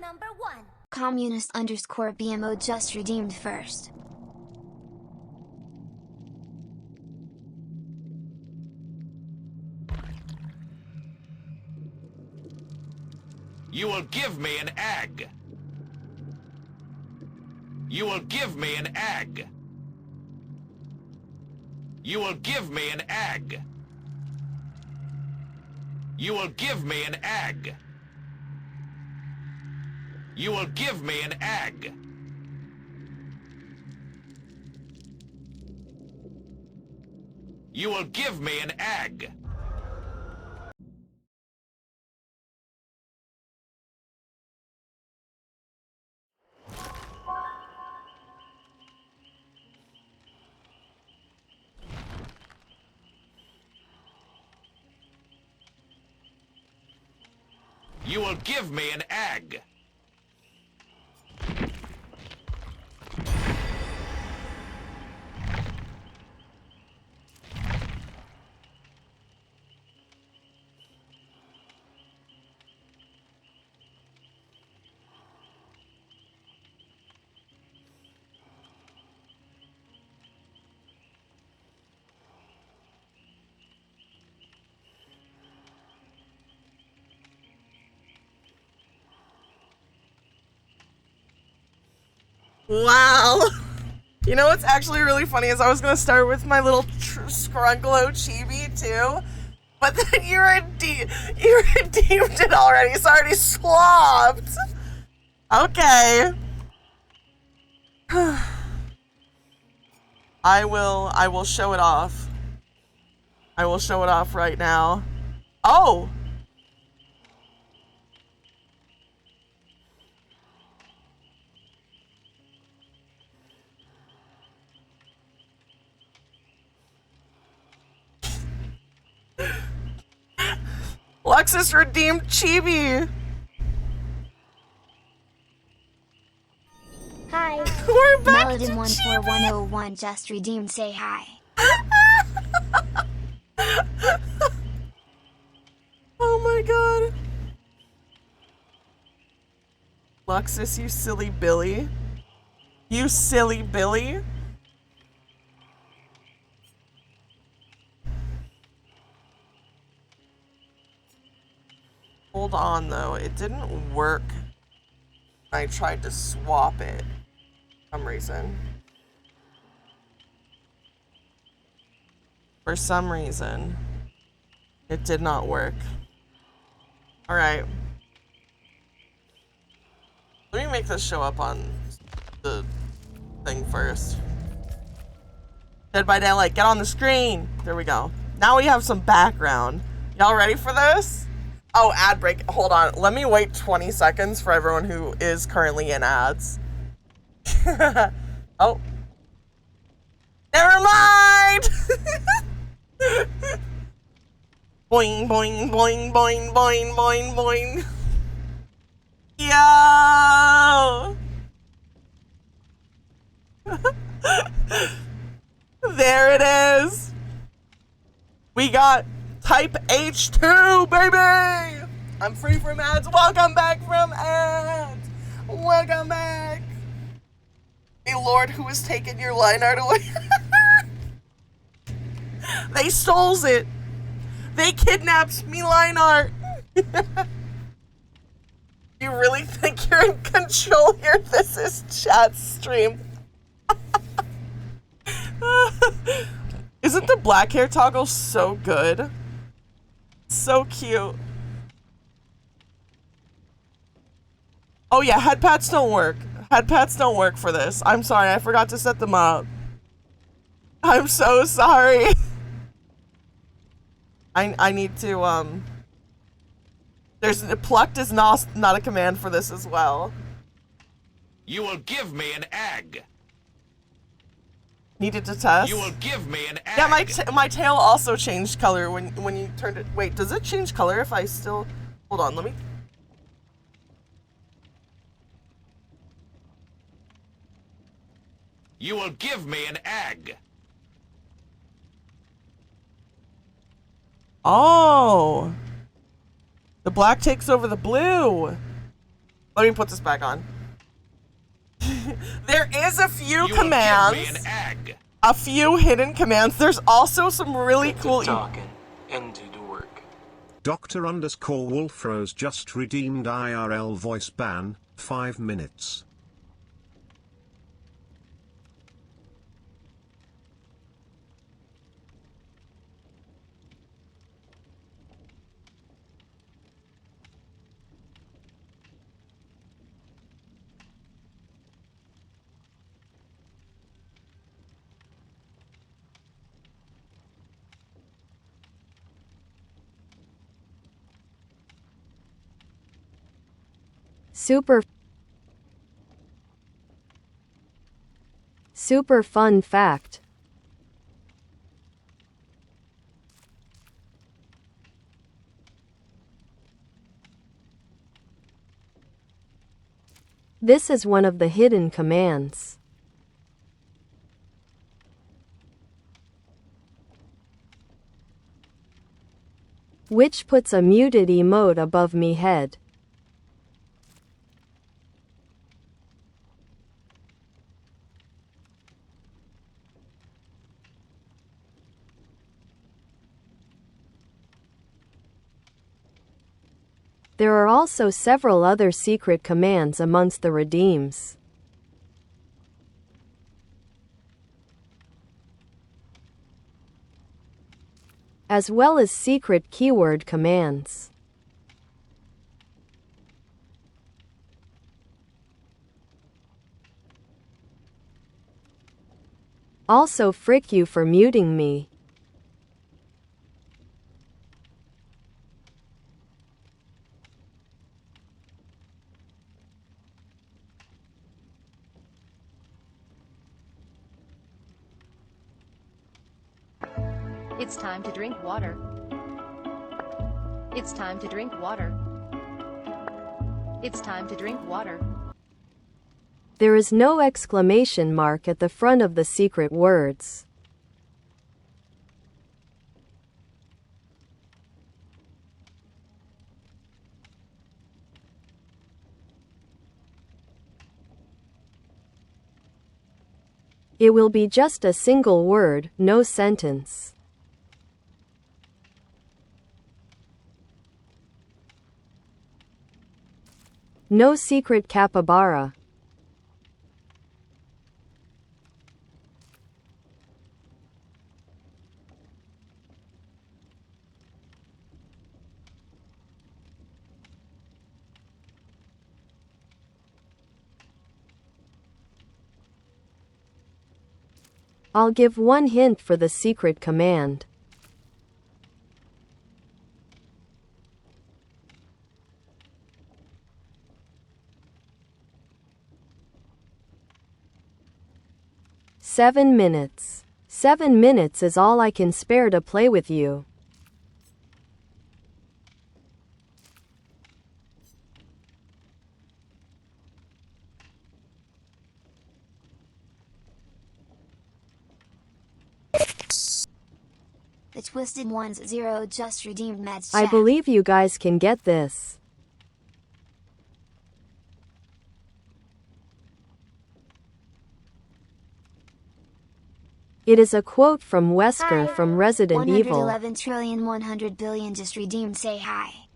number 1. Communist underscore BMO just redeemed first. You will give me an egg. You will give me an egg. You will give me an egg. You will give me an egg. You will give me an egg. You will give me an egg. You will give me an egg. Wow. You know what's actually really funny is I was gonna start with my little Scrunklo Chibi too, but then you redeemed it already. It's already swapped. Okay. I will show it off. I will show it off right now. Oh. Lexus redeemed Chibi. Hi. We're back Melodin to 14101 just redeemed. Say hi. Oh my god. Lexus, you silly Billy. You silly Billy. Hold on though, it didn't work. I tried to swap it for some reason. For some reason, it did not work. Alright. Let me make this show up on the thing first. Dead by Daylight, get on the screen! There we go. Now we have some background. Y'all ready for this? Oh, ad break. Hold on. Let me wait 20 seconds for everyone who is currently in ads. Oh. Never mind! Boing, boing, boing, boing, boing, boing, boing. Yo! There it is. We got Type H2, baby! I'm free from ads. Welcome back from ads. Welcome back. Hey, Lord, who has taken your line art away? They stole it. They kidnapped me line art. You really think you're in control here? This is chat stream. Isn't the black hair toggle so good? So cute. Oh yeah, head pats don't work. Head pats don't work for this. I'm sorry, I forgot to set them up. I'm so sorry. I need to there's plucked is not a command for this as well. You will give me an egg. Needed to test. You will give me an egg. Yeah, my tail also changed color when you turned it. Wait, does it change color if I still? Hold on, let me. You will give me an egg. Oh. The black takes over the blue. Let me put this back on. There is a few You commands. will give me an egg. A few hidden commands. There's also some really cool. Talking and do the work. Dr_Wolfrose just redeemed IRL voice ban, 5 minutes. Super fun fact. This is one of the hidden commands. Which puts a muted emote above me head. There are also several other secret commands amongst the redeems, as well as secret keyword commands. Also, frick you for muting me. It's time to drink water. It's time to drink water. It's time to drink water. There is no exclamation mark at the front of the secret words. It will be just a single word, no sentence. No secret capybara. I'll give one hint for the secret command. "7 minutes. 7 minutes is all I can spare to play with you." The Twisted Ones 0 just redeemed Meds I chat. believe you guys can get this. It is a quote from Wesker from Resident Evil. 111,100,000,000,000 just redeemed. Say hi.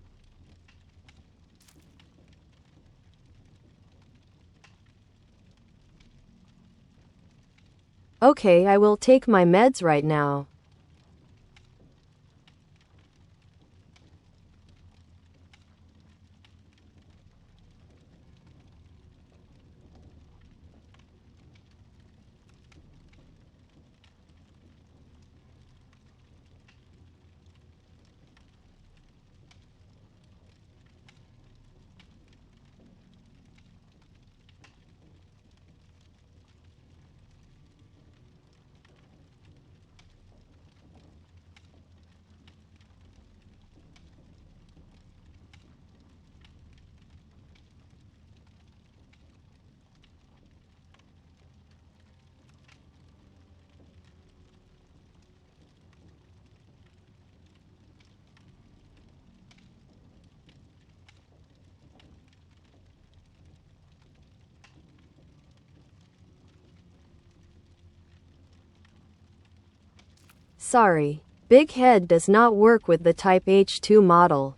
Okay, I will take my meds right now. Sorry. Big head does not work with the Type H2 model.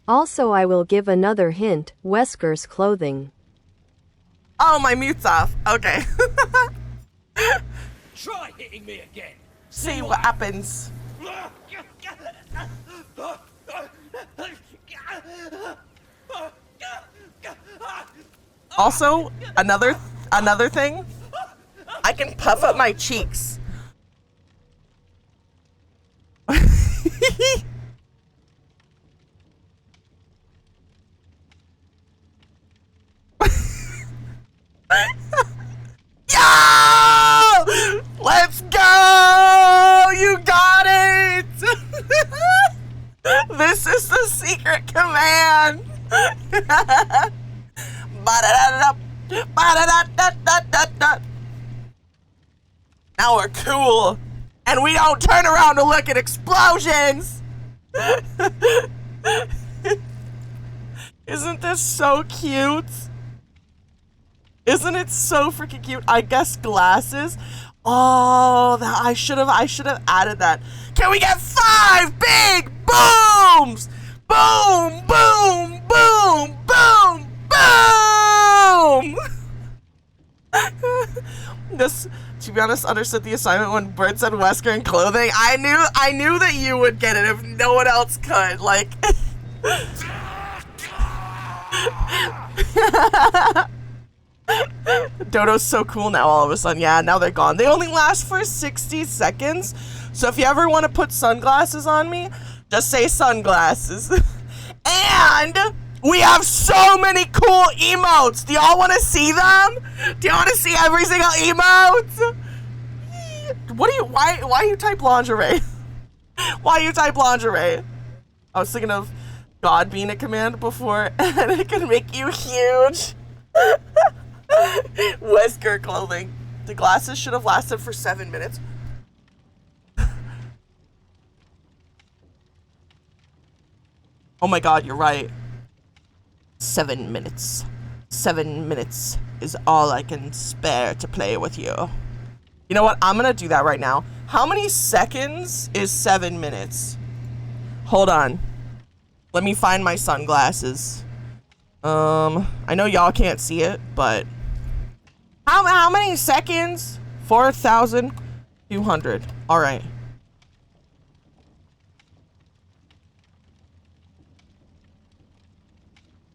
Also, I will give another hint, Wesker's clothing. Oh, my mute's off. Okay. Try hitting me again. See what happens. Also, another thing, I can puff up my cheeks. Yo! Let's go! You got it! This is the secret command. Now we're cool. And we don't turn around to look at explosions. Isn't this so cute? Isn't it so freaking cute? I guess glasses. Oh, that I should have added that. Can we get 5 big booms? Boom, boom, boom, boom, boom. This, to be honest, understood the assignment when Bird said Wesker and clothing. I knew that you would get it if no one else could. Like. Dodo's so cool now all of a sudden. Yeah, now they're gone. They only last for 60 seconds. So if you ever want to put sunglasses on me, just say sunglasses. And we have so many cool emotes. Do y'all want to see them? Do y'all want to see every single emote? Why you type lingerie? Why you type lingerie? I was thinking of God being a command before, and it can make you huge. Wesker clothing. The glasses should have lasted for 7 minutes. Oh my god, you're right. 7 minutes. 7 minutes is all I can spare to play with you. You know what? I'm gonna do that right now. How many seconds is 7 minutes? Hold on. Let me find my sunglasses. I know y'all can't see it, but how many seconds? 4,200. All right.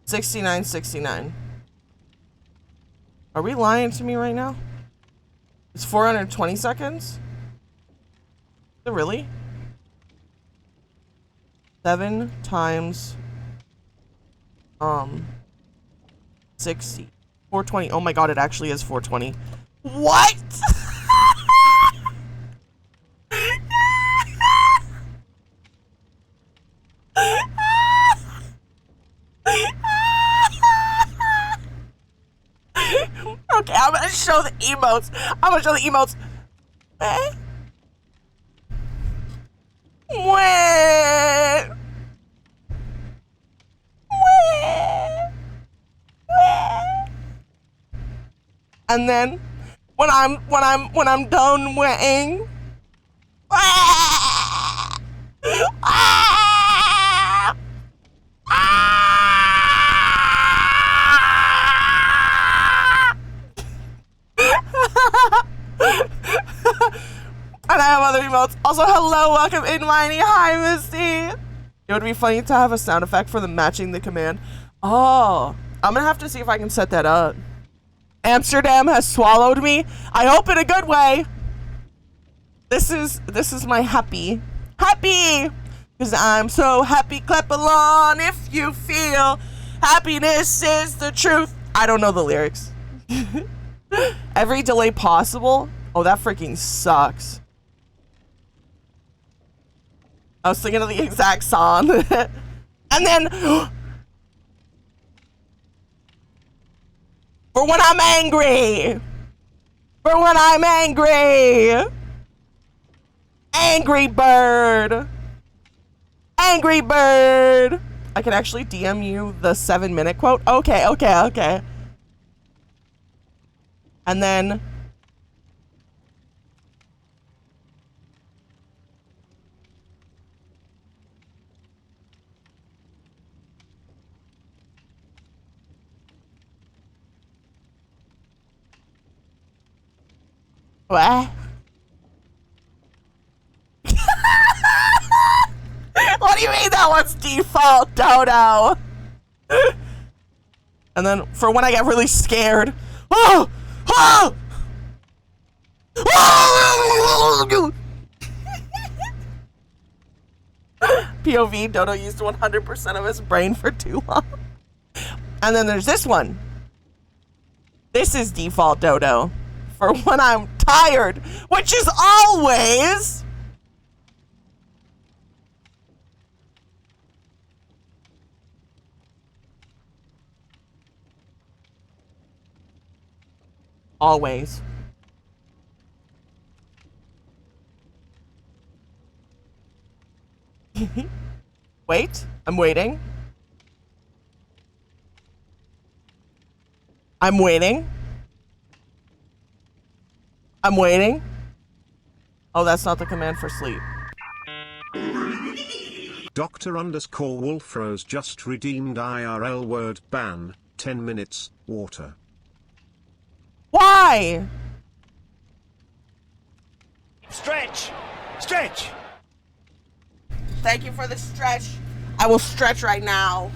$69.69. Are we lying to me right now? It's 420 seconds? Is it really? 7 times 60. 420. Oh my god, it actually is 420. What? Okay, I'm gonna show the emotes. I'm gonna show the emotes. Wait. And then when I'm done wetting, and I have other emotes. Also, hello, welcome in, Miney. Hi, Misty. It would be funny to have a sound effect for them matching the command. Oh, I'm gonna have to see if I can set that up. Amsterdam has swallowed me. I hope in a good way. This is my happy, because I'm so happy. Clap along if you feel happiness is the truth. I don't know the lyrics. Every delay possible. Oh, that freaking sucks. I was thinking of the exact song. And then for when I'm angry. For when I'm angry. Angry Bird. Angry Bird. I can actually DM you the 7-minute quote. Okay, okay, okay. And then what? What do you mean that one's default, Dodo? And then for when I get really scared. Oh! Oh! Oh! POV, Dodo used 100% of his brain for too long. And then there's this one. This is default Dodo. For when I'm tired, which is always. Always. Wait, I'm waiting. I'm waiting. I'm waiting. Oh, that's not the command for sleep. Dr_Wolfrose just redeemed IRL word ban, 10 minutes, water. Why? Stretch! Stretch! Thank you for the stretch. I will stretch right now.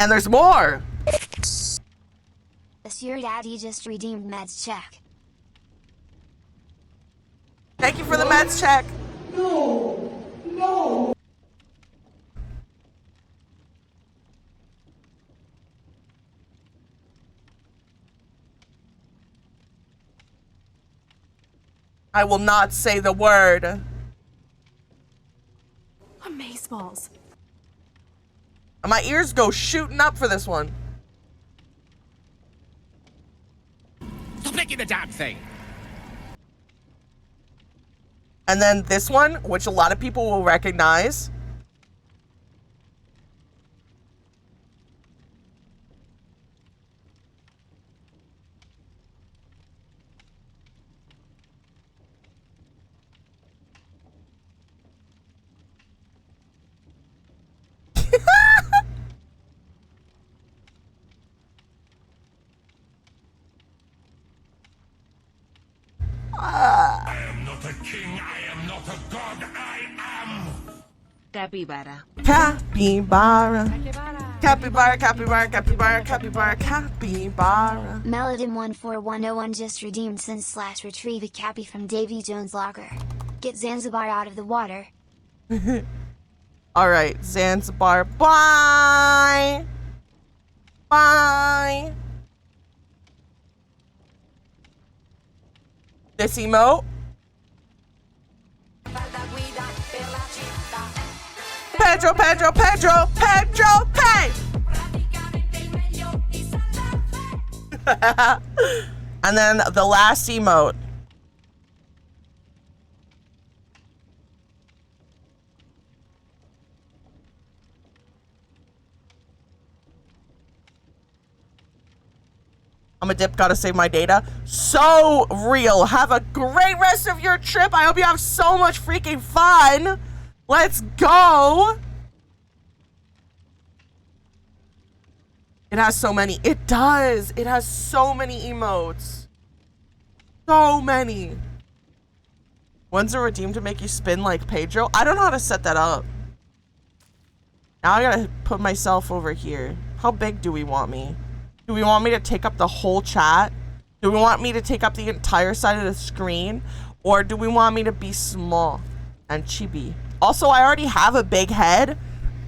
And there's more. Your daddy just redeemed meds check. Thank you for the meds check. I will not say the word. Amazeballs. My ears go shooting up for this one. Stop making the damn thing! And then this one, which a lot of people will recognize. I am not a king, I am not a god, I am... Capybara. Capybara. Capybara, capybara, capybara, capybara, capybara. Melodin14101 just redeemed since/retrieve a cappy from Davy Jones' locker. Get Zanzibar out of the water. Alright, Zanzibar. Bye! Bye! This emote. Pedro, Pedro, Pedro, Pedro, pay! And then the last emote. I'm a dip, gotta save my data. So real. Have a great rest of your trip. I hope you have so much freaking fun. Let's go. It has so many. It does. It has so many emotes. So many. When's a redeem to make you spin like Pedro? I don't know how to set that up. Now I gotta put myself over here. How big do we want me? Do we want me to take up the whole chat? Do we want me to take up the entire side of the screen? Or do we want me to be small and chibi? Also, I already have a big head.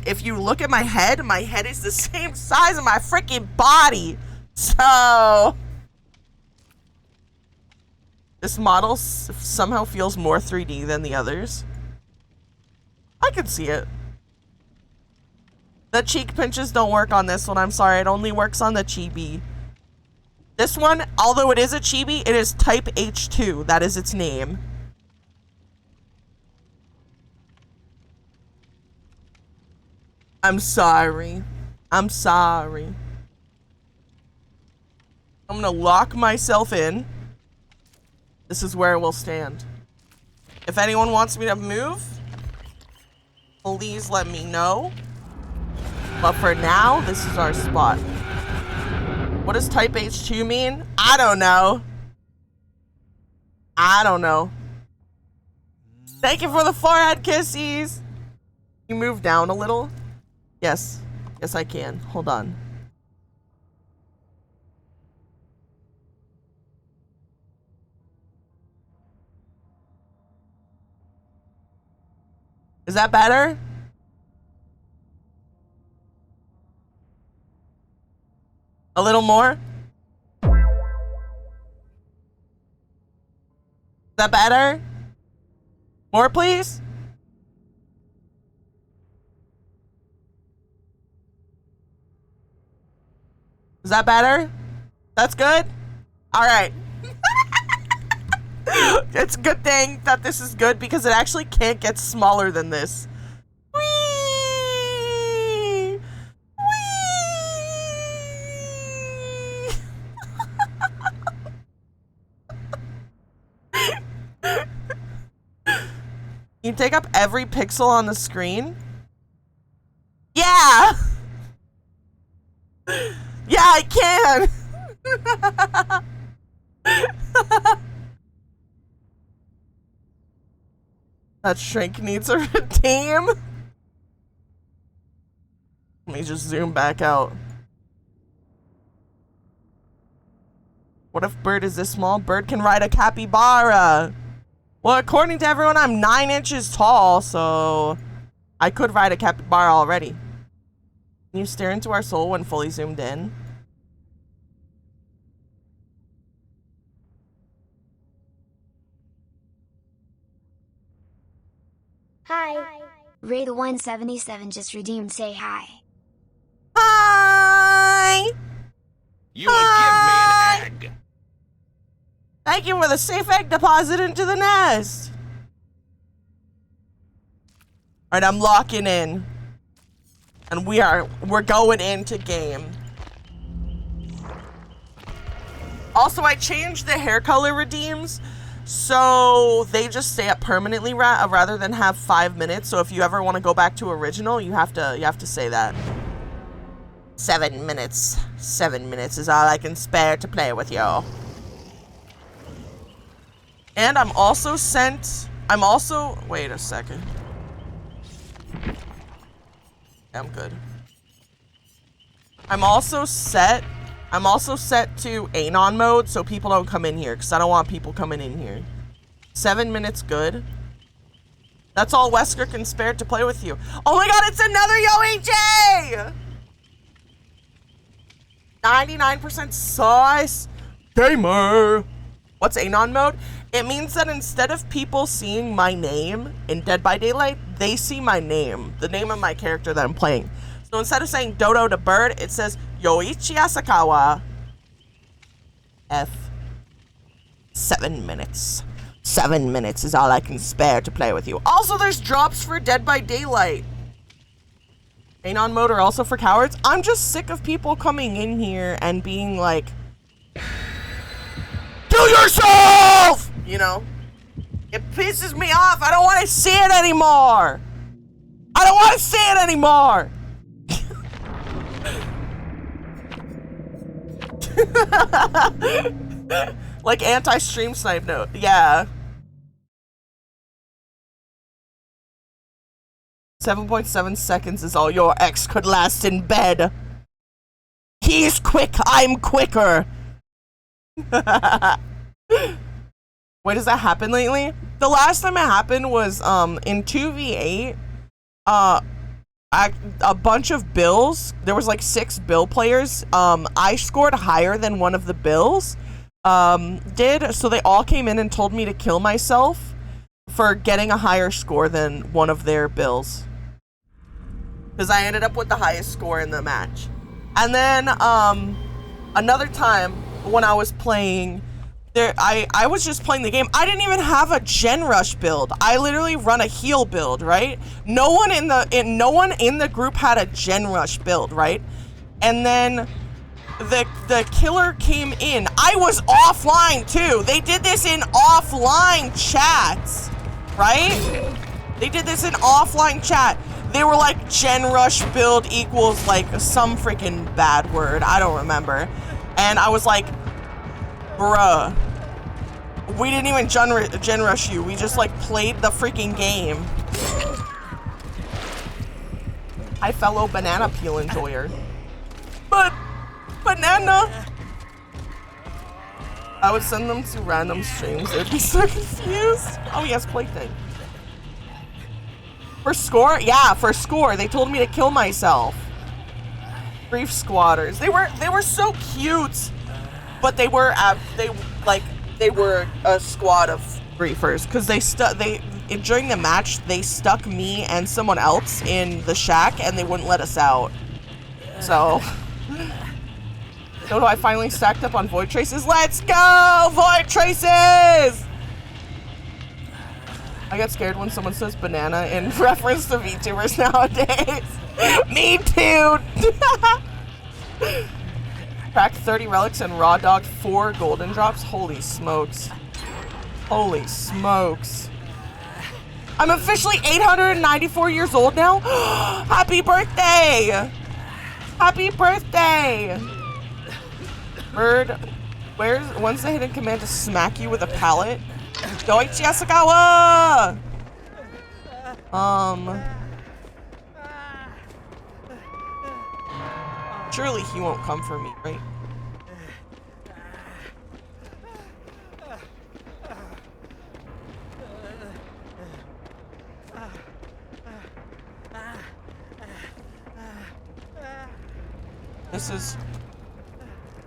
If you look at my head is the same size as my freaking body. So this model somehow feels more 3D than the others. I can see it. The cheek pinches don't work on this one. I'm sorry. It only works on the chibi. This one, although it is a chibi, it is type H2. That is its name. I'm sorry. I'm sorry. I'm gonna lock myself in. This is where it will stand. If anyone wants me to move, please let me know. But for now, this is our spot. What does type H2 mean? I don't know. I don't know. Thank you for the forehead kissies. You move down a little? Yes. Yes, I can. Hold on. Is that better? A little more? Is that better? More, please? Is that better? That's good? Alright. It's a good thing that this is good because it actually can't get smaller than this. Whee! Whee! You take up every pixel on the screen? Yeah! Yeah, I can! That shrink needs a redeem. Let me just zoom back out. What if Bird is this small? Bird can ride a capybara. Well, according to everyone, I'm 9 inches tall, so I could ride a capybara already. Can you stare into our soul when fully zoomed in? Hi. Ray the 177 just redeemed. Say hi. Hi! You will give me an egg. Thank you for the safe egg deposit into the nest. Alright, I'm locking in. And we're going into game. Also, I changed the hair color redeems, so they just stay up permanently rather than have 5 minutes. So if you ever want to go back to original, you have to say that. 7 minutes. 7 minutes is all I can spare to play with y'all. And I'm also wait a second. I'm good. I'm also set to Anon mode so people don't come in here because I don't want people coming in here. 7 minutes good. That's all Wesker can spare to play with you. Oh my god, it's another Yo-EJ! 99% sauce. Gamer! What's Anon mode? It means that instead of people seeing my name in Dead by Daylight, they see my name, the name of my character that I'm playing. So instead of saying Dodo to Bird, it says Yoichi Asakawa. F. 7 minutes. 7 minutes is all I can spare to play with you. Also, there's drops for Dead by Daylight. Anon mode are also for cowards. I'm just sick of people coming in here and being like, kill yourself! You know? It pisses me off. I don't want to see it anymore. I don't want to see it anymore. Like anti-stream snipe note. Yeah. 7.7 seconds is all your ex could last in bed. He's quick. I'm quicker. Wait, does that happen lately? The last time it happened was in 2v8. A bunch of bills. There was like 6 bill players. I scored higher than one of the bills did, so they all came in and told me to kill myself for getting a higher score than one of their bills. because I ended up with the highest score in the match. And then another time when I was playing, I was just playing the game. I didn't even have a gen rush build. I literally run a heal build, right? No one in the group had a gen rush build, right? And then the killer came in. I was offline too. They did this in offline chats, right? They did this in offline chat. They were like, gen rush build equals like some freaking bad word. I don't remember. And I was like, bruh, we didn't even gen rush you. We just like played the freaking game. Hi, fellow banana peel enjoyer. But banana. I would send them to random streams. They'd be so confused. Oh yes, plaything. For score? Yeah, for score. They told me to kill myself. Grief squatters. They were so cute, but they were a squad of griefers because during the match they stuck me and someone else in the shack and they wouldn't let us out. So I finally stacked up on void traces. Let's go, void traces! I get scared when someone says banana in reference to VTubers nowadays. Me too! Cracked 30 relics and raw dogged 4 golden drops. Holy smokes. Holy smokes. I'm officially 894 years old now. Happy birthday! Happy birthday! Bird, when's the hidden command to smack you with a pallet? Deutsch Yasukawa! Surely he won't come for me, right?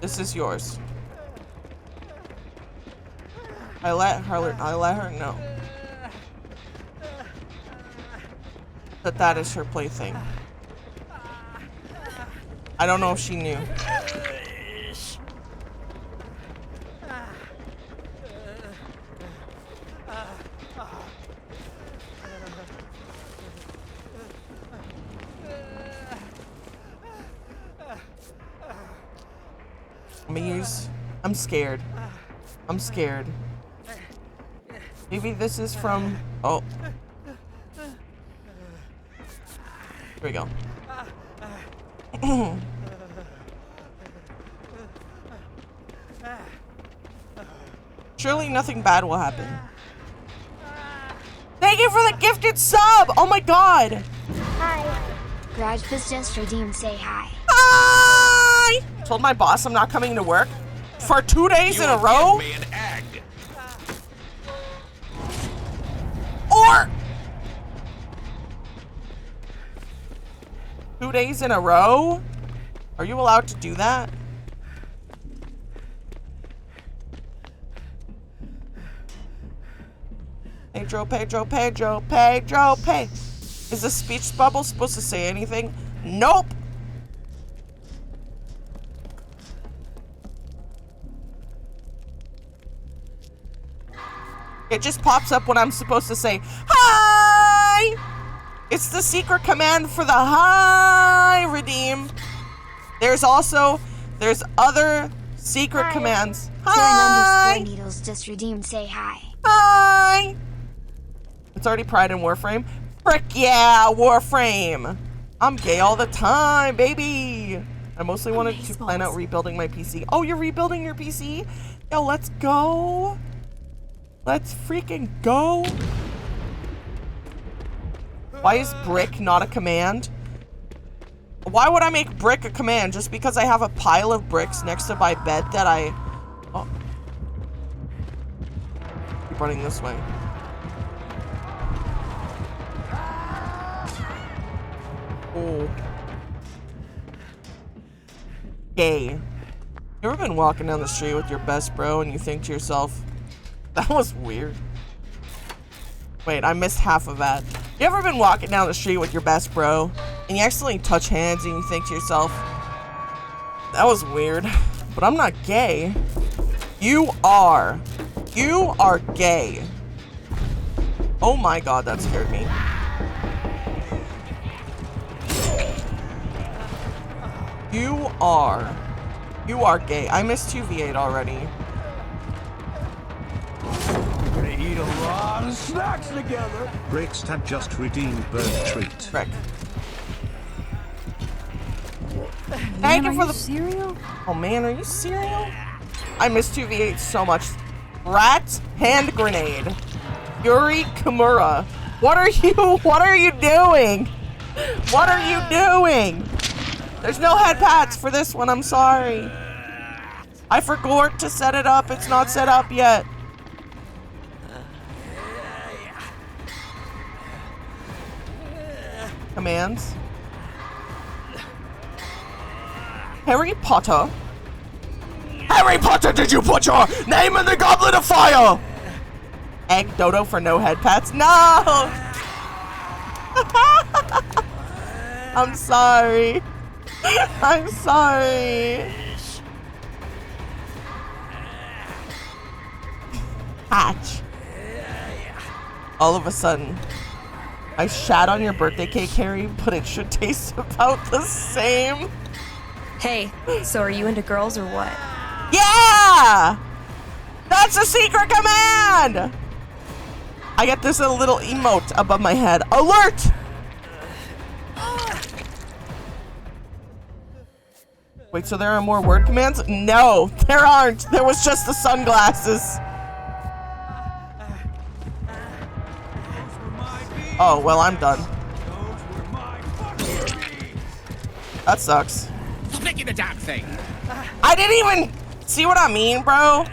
This is yours. I let her know that is her plaything. I don't know if she knew. I'm scared. I'm scared. Maybe this is from... Oh. Here we go. Surely nothing bad will happen. Thank you for the gifted sub! Oh my god! Hi. Garage was just redeemed. Say hi. Hi! Told my boss I'm not coming to work for 2 days in a row? Me an egg. Or 2 days in a row? Are you allowed to do that? Pedro, Pedro, Pedro, Pedro, Pedro. Is the speech bubble supposed to say anything? Nope. It just pops up when I'm supposed to say, hi! It's the secret command for the hi, redeem. There's other secret commands. Hi! Turn _ needles just redeemed. Say hi. Hi! It's already Pride in Warframe. Frick yeah, Warframe! I'm gay all the time, baby! I mostly wanted to plan out rebuilding my PC. Oh, you're rebuilding your PC? Yo, let's go! Let's freaking go! Why is brick not a command? Why would I make brick a command just because I have a pile of bricks next to my bed that I... Oh. Keep running this way. Oh. Gay. You ever been walking down the street with your best bro and you think to yourself, that was weird? Wait, I missed half of that. You ever been walking down the street with your best bro and you accidentally touch hands and you think to yourself, that was weird, but I'm not gay. You are. You are gay. Oh my god, that scared me. You are. You are gay. I missed 2v8 already. We're gonna eat a lot of snacks together. Breakstab just redeemed bird treat. Frick. Thank you for the cereal? Oh man, are you cereal? I missed 2v8 so much. Rat hand grenade. Yuri Kimura. What are you doing? What are you doing? There's no head pats for this one, I'm sorry. I forgot to set it up. It's not set up yet. Commands. Harry Potter. Harry Potter, did you put your name in the goblet of fire? Egg dodo for no head pats? No! I'm sorry. I'm sorry. Hatch. All of a sudden, I shat on your birthday cake, Harry, but it should taste about the same. Hey, so are you into girls or what? Yeah! That's a secret command! I get this little emote above my head. Alert! Wait, so there are more word commands? No, there aren't. There was just the sunglasses. Oh, well, I'm done. That sucks. Stop making the damn thing. I didn't even see what I mean, bro.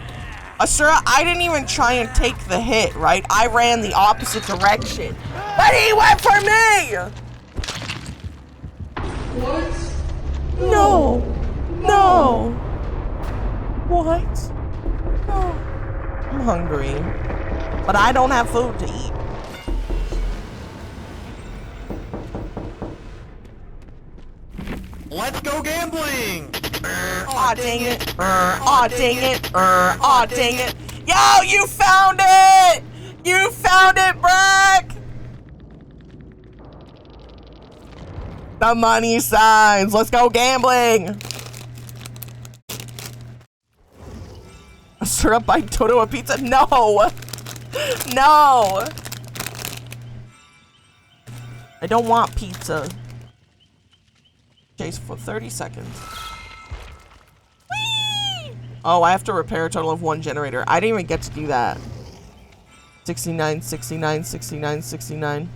Asura, I didn't even try and take the hit, right? I ran the opposite direction. But he went for me! What? No. No. What? No. I'm hungry. But I don't have food to eat. Let's go gambling! Aw, dang it. Aw, dang it. Aw, dang it. Yo, you found it! You found it, Brack! The money signs. Let's go gambling. A syrup by Toto a pizza? No. No. I don't want pizza. Chase for 30 seconds. Whee! Oh, I have to repair a total of 1 generator. I didn't even get to do that. 69, 69, 69, 69.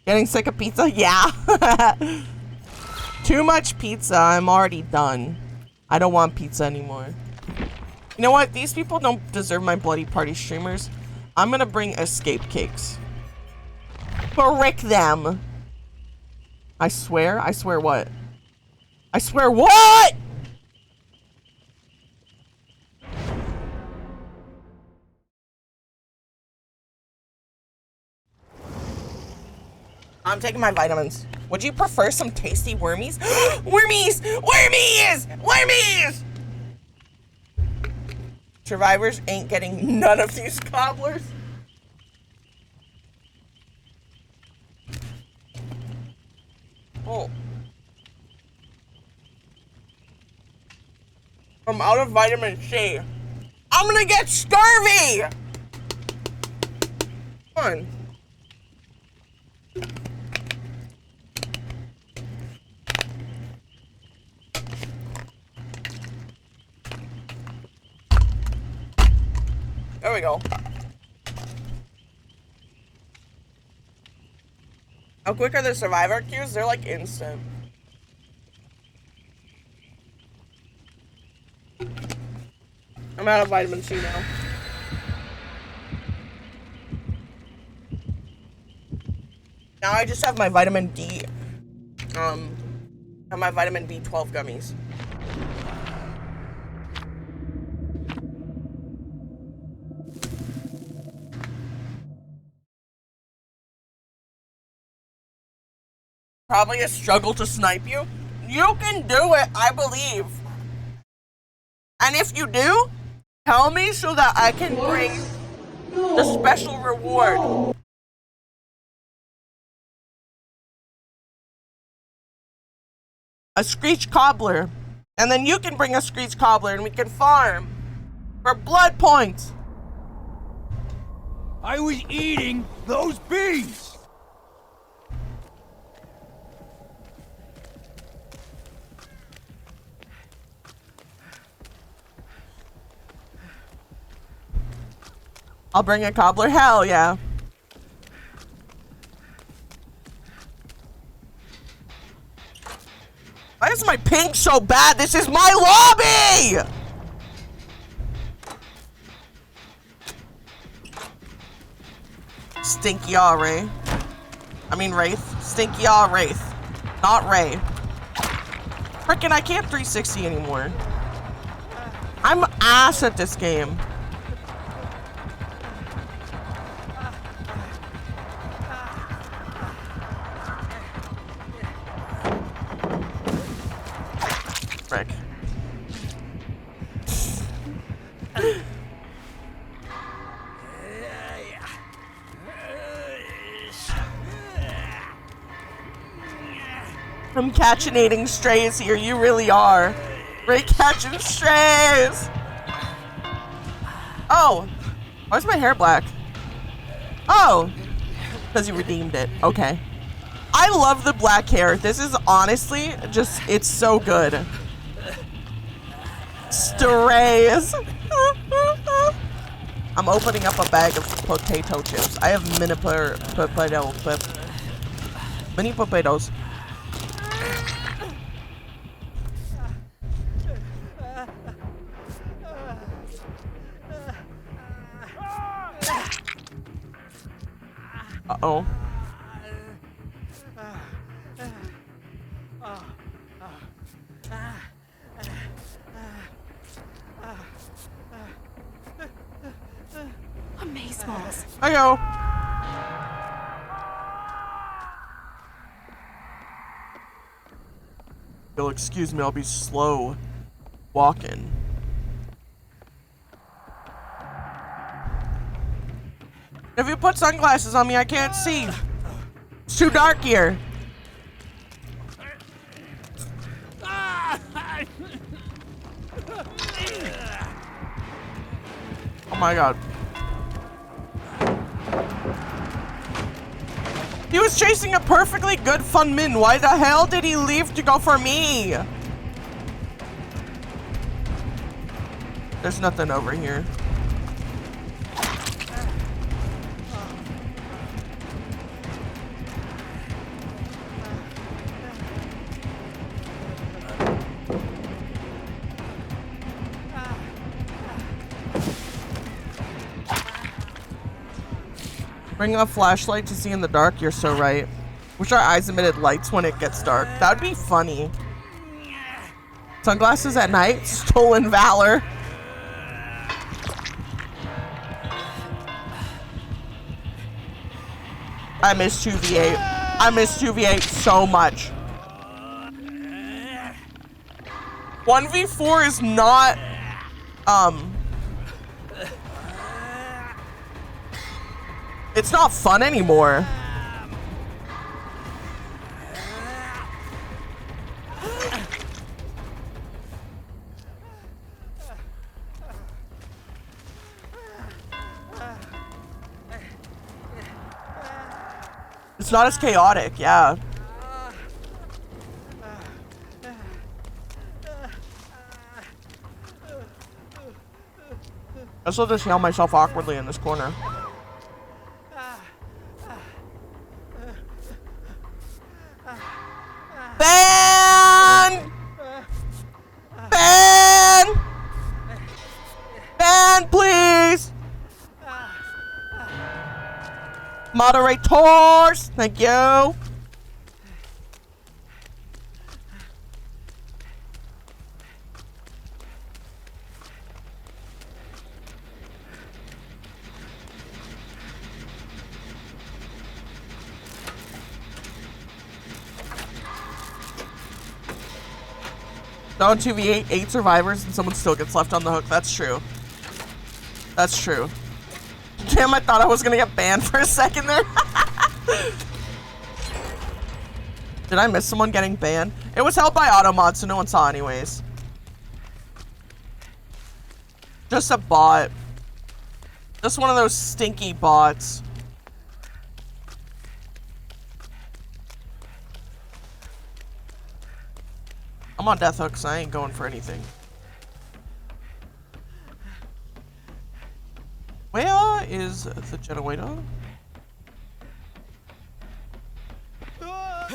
Getting sick of pizza? Yeah. Too much pizza. I'm already done. I don't want pizza anymore. You know what? These people don't deserve my bloody party streamers. I'm gonna bring escape cakes. Frick them. I swear what? I swear what? I'm taking my vitamins. Would you prefer some tasty wormies? Wormies! Wormies! Wormies! Survivors ain't getting none of these cobblers. Oh. I'm out of vitamin C. I'm gonna get scurvy! Come on. There we go. How quick are the survivor queues? They're like instant. I'm out of vitamin C now. Now I just have my vitamin D. And my vitamin B12 gummies. Probably a struggle to snipe you. You can do it, I believe. And if you do, tell me so that I can bring the special reward. A screech cobbler. And then you can bring a screech cobbler and we can farm for blood points. I was eating those bees! I'll bring a cobbler, hell yeah. Why is my ping so bad? This is my lobby! Stinky aw Ray. I mean Wraith. Stinky aw Wraith. Not Ray. Frickin' I can't 360 anymore. I'm ass at this game. Frick. I'm catchinating strays here, you really are. Ray catching strays! Oh! Why's my hair black? Oh! Because you redeemed it. Okay. I love the black hair. This is honestly just, it's so good. Strays. I'm opening up a bag of potato chips. I have mini potatoes. Uh-oh. Amazeballs. I go. You'll excuse me, I'll be slow walking. If you put sunglasses on me, I can't see. It's too dark here. Oh my god. He was chasing a perfectly good fun min. Why the hell did he leave to go for me? There's nothing over here. Bring a flashlight to see in the dark. You're so right. Wish our eyes emitted lights when it gets dark. That would be funny. Sunglasses at night. Stolen valor. I miss 2v8. I miss 2v8 so much. 1v4 is not it's not fun anymore. It's not as chaotic, yeah. I still just yell myself awkwardly in this corner. Ban! Ban! Ban, please! Moderators, thank you. Don't 2v8 8 survivors and someone still gets left on the hook. That's true. That's true. Damn, I thought I was gonna get banned for a second there. Did I miss someone getting banned? It was held by automod, so no one saw anyways. Just a bot. Just one of those stinky bots. I'm on death hook, so I ain't going for anything. Where is the generator? Well,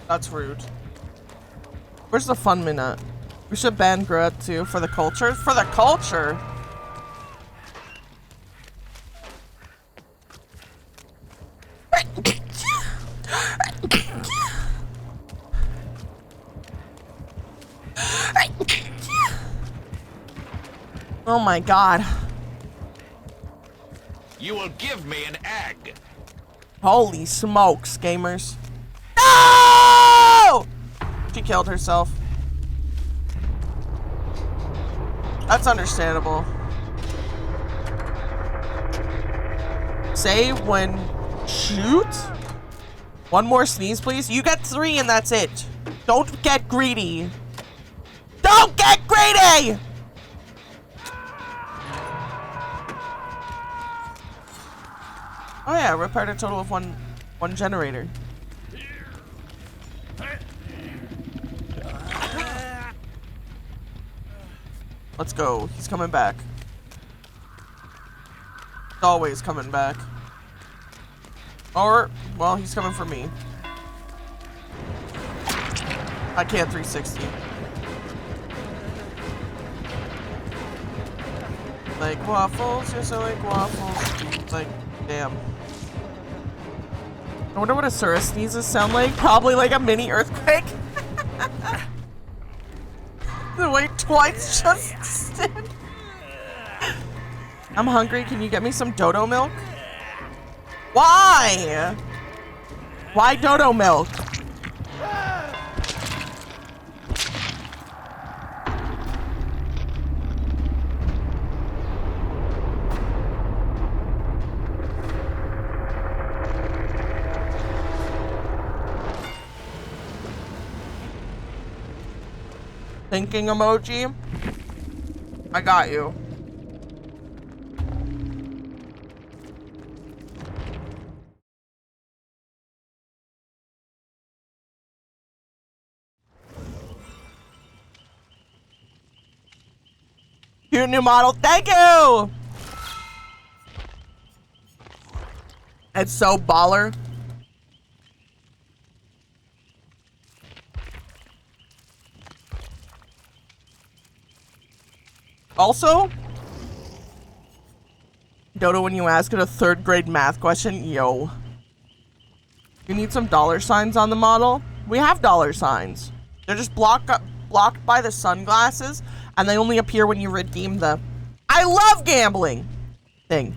that's rude. Where's the fun minute? We should ban Grud too for the culture. For the culture. Oh my god. You will give me an egg. Holy smokes, gamers. No! She killed herself. That's understandable. Save when shoot? One more sneeze, please. You get 3 and that's it. Don't get greedy. Don't get greedy! Oh yeah, repaired a total of one generator. Let's go. He's coming back. He's always coming back. Or, well, he's coming for me. I can't 360. Like waffles, yes I like waffles. Like, damn. I wonder what a Sura sneezes sound like. Probably like a mini earthquake. The way twice just did. I'm hungry. Can you get me some dodo milk? Why? Why dodo milk? Thinking emoji. I got you. Cute new model. Thank you. It's so baller. Also, Dodo, when you ask it a 3rd grade math question, yo. You need some $signs on the model? We have $signs. They're just blocked by the sunglasses, and they only appear when you redeem the I love gambling thing.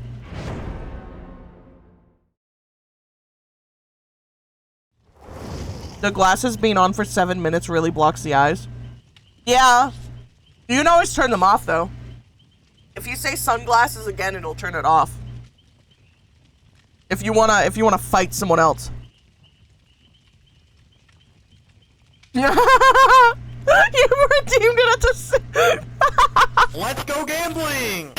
The glasses being on for 7 minutes really blocks the eyes. Yeah. You can always turn them off though. If you say sunglasses again, it'll turn it off. If you wanna fight someone else. You redeemed it at the Let's go gambling!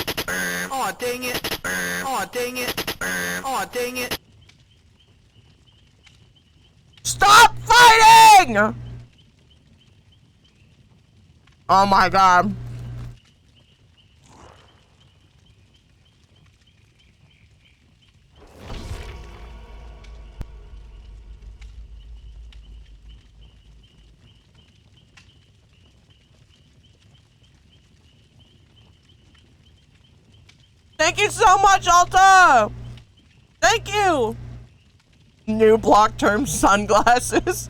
Aw, dang it. Aw, dang it. Aw, dang it. Stop fighting! Oh my god. Thank you so much, Alta! Thank you! New block term sunglasses.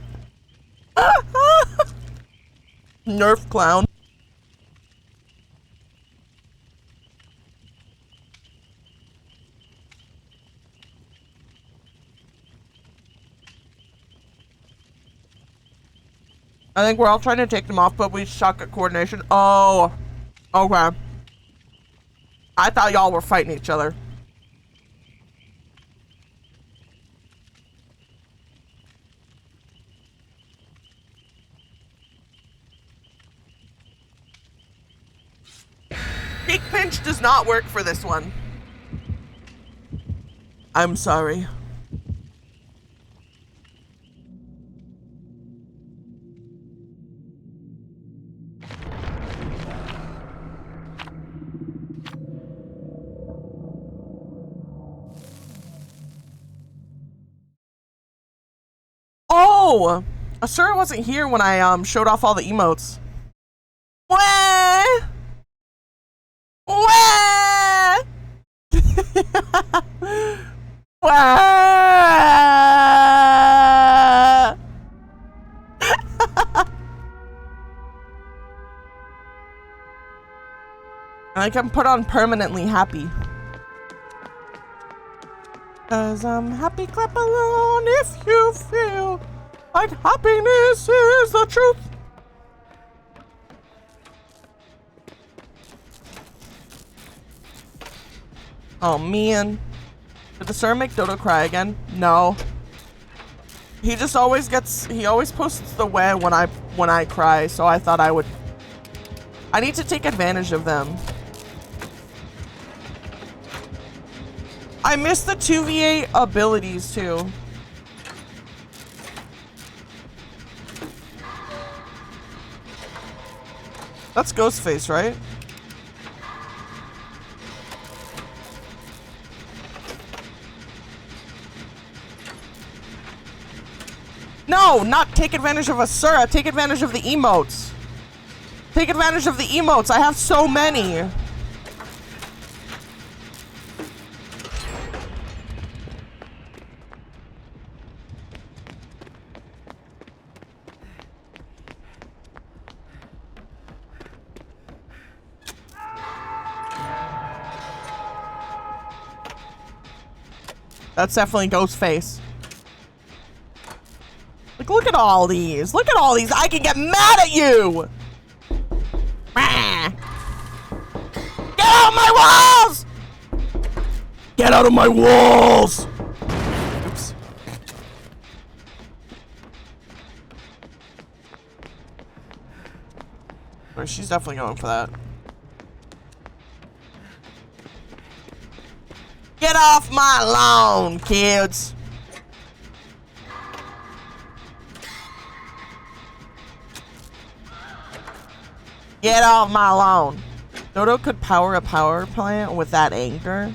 Nerf clown. I think we're all trying to take them off, but we suck at coordination. Oh, okay. I thought y'all were fighting each other. Peak pinch does not work for this one. I'm sorry. Oh! Asura wasn't here when I showed off all the emotes. Wah! Wah! Wah! I can put on permanently happy. 'Cause I'm happy, clap along if you feel like happiness is the truth. Oh man. Did the sir make Dodo cry again? No. He just always posts the way when I cry, so I thought I need to take advantage of them. I miss the 2v8 abilities too. That's Ghostface, right? No, not take advantage of Asura, take advantage of the emotes. Take advantage of the emotes, I have so many. That's definitely Ghostface. Like, look at all these. Look at all these. I can get mad at you. Get out of my walls! Get out of my walls! Oops. Or she's definitely going for that. Get off my lawn, kids! Get off my lawn. Dodo could power a power plant with that anchor.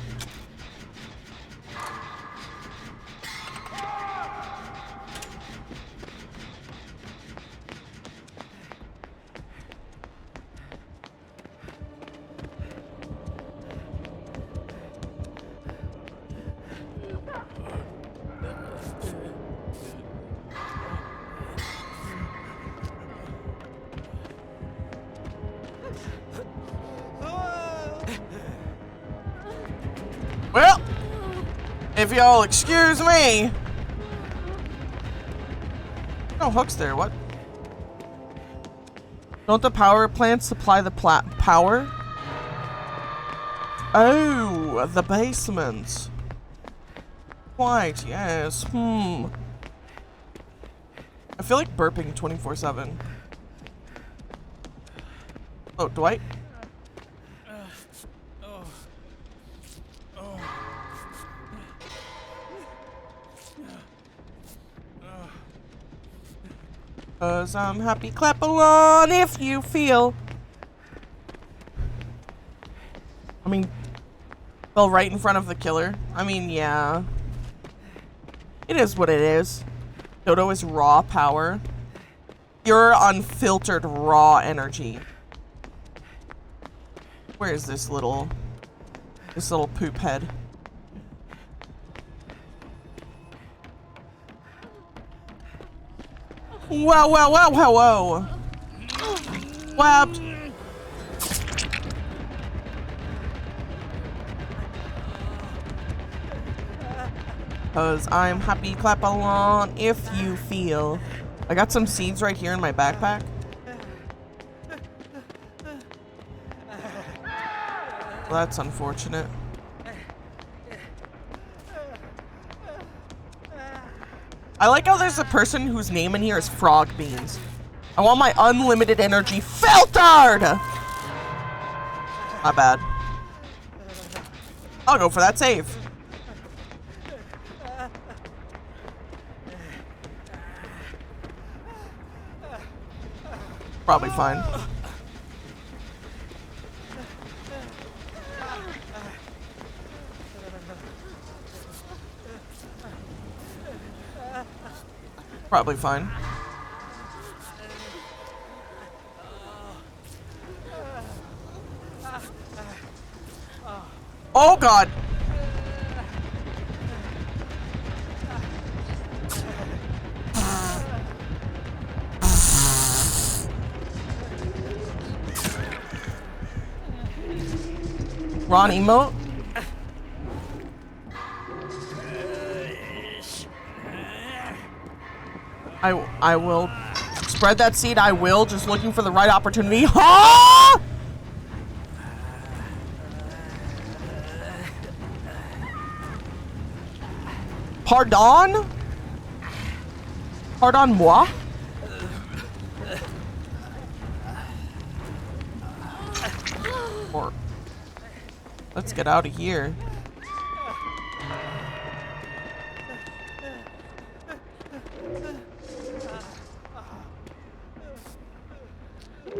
Well, if y'all excuse me. No hooks there, what? Don't the power plants supply the power? Oh, the basement. Quite, yes. I feel like burping 24/7. Oh, Dwight? Cause I'm happy, clap along if you feel. I mean, fell right in front of the killer. I mean, yeah. It is what it is. Dodo is raw power. Pure, unfiltered, raw energy. Where is this little poop head? Whoa, whoa, whoa, whoa, whoa. Whapped. Cause I'm happy, clap along if you feel I got some seeds right here in my backpack. Well, that's unfortunate. I like how there's a person whose name in here is Frog Beans. I want my unlimited energy filtered! My bad. I'll go for that save. Probably fine. Probably fine. Oh God! Ron emote? I will spread that seed. I will, just looking for the right opportunity. Ha! Pardon? Pardon moi? Or let's get out of here.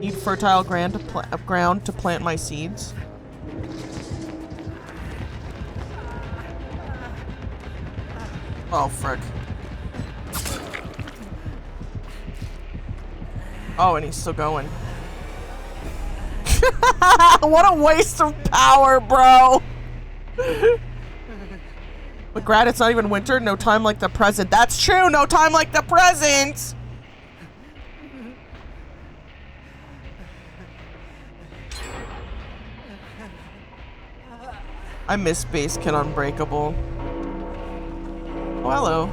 Need fertile ground to plant my seeds. Oh, frick. Oh, and he's still going. What a waste of power, bro! But Grad, it's not even winter. No time like the present. That's true! No time like the present! I miss Space Kid Unbreakable. Oh, hello.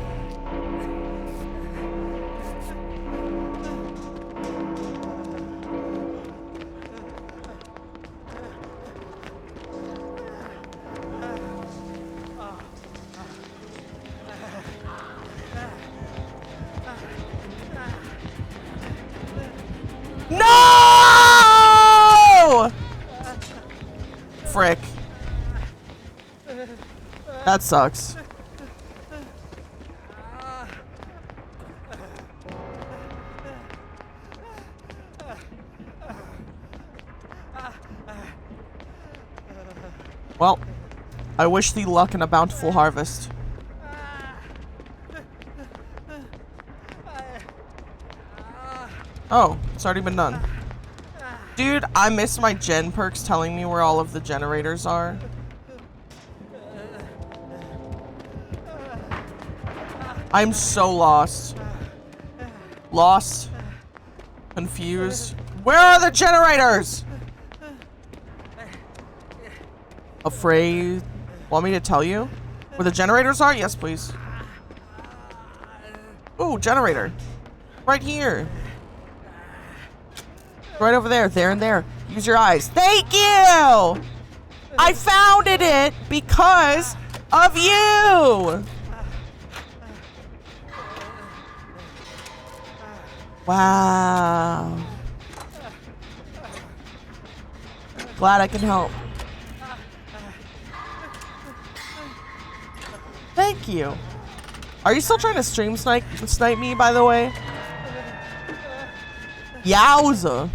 No! Frick. That sucks. Well, I wish thee luck and a bountiful harvest. Oh, it's already been done. Dude, I miss my gen perks telling me where all of the generators are. I'm so lost. Lost. Confused. Where are the generators? Afraid. Want me to tell you where the generators are? Yes, please. Ooh, generator. Right here. Right over there. There and there. Use your eyes. Thank you! I founded it because of you! Wow. Glad I can help. Thank you. Are you still trying to stream snipe me, by the way? Yowza.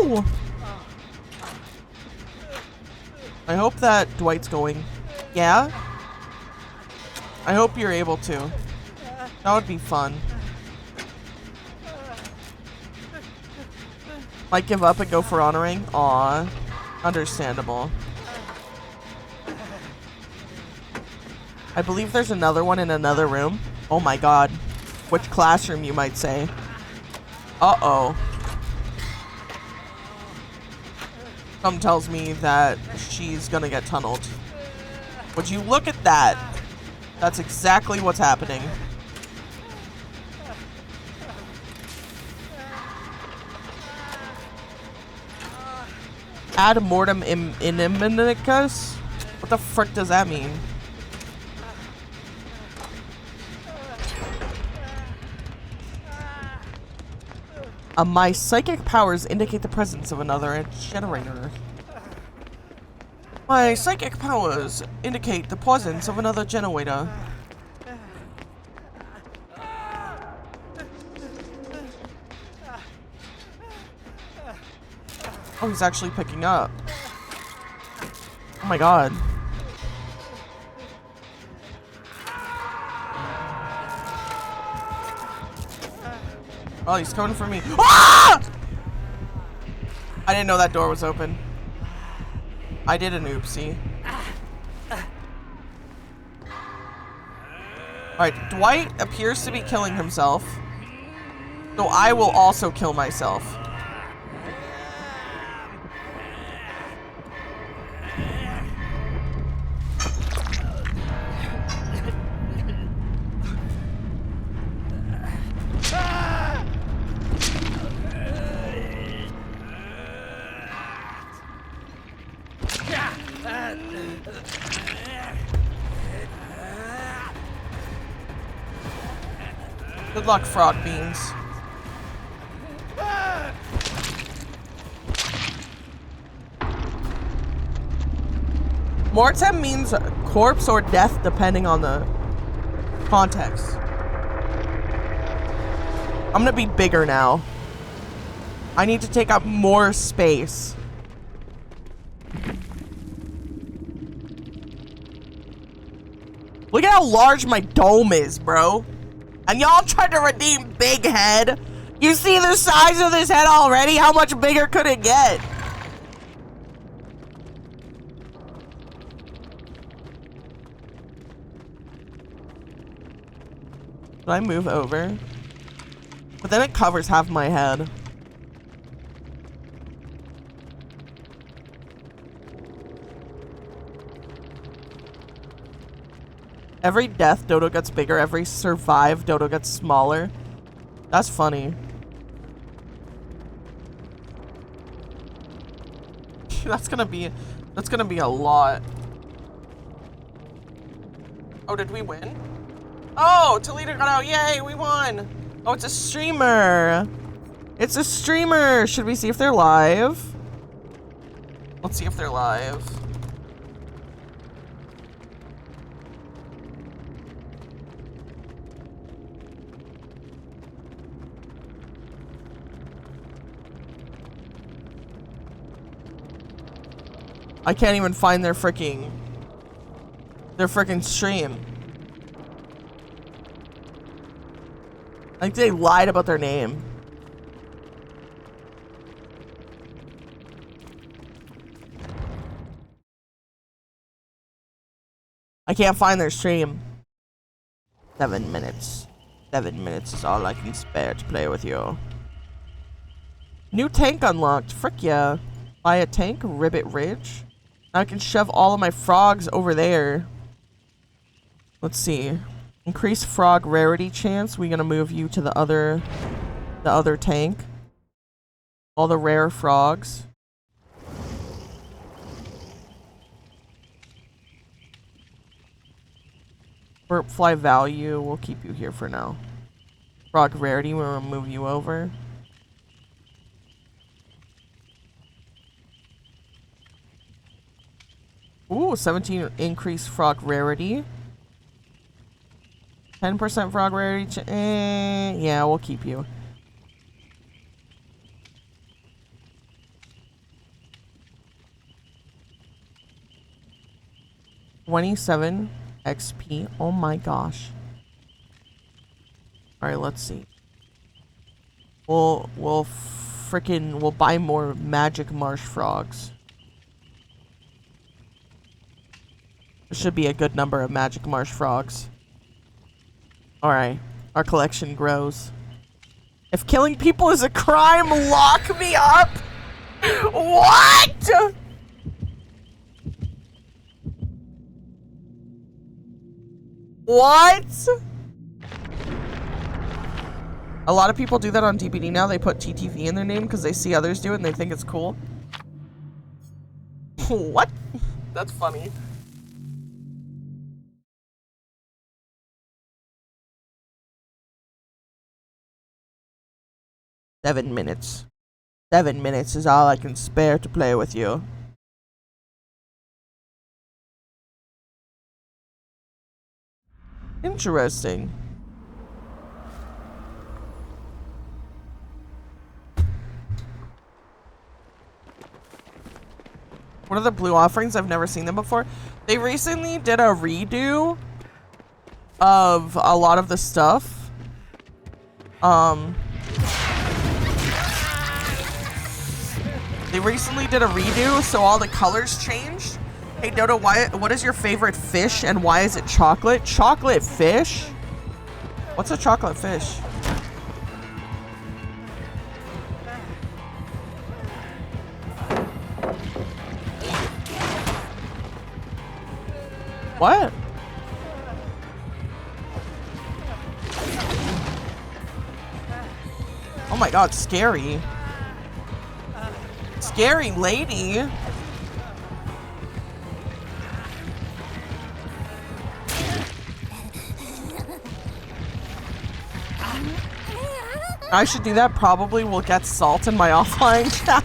No! I hope that Dwight's going. Yeah? I hope you're able to. That would be fun. Might give up and go for honoring? Aw. Understandable. I believe there's another one in another room. Oh my god. Which classroom, you might say? Uh-oh. Some tells me that she's gonna get tunneled. Would you look at that? That's exactly what's happening. Ad mortem inimicus? What the frick does that mean? My psychic powers indicate the presence of another generator. My psychic powers indicate the presence of another generator. Oh, he's actually picking up. Oh my god. Oh, he's coming for me. Ah! I didn't know that door was open. I did an oopsie. Alright, Dwight appears to be killing himself. So I will also kill myself. Good luck, frog beans. Mortem means corpse or death depending on the context. I'm gonna be bigger now. I need to take up more space. Look at how large my dome is, bro. And y'all tried to redeem big head. You see the size of this head already? How much bigger could it get? Did I move over? But then it covers half my head. Every death, Dodo gets bigger. Every survive, Dodo gets smaller. That's funny. That's gonna be a lot. Oh, did we win? Oh, Toledo got out. Yay, we won. Oh, it's a streamer. It's a streamer. Should we see if they're live? Let's see if they're live. I can't even find their freaking stream. I think they lied about their name. I can't find their stream. 7 minutes. 7 minutes is all I can spare to play with you. New tank unlocked. Frick yeah. Buy a tank, Ribbit Ridge. I can shove all of my frogs over there. Let's see. Increase frog rarity chance. We're gonna move you to the other tank. All the rare frogs. Burp fly value. We'll keep you here for now. Frog rarity. We'll move you over. Ooh, 17 increased frog rarity. 10% frog rarity. Yeah, we'll keep you. $27 XP. Oh my gosh. All right, let's see. We'll buy more magic marsh frogs. There should be a good number of magic marsh frogs. Alright. Our collection grows. If killing people is a crime, lock me up! What?! What?! A lot of people do that on DBD now. They put TTV in their name because they see others do it and they think it's cool. What? That's funny. Seven minutes. 7 minutes is all I can spare to play with you. Interesting. What are the blue offerings? I've never seen them before. They recently did a redo of a lot of the stuff. They recently did a redo, so all the colors changed. Hey Dodo, what is your favorite fish and why is it chocolate? Chocolate fish? What's a chocolate fish? What? Oh my god, scary. Scary lady. I should do that. Probably will get salt in my offline chat.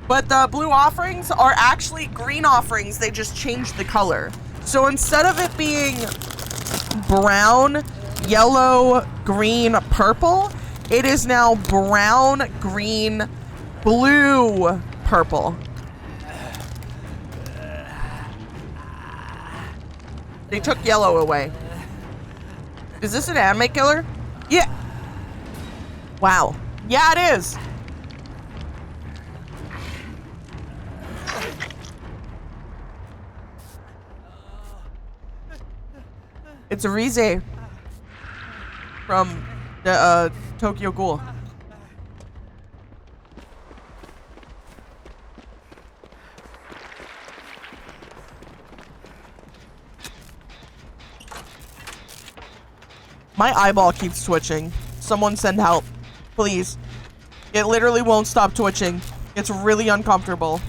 But the blue offerings are actually green offerings. They just changed the color. So instead of it being brown, yellow, green, purple, it is now brown, green, blue, purple. They took yellow away. Is this an anime killer? Yeah. Wow. Yeah, it is. It's a Rize from the Tokyo Ghoul. My eyeball keeps twitching. Someone send help, please. It literally won't stop twitching. It's really uncomfortable.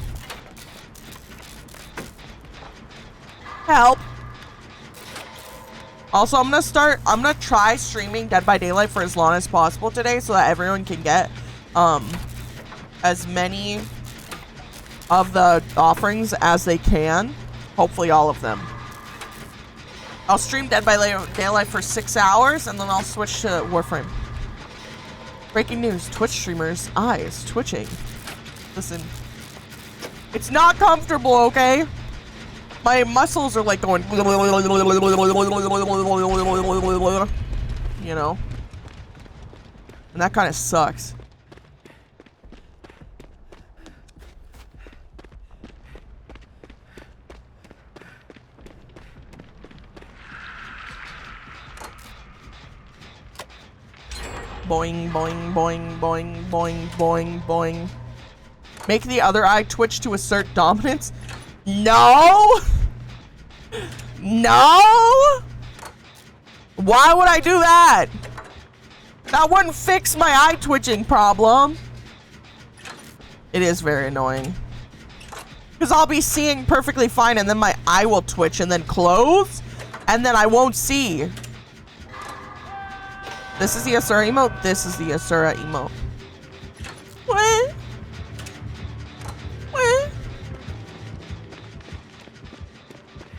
Help. Also, I'm gonna try streaming Dead by Daylight for as long as possible today so that everyone can get as many of the offerings as they can. Hopefully all of them. I'll stream Dead by Daylight for 6 hours and then I'll switch to Warframe. Breaking news, Twitch streamers' eyes twitching. Listen, it's not comfortable, okay? My muscles are like going, you know, and that kind of sucks. Boing, boing, boing, boing, boing, boing, boing. Make the other eye twitch to assert dominance? No! No! Why would I do that? That wouldn't fix my eye twitching problem. It is very annoying. Because I'll be seeing perfectly fine and then my eye will twitch and then close. And then I won't see. This is the Asura emote. This is the Asura emote. What? What?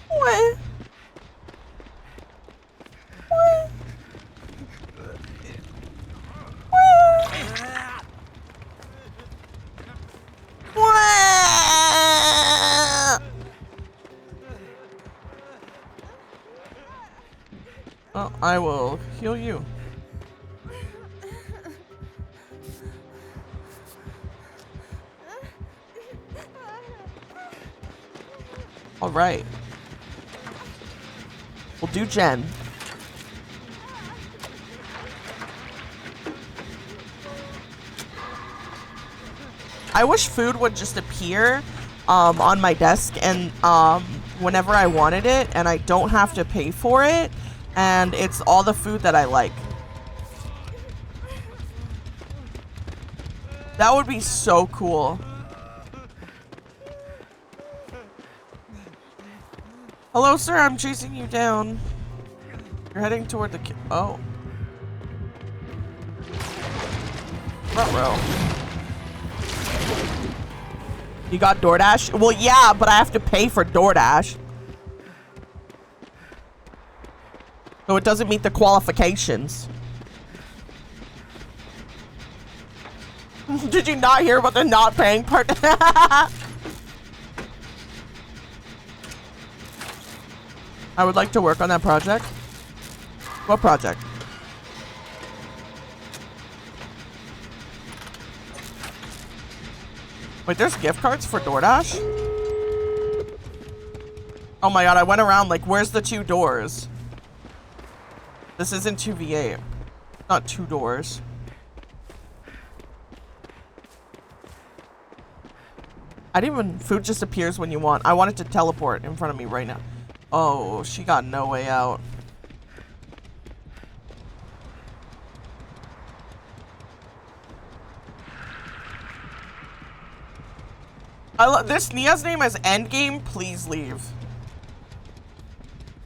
What? What? What? Oh, I will heal you. All right. We'll do Jen. I wish food would just appear on my desk and whenever I wanted it and I don't have to pay for it and it's all the food that I like. That would be so cool. Hello, sir. I'm chasing you down. You're heading toward the oh. Front row. You got DoorDash? Well, yeah, but I have to pay for DoorDash. So it doesn't meet the qualifications. Did you not hear about the not paying part? I would like to work on that project. What project? Wait, there's gift cards for DoorDash? Oh my god, I went around like, where's the 2 doors? This isn't 2v8. Not 2 doors. I didn't even... Food just appears when you want. I want it to teleport in front of me right now. Oh, she got no way out. I love this. Nia's name is Endgame. Please leave.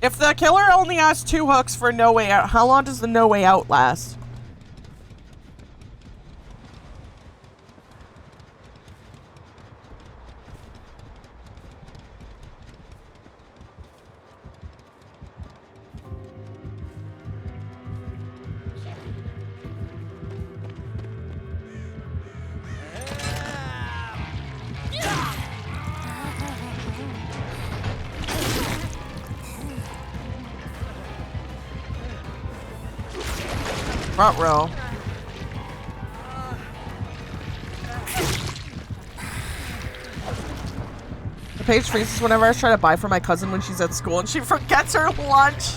If the killer only has 2 hooks for no way out, how long does the no way out last? Front row. The page freezes whenever I try to buy for my cousin when she's at school and she forgets her lunch.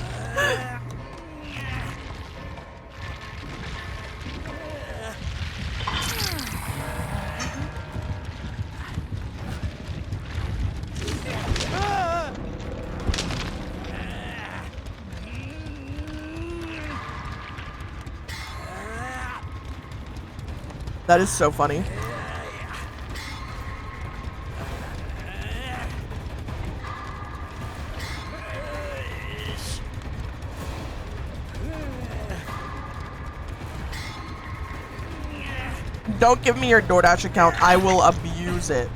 That is so funny. Don't give me your DoorDash account. I will abuse it.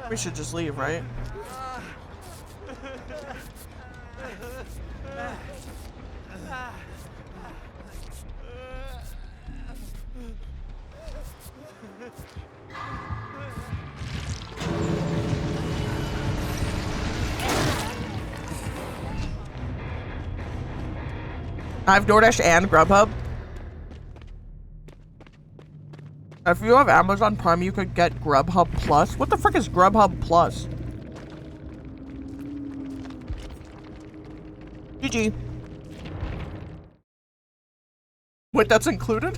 We should just leave, right? I have DoorDash and Grubhub. If you have Amazon Prime, you could get Grubhub Plus. What the frick is Grubhub Plus? GG. Wait, that's included?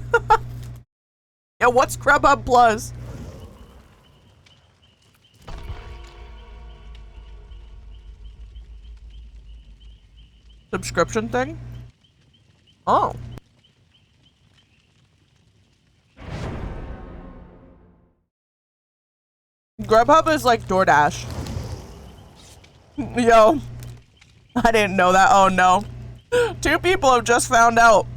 Yeah, what's Grubhub Plus? Subscription thing? Oh. Grubhub is like DoorDash. Yo. I didn't know that. Oh no. 2 people have just found out.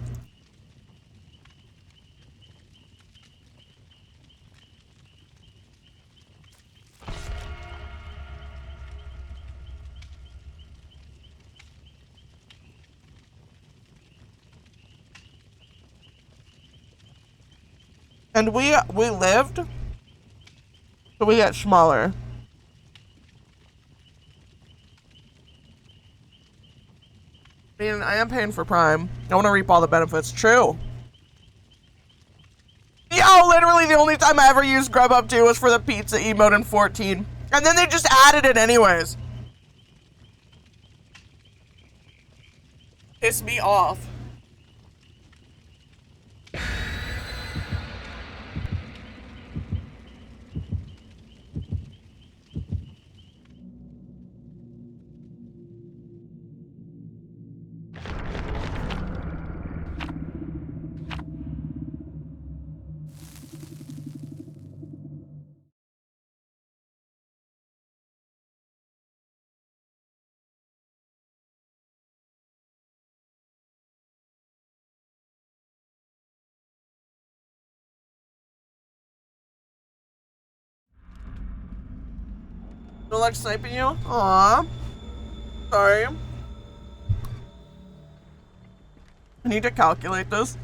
And we lived, so we get smaller. I mean, I am paying for Prime. I want to reap all the benefits. True. Yo, literally the only time I ever used Grubhub 2 was for the pizza emote in 14. And then they just added it anyways. Piss me off. Feel like sniping you? Aww. Sorry. I need to calculate this.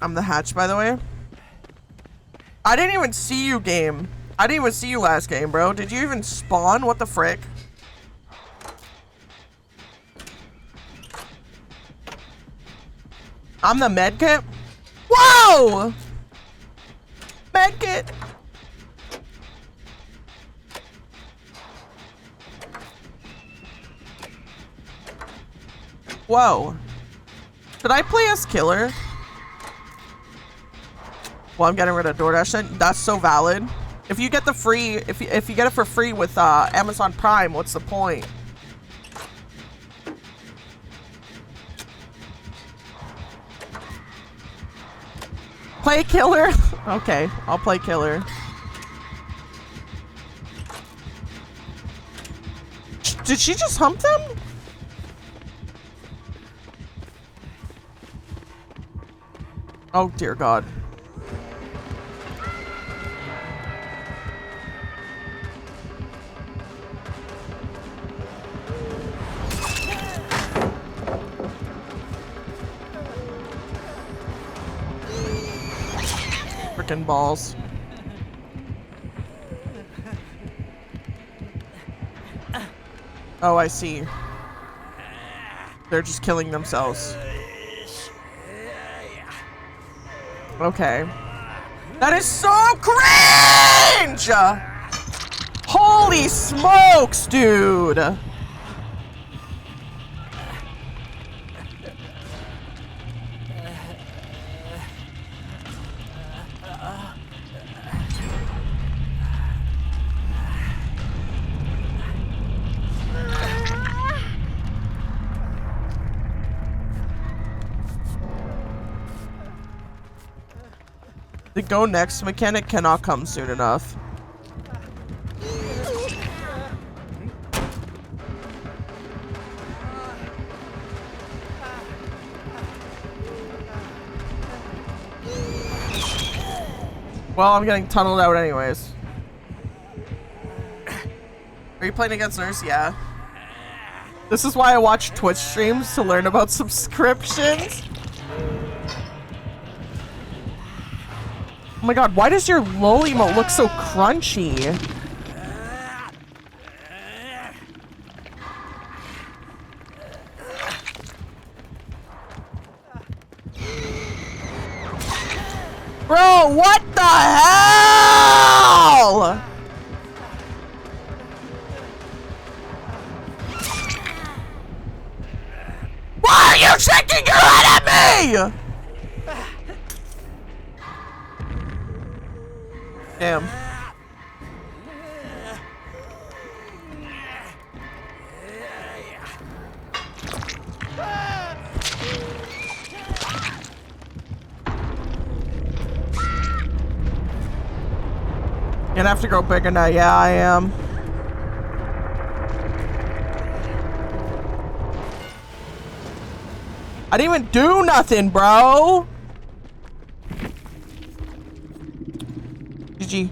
I'm the hatch, by the way. I didn't even see you, game. I didn't even see you last game, bro. Did you even spawn? What the frick? I'm the medkit? Whoa! Medkit! Whoa. Should I play as killer? Well, I'm getting rid of DoorDash then. That's so valid. If you get the free, if you get it for free with Amazon Prime, what's the point? Play killer? Okay, I'll play killer. Did she just hump them? Oh dear God. Frickin' balls. Oh, I see. They're just killing themselves. Okay. That is so cringe! Holy smokes, dude! The go next mechanic cannot come soon enough. Well, I'm getting tunneled out anyways. Are you playing against Nurse? Yeah. This is why I watch Twitch streams, to learn about subscriptions. Oh my God, why does your LOL emote look so crunchy? Bro, what the hell? Why are you shaking your head at me? Damn. You're gonna have to go bigger now. Yeah, I am. I didn't even do nothing, bro. GG.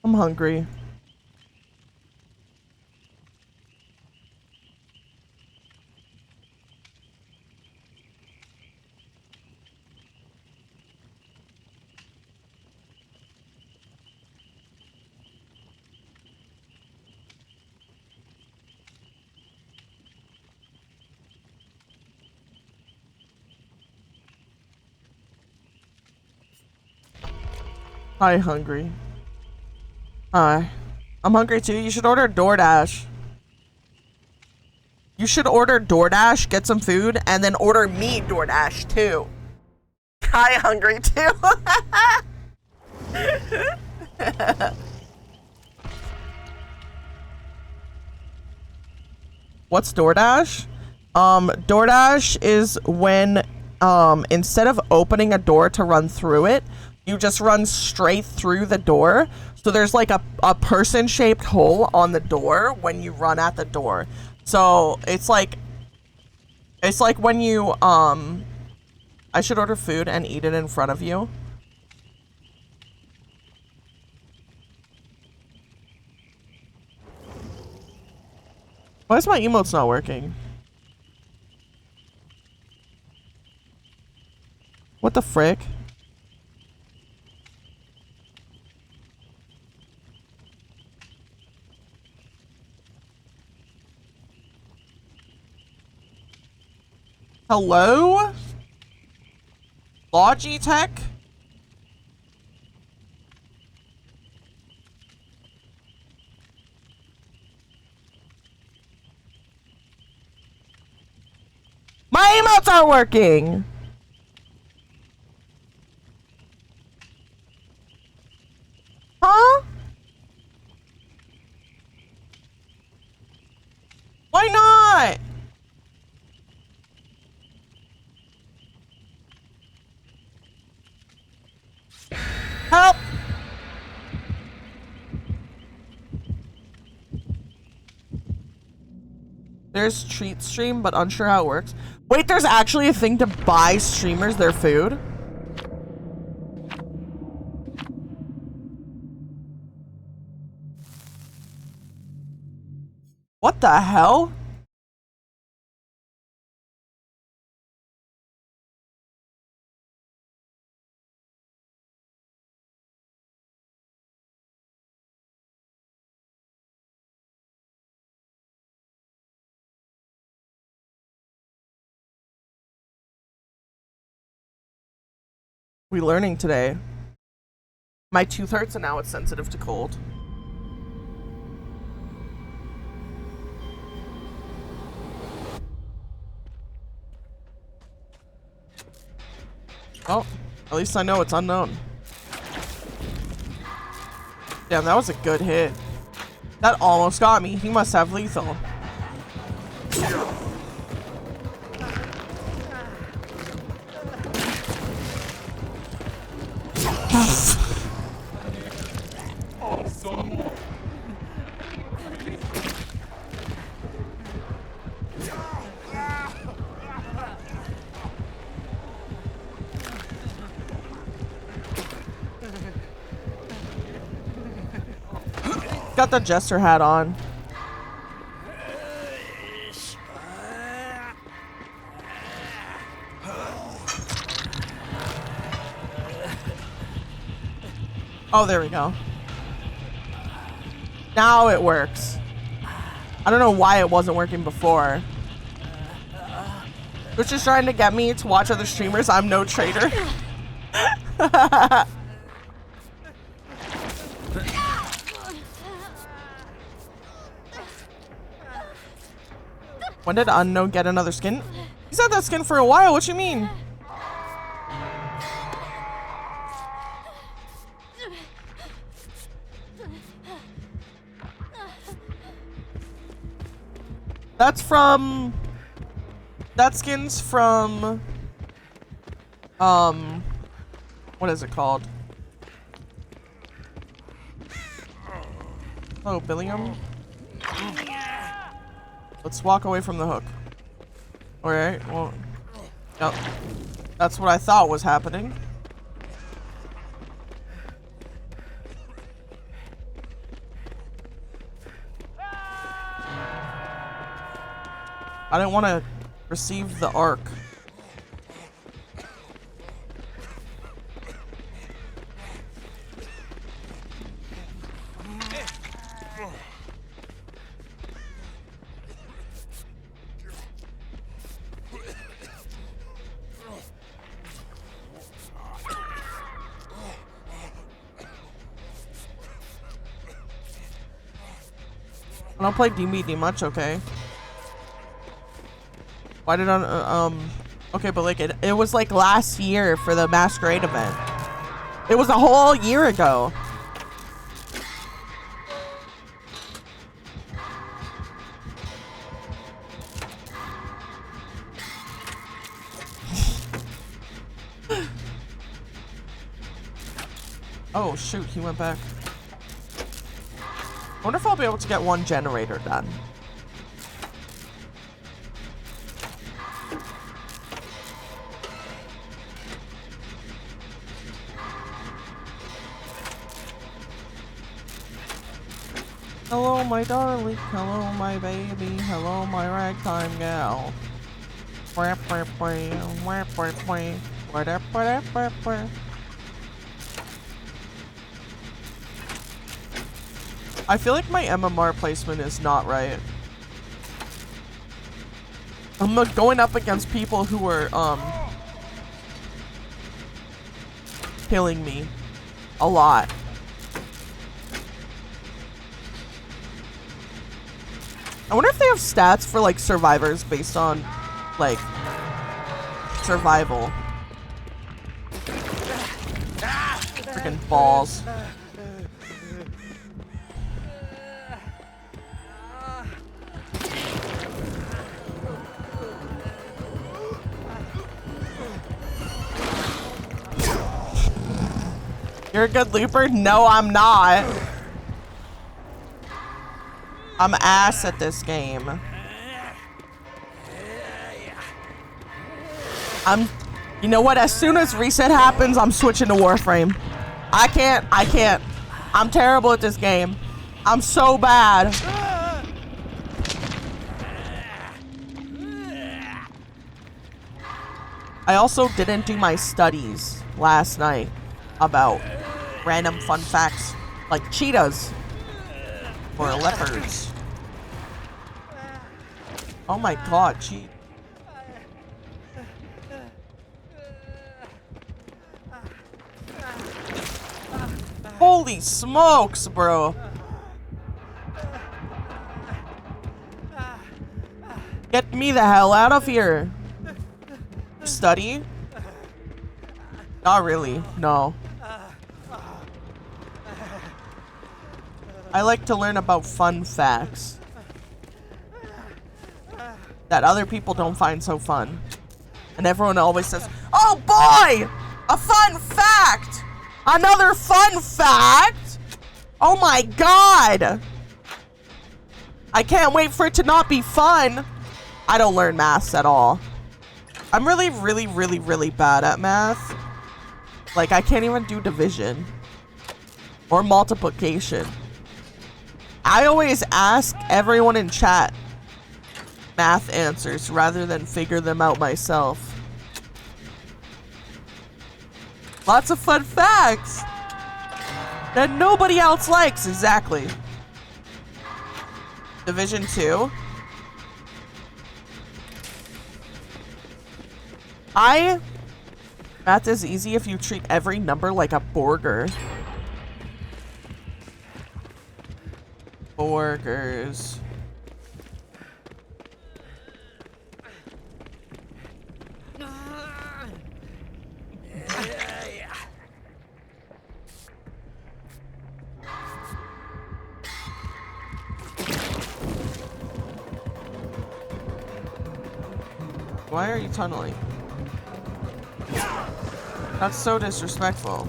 I'm hungry. Hi, hungry. Hi. I'm hungry too. You should order DoorDash. You should order DoorDash, get some food, and then order me DoorDash too. Hi, hungry too. What's DoorDash? DoorDash is when instead of opening a door to run through it, you just run straight through the door. So there's like a person-shaped hole on the door when you run at the door. So it's like when you, I should order food and eat it in front of you. Why is my emotes not working? What the frick? Hello? Logitech? My emotes aren't working! Huh? Why not? Help! There's treat stream, but unsure how it works. Wait, there's actually a thing to buy streamers their food? What the hell? We learning today. My tooth hurts and now it's sensitive to cold. Oh, at least I know it's unknown. Damn, that was a good hit. That almost got me. He must have lethal. Got the jester hat on. Oh, there we go. Now it works. I don't know why it wasn't working before. Twitch is trying to get me to watch other streamers. I'm no traitor. When did Unknown get another skin? He's had that skin for a while. What you mean? That's from... That skin's from... What is it called? Oh, Billiam? Let's walk away from the hook. Alright, well... Yep. That's what I thought was happening. I didn't want to receive the arc. I don't play DBD much, okay. Why did I, okay, but like, it was like last year for the Masquerade event. It was a whole year ago. Oh shoot, he went back. I wonder if I'll be able to get one generator done. Hello, my darling. Hello, my baby. Hello, my ragtime gal. I feel like my MMR placement is not right. I'm going up against people who are, killing me a lot. I wonder if they have stats for, like, survivors based on, like, survival. Freaking balls. You're a good looper? No, I'm not. I'm ass at this game. You know what? As soon as reset happens, I'm switching to Warframe. I can't. I'm terrible at this game. I'm so bad. I also didn't do my studies last night about random fun facts like cheetahs or leopards. Oh my god, gee. Holy smokes, bro. Get me the hell out of here. Study? Not really, no. I like to learn about fun facts that other people don't find so fun. And everyone always says, "Oh boy! A fun fact! Another fun fact! Oh my god! I can't wait for it to not be fun!" I don't learn maths at all. I'm really bad at math. Like, I can't even do division or multiplication. I always ask everyone in chat math answers rather than figure them out myself. Lots of fun facts that nobody else likes. Exactly. Division 2. Math is easy if you treat every number like a burger. Burgers. Why are you tunneling? That's so disrespectful.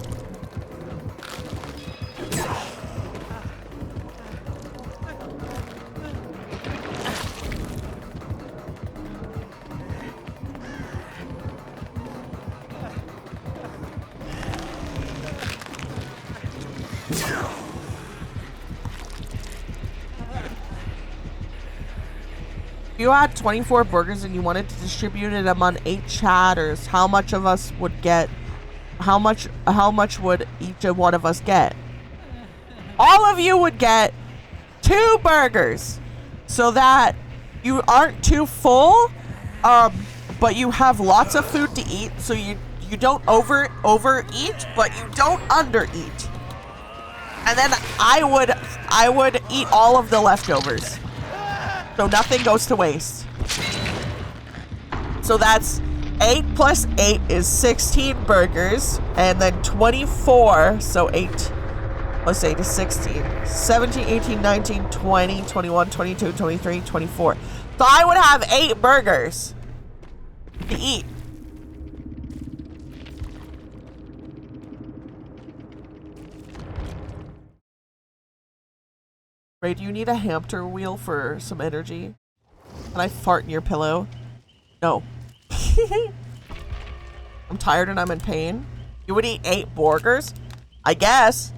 If you had 24 burgers and you wanted to distribute it among 8 chatters, how much of us would get? How much would each one of us get? All of you would get 2 burgers, so that you aren't too full, but you have lots of food to eat, so you don't overeat, but you don't undereat. And then I would eat all of the leftovers, so nothing goes to waste. So that's 8 plus 8 is 16 burgers, and then 24, so 8 plus 8 is 16. 17, 18, 19, 20, 21, 22, 23, 24. So I would have 8 burgers to eat. Ray, do you need a hamster wheel for some energy? Can I fart in your pillow? No. I'm tired and I'm in pain. You would eat 8 burgers? I guess.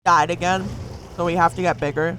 Died again, so we have to get bigger.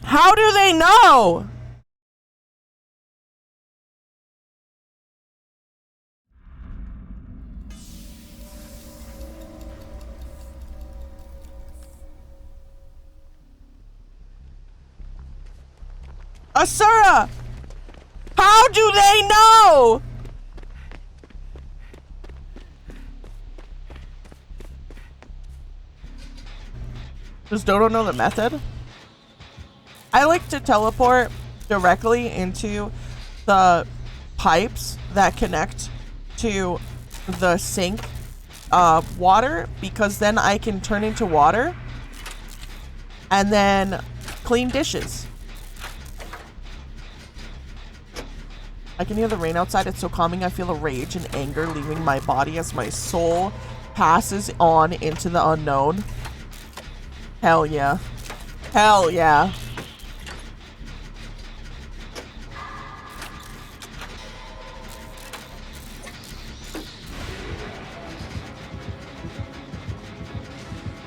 How do they know? Asura! How do they know? Does Dodo know the method? I like to teleport directly into the pipes that connect to the sink water, because then I can turn into water and then clean dishes. I can hear the rain outside. It's so calming. I feel a rage and anger leaving my body as my soul passes on into the unknown. Hell yeah. Hell yeah.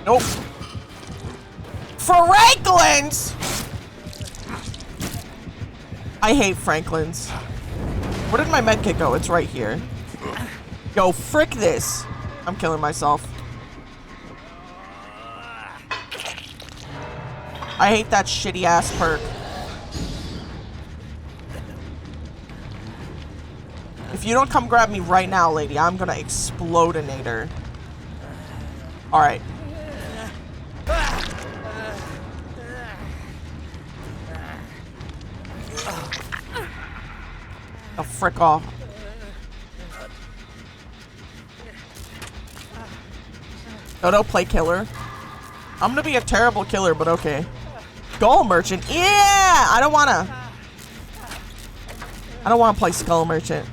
Nope. Franklin's! I hate Franklin's. Where did my medkit go? It's right here. Yo, frick this. I'm killing myself. I hate that shitty ass perk. If you don't come grab me right now, lady, I'm gonna explodinate her. Alright. Oh, frick off. Dodo, play killer. I'm gonna be a terrible killer, but okay. Skull Merchant. Yeah! I don't wanna play Skull Merchant.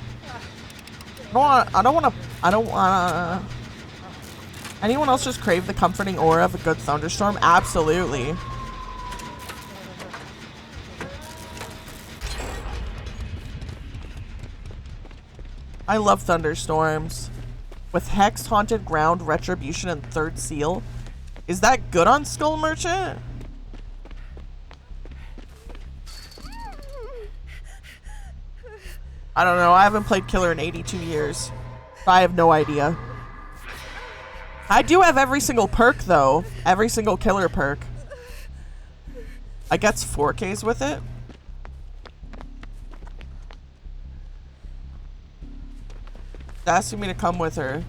I don't wanna. Anyone else just crave the comforting aura of a good thunderstorm? Absolutely. I love thunderstorms. With Hex, Haunted Ground, Retribution, and Third Seal. Is that good on Skull Merchant? I don't know. I haven't played Killer in 82 years. I have no idea. I do have every single perk, though. Every single killer perk. I get 4Ks with it. She's asking me to come with her.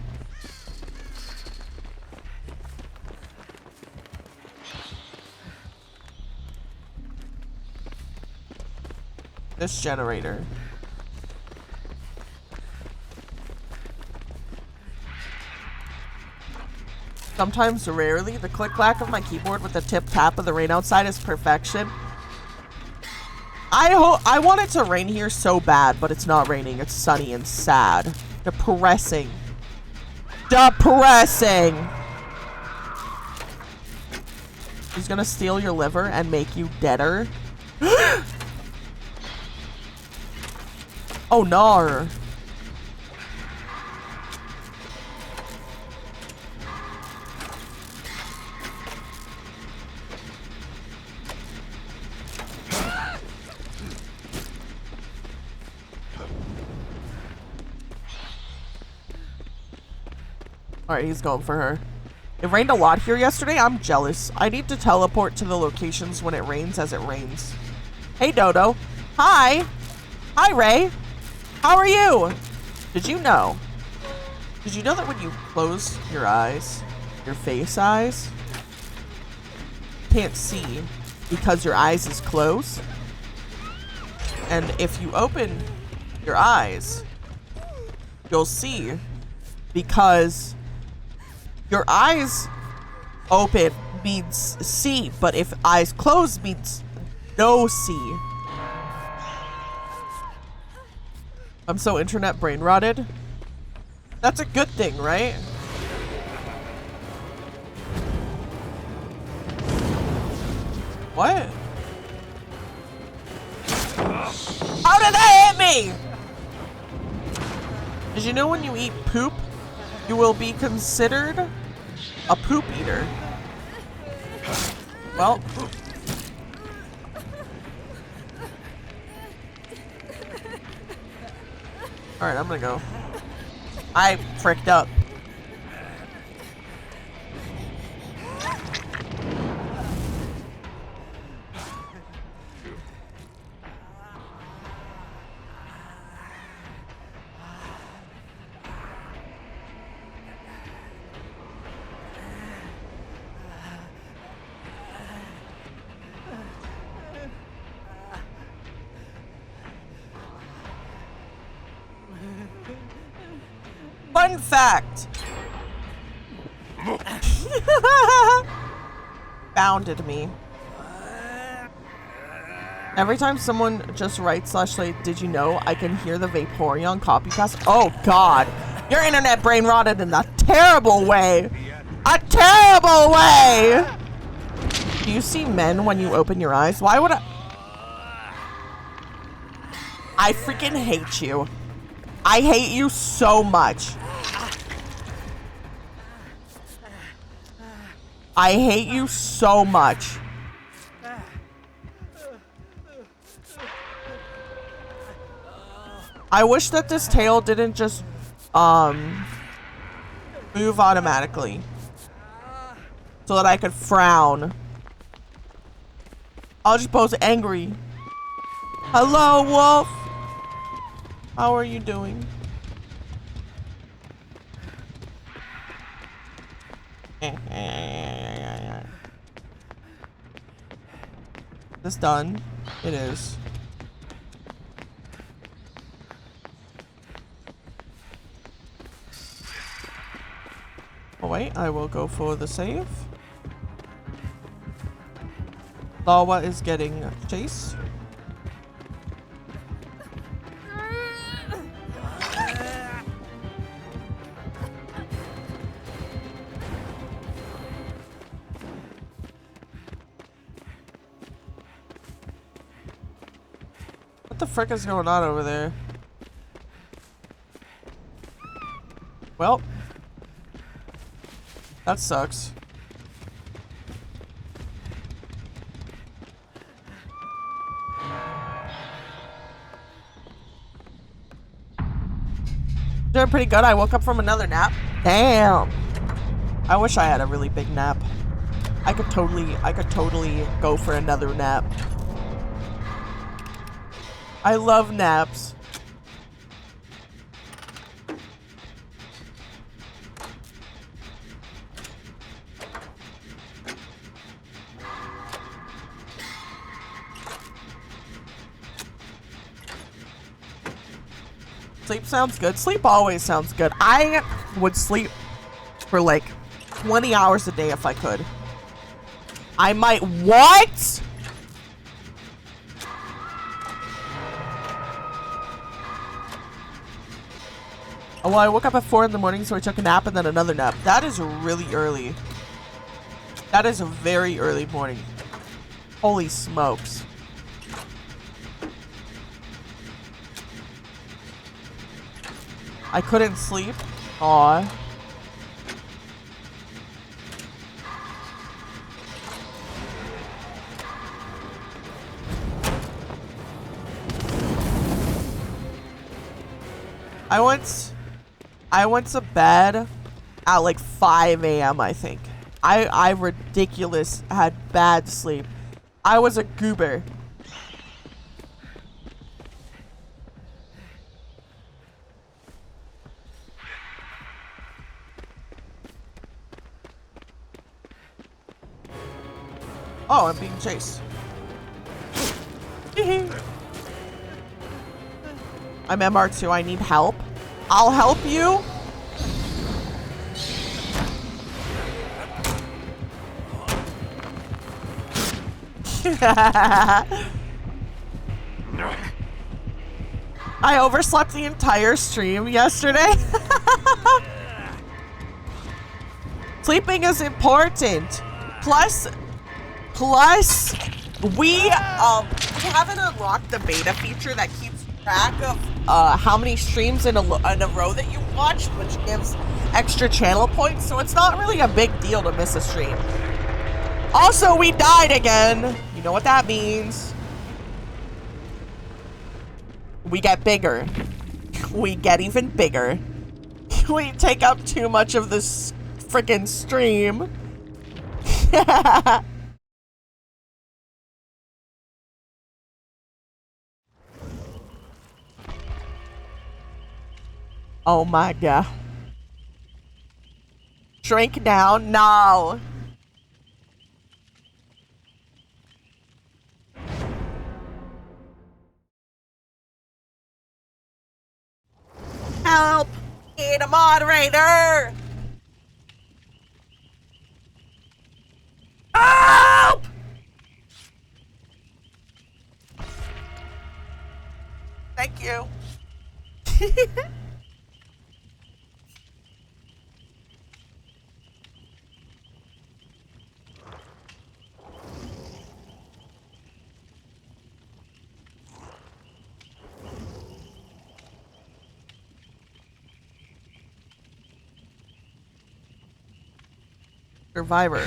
This generator. sometimes, rarely, the click-clack of my keyboard with the tip-tap of the rain outside is perfection. I want it to rain here so bad, but it's not raining. It's sunny and sad. Depressing. Depressing! He's gonna steal your liver and make you deader. Oh, no. Alright, he's going for her. It rained a lot here yesterday. I'm jealous. I need to teleport to the locations when it rains as it rains. Hey, Dodo. Hi. Hi, Ray. How are you? Did you know that when you close your eyes, your face eyes, you can't see because your eyes is closed? And if you open your eyes, you'll see because your eyes open means see, but if eyes closed means no see. I'm so internet brain rotted. That's a good thing, right? What? How did that hit me? Did you know when you eat poop, you will be considered a poop eater? Well. Alright, I'm gonna go. I fricked up. Fun fact. Bounded me. Every time someone just writes / did you know, I can hear the Vaporeon copycast. Oh god. Your internet brain rotted in a terrible way. A terrible way. Do you see men when you open your eyes? Why would I freaking hate you. I hate you so much. I hate you so much. I wish that this tail didn't just move automatically so that I could frown. I'll just pose angry. Hello, wolf. How are you doing? This done? It is. Oh wait, I will go for the save. Lawa is getting chased. What the frick is going on over there? Well, that sucks. Doing pretty good. I woke up from another nap. Damn. I wish I had a really big nap. I could totally go for another nap. I love naps. Sleep sounds good. Sleep always sounds good. I would sleep for like 20 hours a day if I could. I might what? Oh, well, I woke up at 4 in the morning, so I took a nap and then another nap. That is really early. That is a very early morning. Holy smokes. I couldn't sleep. Aw. I went to bed at like 5 a.m. I think. I ridiculous had bad sleep. I was a goober. Oh, I'm being chased. I'm MR2. I need help. I'll help you. I overslept the entire stream yesterday. Sleeping is important. Plus, we haven't unlocked the beta feature that keeps track of how many streams in a row that you watched, which gives extra channel points. So it's not really a big deal to miss a stream. Also, we died again. You know what that means. We get bigger. We get even bigger. We take up too much of this freaking stream. Oh my god. Shrink down? No. Help! Need a moderator! Help! Thank you. Survivor.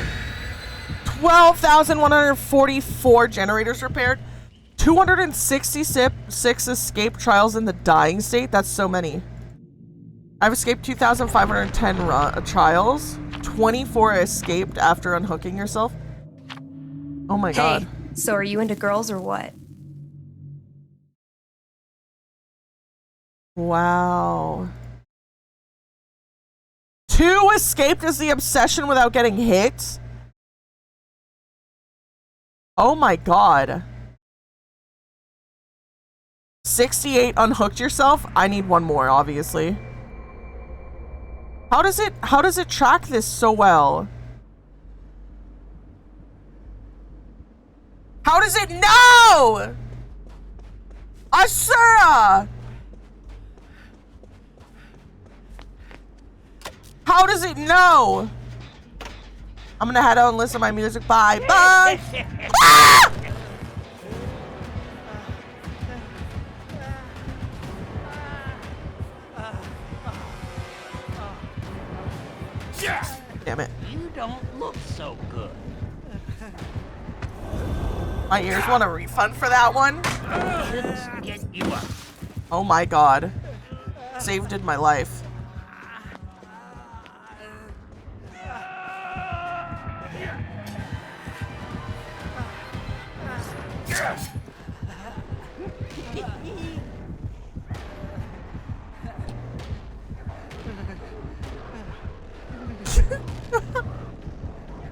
12,144 generators repaired. 266 escape trials in the dying state. That's so many. I've escaped 2,510 trials. 24 escaped after unhooking yourself. Oh my god. Hey, so are you into girls or what? Wow. 2 escaped as the obsession without getting hit. Oh my god. 68 unhooked yourself. I need one more, obviously. How does it track this so well? How does it know? Asura! How does it know? I'm gonna head out and listen to my music. Bye. Bye! Ah! Damn it. You don't look so good. My ears want a refund for that one. Get you up. Oh my god. Saved in my life.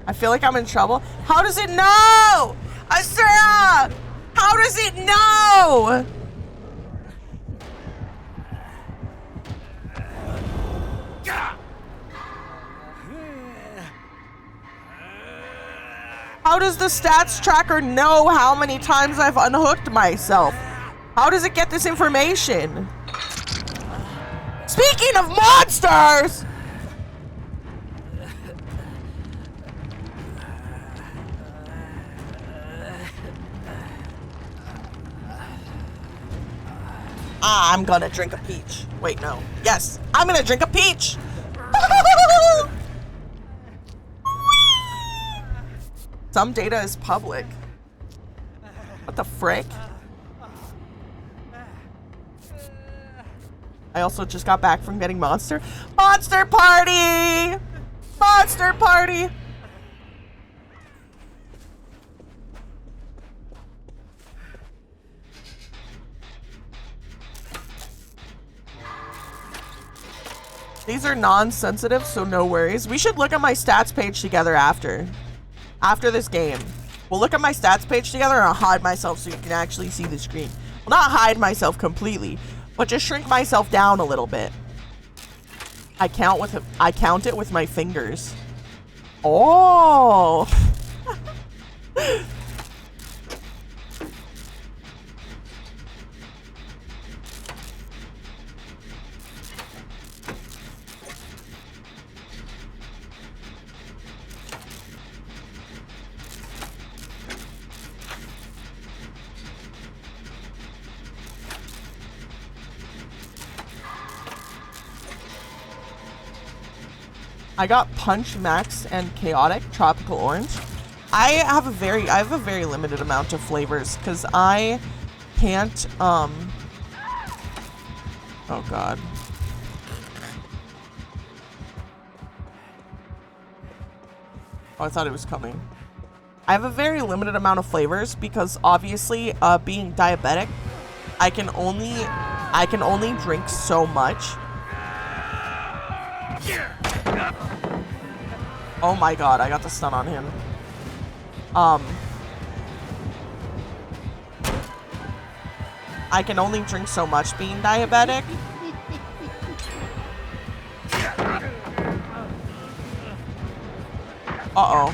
I feel like I'm in trouble. How does it know? Asura! How does it know? How does the stats tracker know how many times I've unhooked myself? How does it get this information? Speaking of monsters! I'm gonna drink a peach. Wait, no. Yes, I'm gonna drink a peach! Some data is public. What the frick? I also just got back from getting Monster Party! Monster Party! These are non-sensitive, so no worries. We should look at my stats page together after this game. We'll look at my stats page together and I'll hide myself so you can actually see the screen. Well, not hide myself completely, but just shrink myself down a little bit. I count it with my fingers. Oh. I got Punch, Max, and Chaotic, Tropical Orange. I have a very limited amount of flavors because I can't oh god. Oh, I thought it was coming. I have a very limited amount of flavors because obviously being diabetic, I can only drink so much. Oh my god, I got the stun on him. I can only drink so much being diabetic. Uh-oh.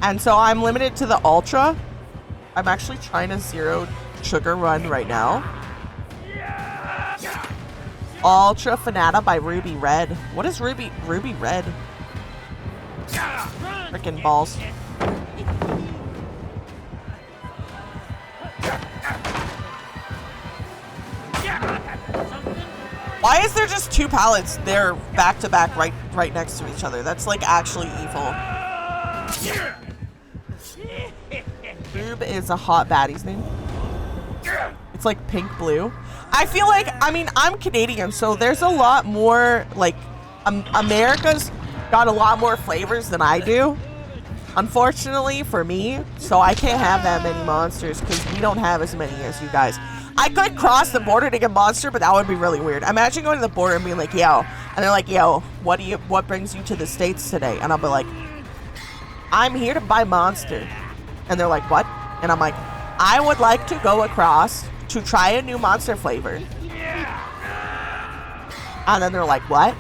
And so I'm limited to the Ultra. I'm actually trying a zero sugar run right now. Ultra Fanata by Ruby Red. What is Ruby Red? Frickin' balls. Why is there just two pallets there back to back right next to each other? That's like actually evil. Rube is a hot baddie's name. It's like pink blue. I feel like, I mean, I'm Canadian, so there's a lot more, like, America's got a lot more flavors than I do, unfortunately, for me, so I can't have that many monsters, because we don't have as many as you guys. I could cross the border to get Monster, but that would be really weird. Imagine going to the border and being like, yo, and they're like, yo, what brings you to the States today? And I'll be like, I'm here to buy Monster. And they're like, what? And I'm like, I would like to go across to try a new Monster flavor. And then they're like, what?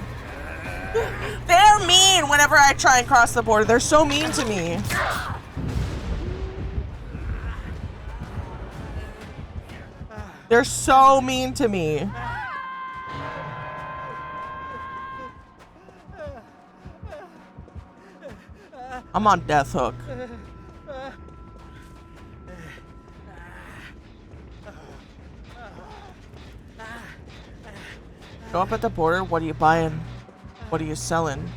They're mean whenever I try and cross the border. They're so mean to me. They're so mean to me. I'm on death hook. Go up at the border. What are you buying? What are you selling?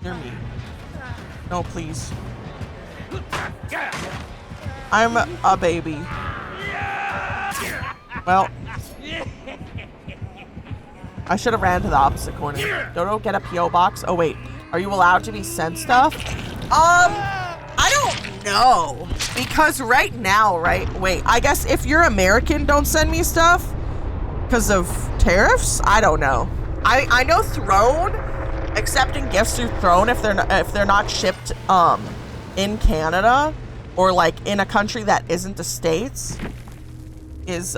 Hear me. No, please. I'm a baby. Well, I should have ran to the opposite corner. Dodo, get a P.O. box. Oh, wait. Are you allowed to be sent stuff? I don't know. Because right now, wait, I guess if you're American, don't send me stuff. Because of tariffs? I don't know. I know Throne, accepting gifts through Throne if they're not shipped in Canada or like in a country that isn't the States is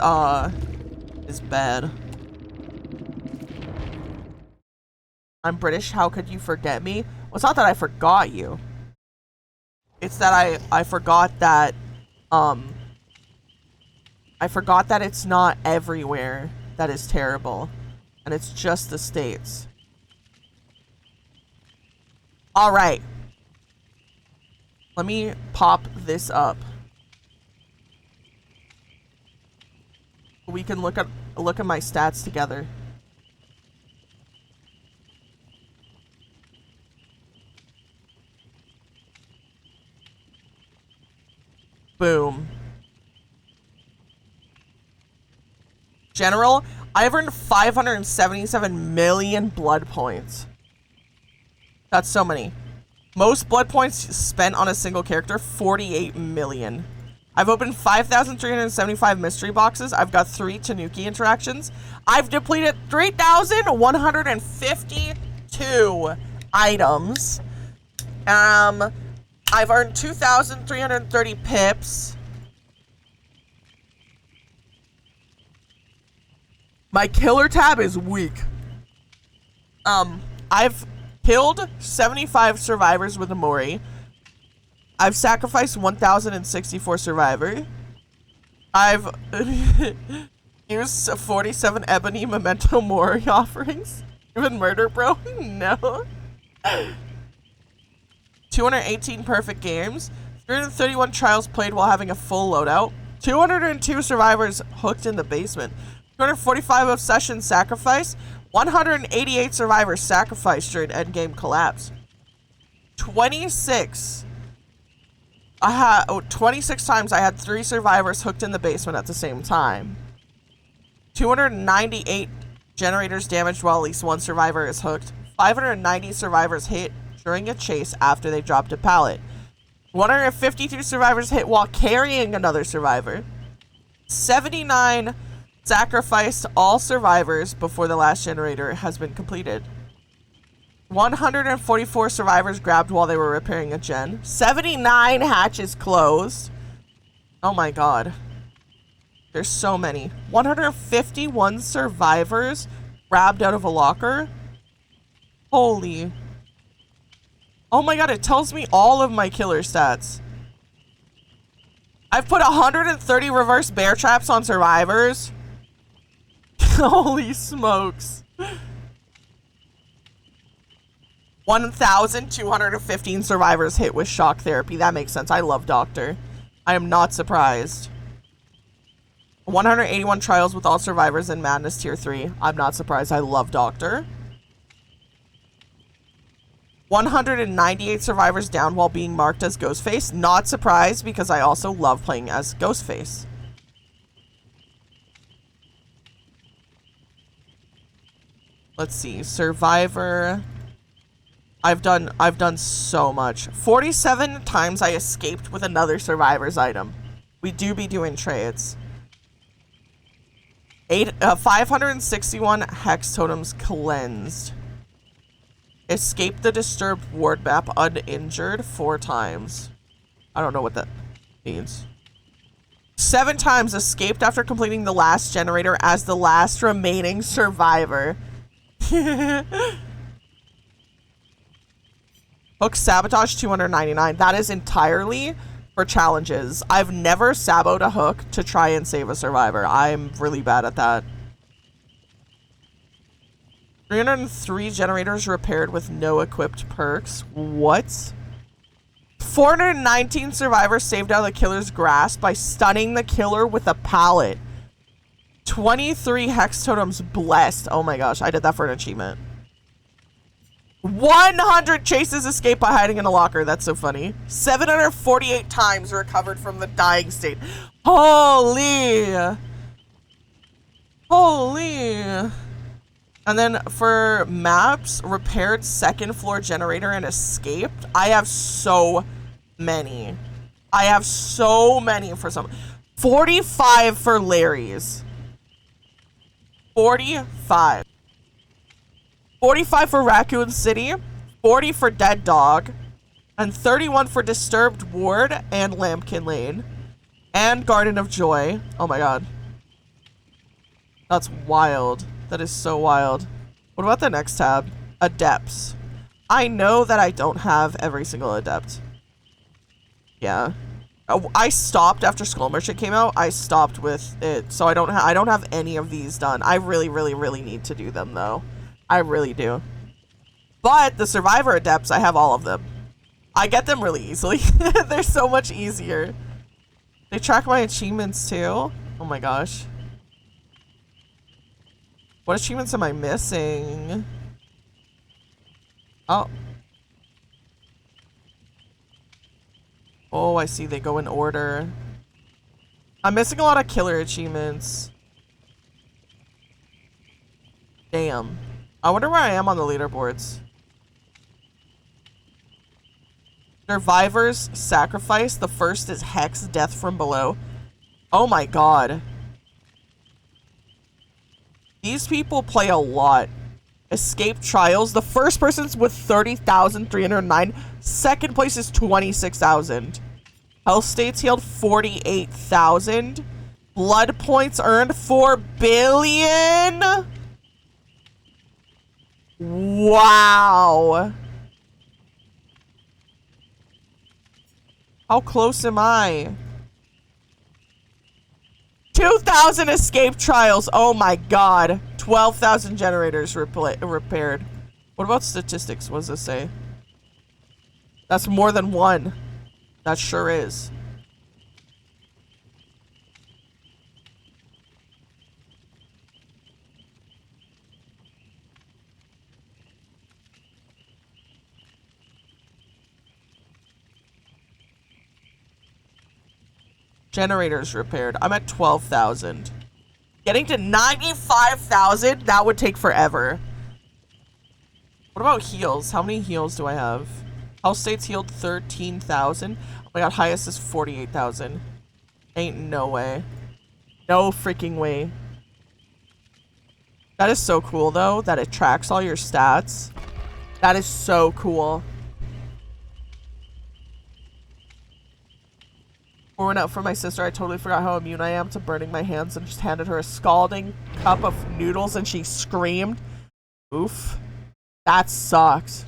bad. I'm British, how could you forget me? Well, it's not that I forgot you. It's that I forgot that, I forgot that it's not everywhere that is terrible. And it's just the States. Alright. Let me pop this up. We can look at my stats together. Boom. General, I've earned 577 million blood points. That's so many. Most blood points spent on a single character, 48 million. I've opened 5,375 mystery boxes. I've got 3 Tanuki interactions. I've depleted 3,152 items. I've earned 2,330 pips. My killer tab is weak. I've killed 75 survivors with a Mori. I've sacrificed 1,064 survivors. I've used 47 ebony memento mori offerings. Even murder, bro? No. 218 perfect games. 331 trials played while having a full loadout. 202 survivors hooked in the basement. 245 obsession sacrifice. 188 survivors sacrificed during endgame collapse. 26 times I had 3 survivors hooked in the basement at the same time. 298 generators damaged while at least 1 survivor is hooked. 590 survivors hit during a chase after they dropped a pallet. 152 survivors hit while carrying another survivor. 79 sacrificed all survivors before the last generator has been completed. 144 survivors grabbed while they were repairing a gen. 79 hatches closed. Oh my god. There's so many. 151 survivors grabbed out of a locker. Holy. Oh my god, it tells me all of my killer stats. I've put 130 reverse bear traps on survivors. Holy smokes. 1,215 survivors hit with shock therapy. That makes sense. I love Doctor. I am not surprised. 181 trials with all survivors in Madness Tier 3. I'm not surprised. I love Doctor. 198 survivors down while being marked as Ghostface. Not surprised because I also love playing as Ghostface. Let's see. Survivor. I've done so much. 47 times I escaped with another survivor's item. We do be doing trades. 561 hex totems cleansed. Escaped the disturbed ward map uninjured 4 times. I don't know what that means. 7 times escaped after completing the last generator as the last remaining survivor. Hook sabotage 299. That is entirely for challenges. I've never saboed a hook to try and save a survivor. I'm really bad at that. 303 generators repaired with no equipped perks. What? 419 survivors saved out of the killer's grasp by stunning the killer with a pallet. 23 hex totems blessed. Oh my gosh, I did that for an achievement. 100 chases escaped by hiding in a locker. That's so funny. 748 times recovered from the dying state. Holy. Holy. And then for maps, repaired 2nd floor generator and escaped. I have so many. I have so many for some. 45 for Larry's. 45. 45 for Raccoon City, 40 for Dead Dog, and 31 for Disturbed Ward and Lambkin Lane, and Garden of Joy. Oh my god. That's wild. That is so wild. What about the next tab? adepts. I know that I don't have every single adept. Yeah. I stopped after Skull Merchant came out. I stopped with it, so I don't have any of these done. I really, really, really need to do them though. I really do. But the Survivor adepts, I have all of them. I get them really easily. They're so much easier. They track my achievements too. Oh my gosh. What achievements am I missing? Oh. Oh, I see. They go in order. I'm missing a lot of killer achievements. Damn. I wonder where I am on the leaderboards. Survivor's Sacrifice. The first is Hex, Death from Below. Oh my god. These people play a lot. Escape Trials. The first person's with 30,309. Second place is 26,000. Health States healed 48,000. Blood points earned 4 billion. Wow. How close am I? 2,000 escape trials. Oh my god. 12,000 generators repaired. What about statistics? What does this say? That's more than one. That sure is. Generators repaired. I'm at 12,000. Getting to 95,000? That would take forever. What about heals? How many heals do I have? Health States healed 13,000. Oh my god, highest is 48,000. Ain't no way. No freaking way. That is so cool though, that it tracks all your stats. That is so cool. Pouring out for my sister, I totally forgot how immune I am to burning my hands and just handed her a scalding cup of noodles and she screamed. Oof. That sucks.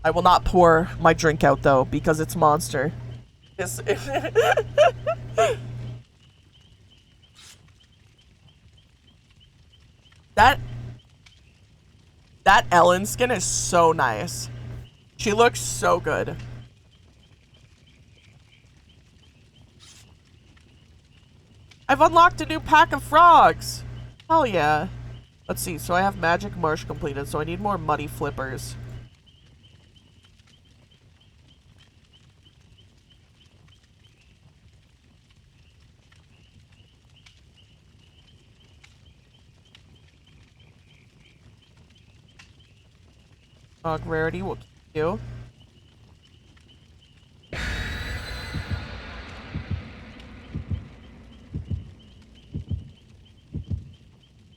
I will not pour my drink out though because it's Monster. That Ellen skin is so nice. She looks so good. I've unlocked a new pack of frogs. Hell yeah. Let's see. So I have Magic Marsh completed, so I need more Muddy Flippers. Frog rarity will keep you.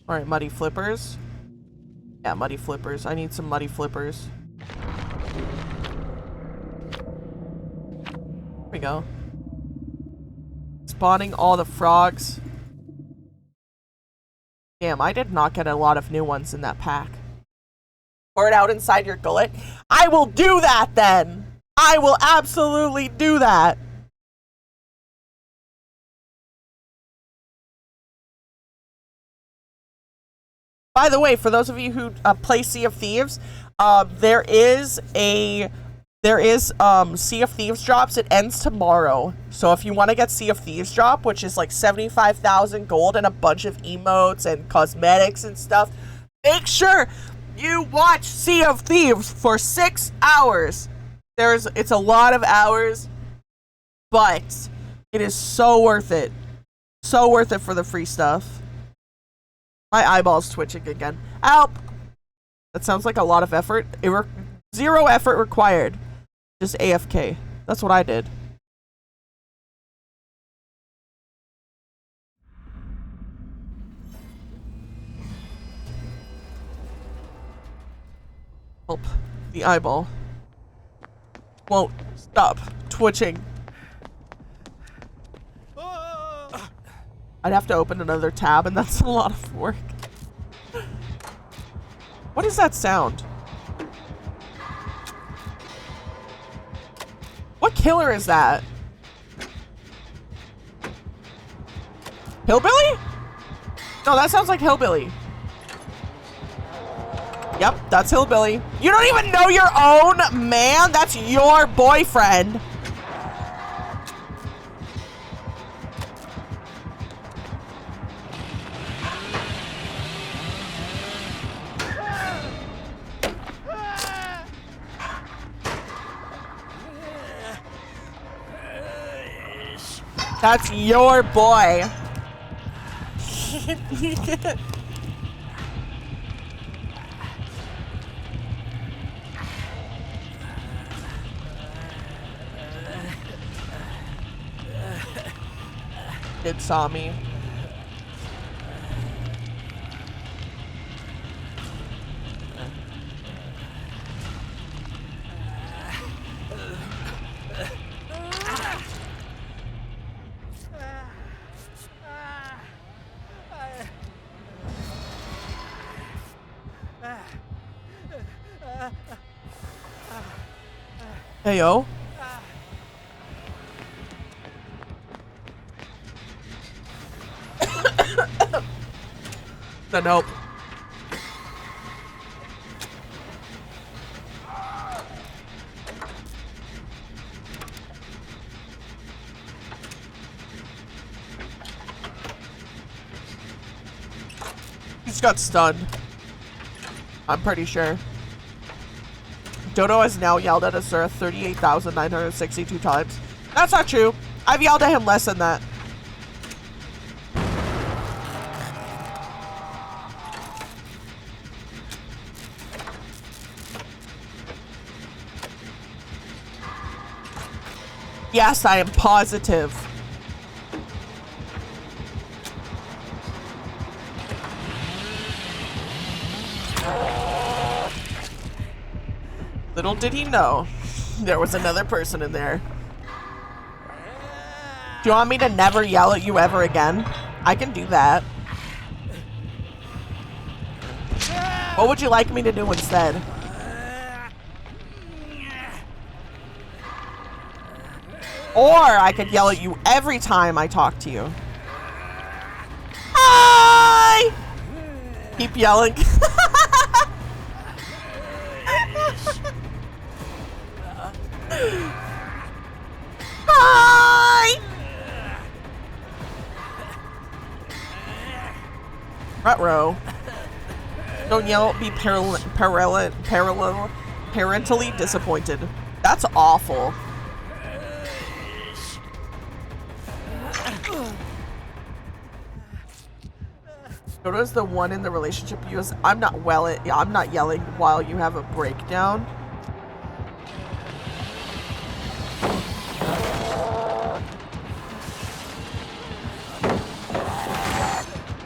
Alright, Muddy Flippers. Yeah, Muddy Flippers. I need some Muddy Flippers. There we go. Spawning all the frogs. Damn, I did not get a lot of new ones in that pack. Pour it out inside your gullet. I will do that then! I will absolutely do that! By the way, for those of you who play Sea of Thieves, there is Sea of Thieves drops. It ends tomorrow. So if you want to get Sea of Thieves drop, which is like 75,000 gold and a bunch of emotes and cosmetics and stuff, make sure you watch Sea of Thieves for 6 hours. It's a lot of hours, but it is so worth it. So worth it for the free stuff. My eyeball's twitching again. Help! That sounds like a lot of effort. Zero effort required. Just AFK. That's what I did. Help. The eyeball won't stop twitching. I'd have to open another tab, and that's a lot of work. What is that sound? What killer is that? Hillbilly? No, that sounds like Hillbilly. Yep, that's Hillbilly. You don't even know your own man? That's your boyfriend. That's your boy. Kid saw me. Hey, yo. Then help. He's got stunned. I'm pretty sure. Dodo has now yelled at us 38,962 times. That's not true. I've yelled at him less than that. Yes, I am positive. Little did he know, there was another person in there. Do you want me to never yell at you ever again? I can do that. What would you like me to do instead? Or I could yell at you every time I talk to you. Hi! Keep yelling. Hi! Ruh-roh. Don't yell, be parentally disappointed. That's awful. Dodo's the one in the relationship you use. I'm not yelling while you have a breakdown.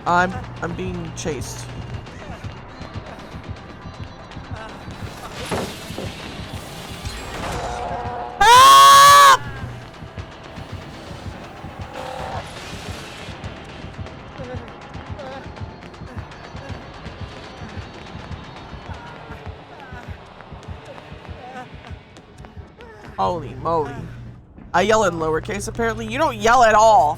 I'm being chased. Ah! Holy moly. I yell in lowercase apparently. You don't yell at all.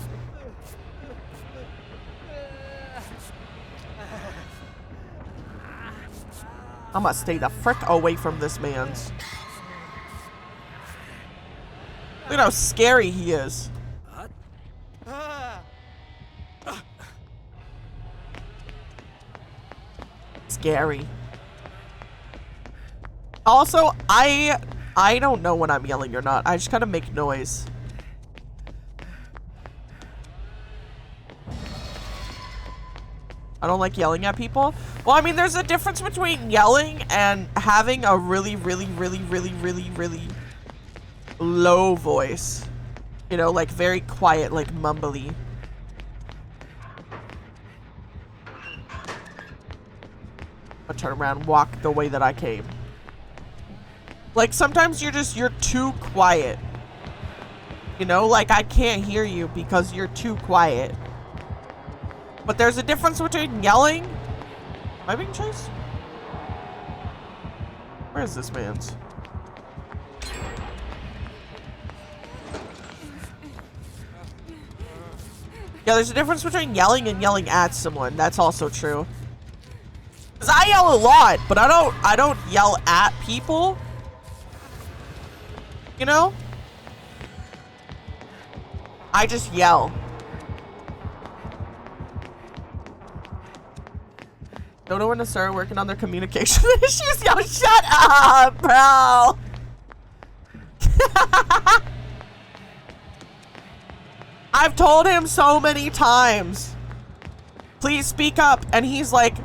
I must stay the frick away from this man's. Look at how scary he is. Scary. Also, I don't know when I'm yelling or not. I just kind of make noise. I don't like yelling at people. Well, I mean, there's a difference between yelling and having a really low voice. You know, like very quiet, like mumbly. I'll turn around and walk the way that I came. Like, sometimes you're too quiet. You know, like I can't hear you because you're too quiet. But there's a difference between yelling. Am I being chased? Where is this man's? Yeah, there's a difference between yelling and yelling at someone. That's also true. Cause I yell a lot, but I don't yell at people. You know? I just yell. Don't know when to start working on their communication issues. Yo, shut up, bro. I've told him so many times, please speak up. And he's like,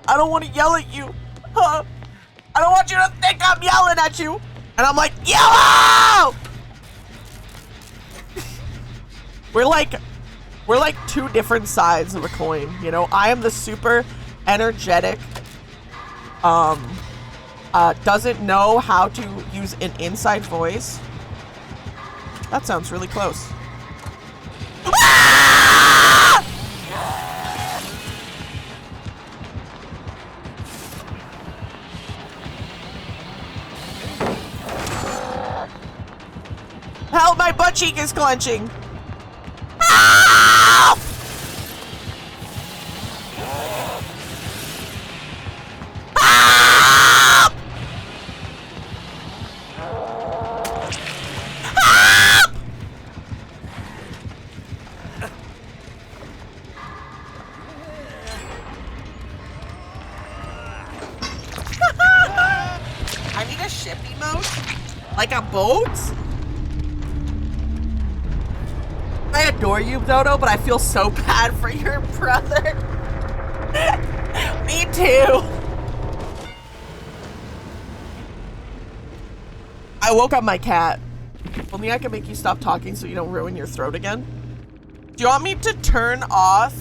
I don't want to yell at you. I don't want you to think I'm yelling at you. And I'm like, yellow! We're like two different sides of a coin, you know? I am the super energetic, doesn't know how to use an inside voice. That sounds really close. Ah! Help, my butt cheek is clenching. Ah! Ah! Ah! I need a ship emote? Like a boat? I adore you, Dodo, but I feel so bad for your brother. Me too. I woke up my cat. If only I can make you stop talking so you don't ruin your throat again. Do you want me to turn off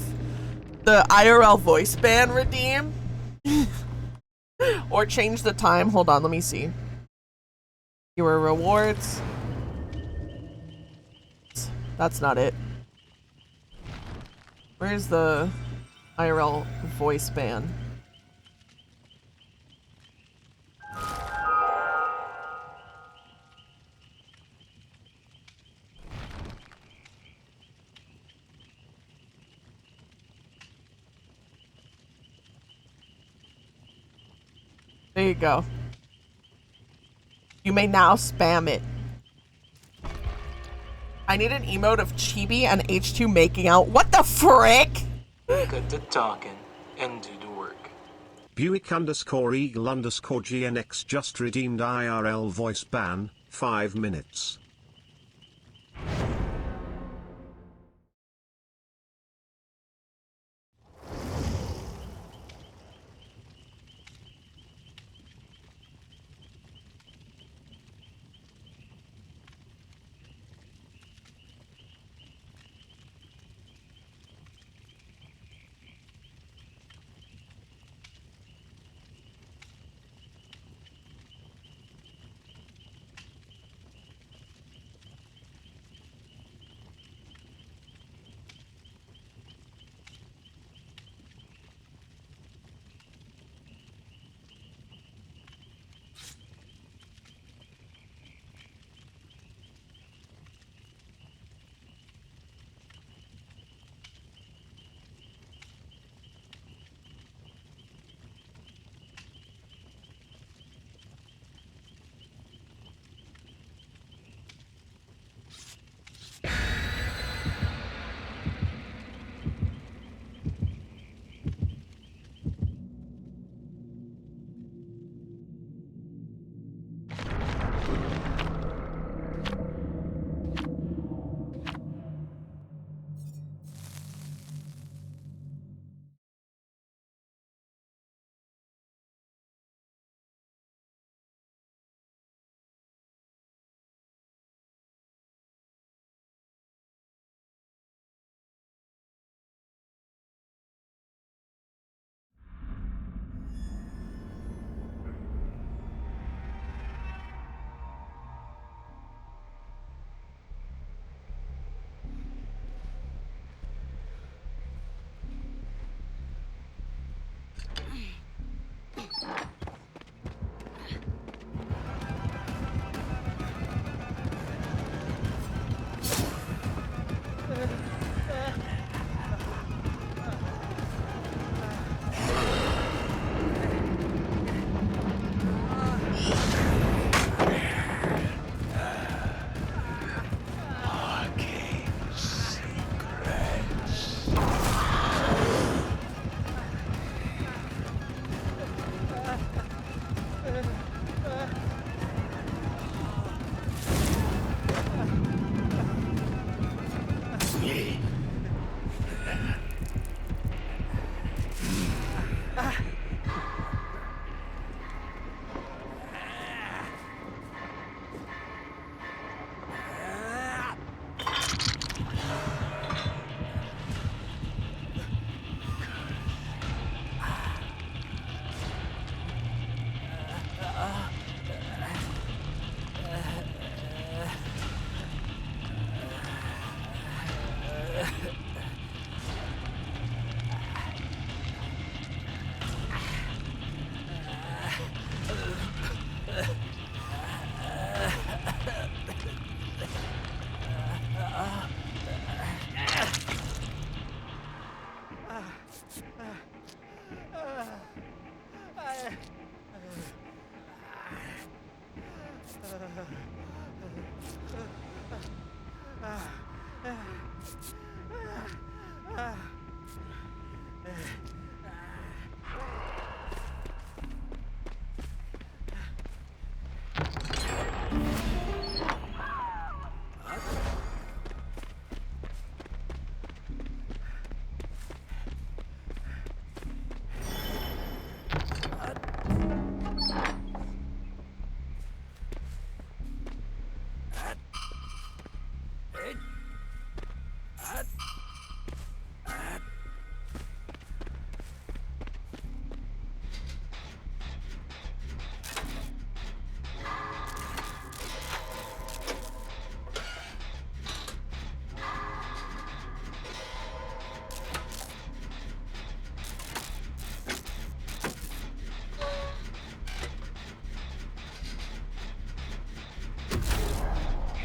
the IRL voice ban, Redeem? Or change the time? Hold on, let me see. Your rewards. That's not it. Where's the IRL voice ban? There you go. You may now spam it. I need an emote of Chibi and H2 making out. What the frick? Get to talking and do the work. Buick_Eagle_GNX just redeemed IRL voice ban, 5 minutes.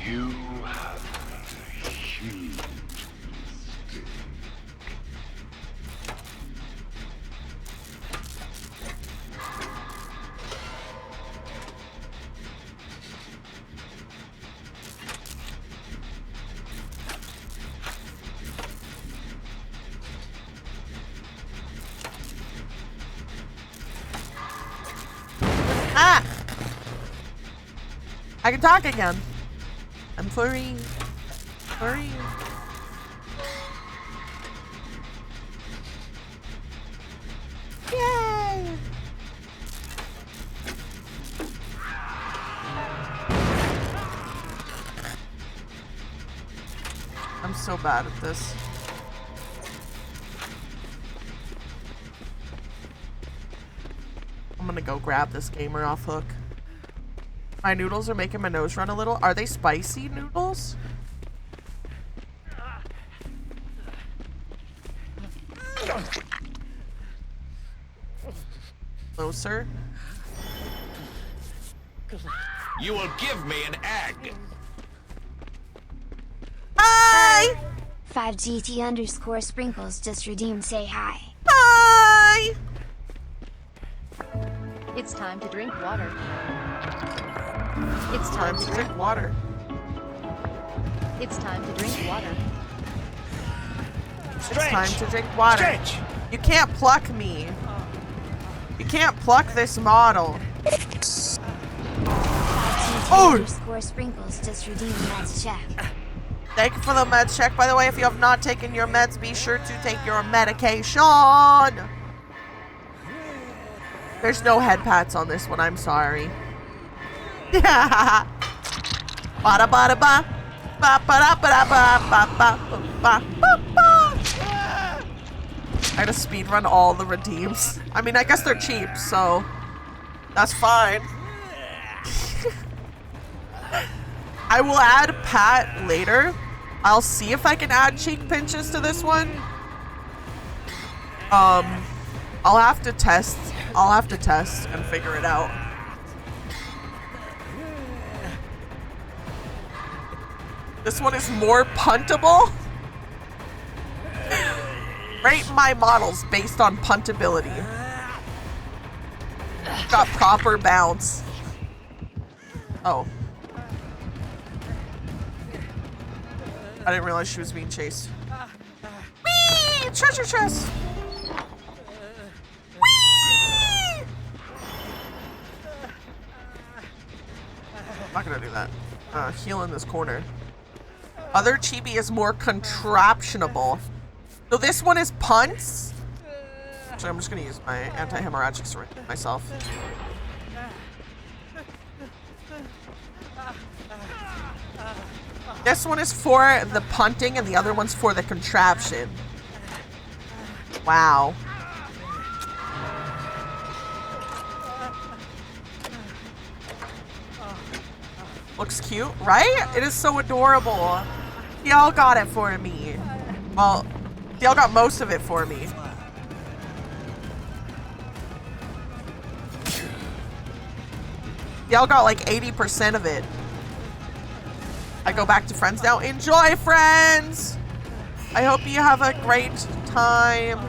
You have made a huge mistake. Ah! I can talk again. I'm free. Free. Yay! I'm so bad at this. I'm gonna go grab this gamer off hook. My noodles are making my nose run a little. Are they spicy noodles? Closer. You will give me an egg. Hi! 5GT_sprinkles just redeemed say hi. Hi! It's time to drink water. It's Time to drink water. It's time to drink water. It's time to drink water. Stretch. You can't pluck me. You can't pluck this model. Oh! _sprinkles just redeemed meds check. Thank you for the meds check. By the way, if you have not taken your meds, be sure to take your medication. There's no head pats on this one. I'm sorry. Bada bada ba. Ba ba ba ba ba ba ba ba ba. I had to speedrun all the redeems. I mean, I guess they're cheap, so that's fine. I will add Pat later. I'll see if I can add cheek pinches to this one. I'll have to test. I'll have to test and figure it out. This one is more puntable. Rate my models based on puntability. Got proper bounce. Oh. I didn't realize she was being chased. Whee! Treasure chest! Whee! I'm not gonna do that. Heal in this corner. Other chibi is more contraptionable. So this one is punts. Actually, I'm just gonna use my anti-hemorrhagic syringe myself. This one is for the punting and the other one's for the contraption. Wow. Looks cute, right? It is so adorable. Y'all got it for me. Well, y'all got most of it for me. Y'all got like 80% of it. I go back to friends now. Enjoy, friends! I hope you have a great time.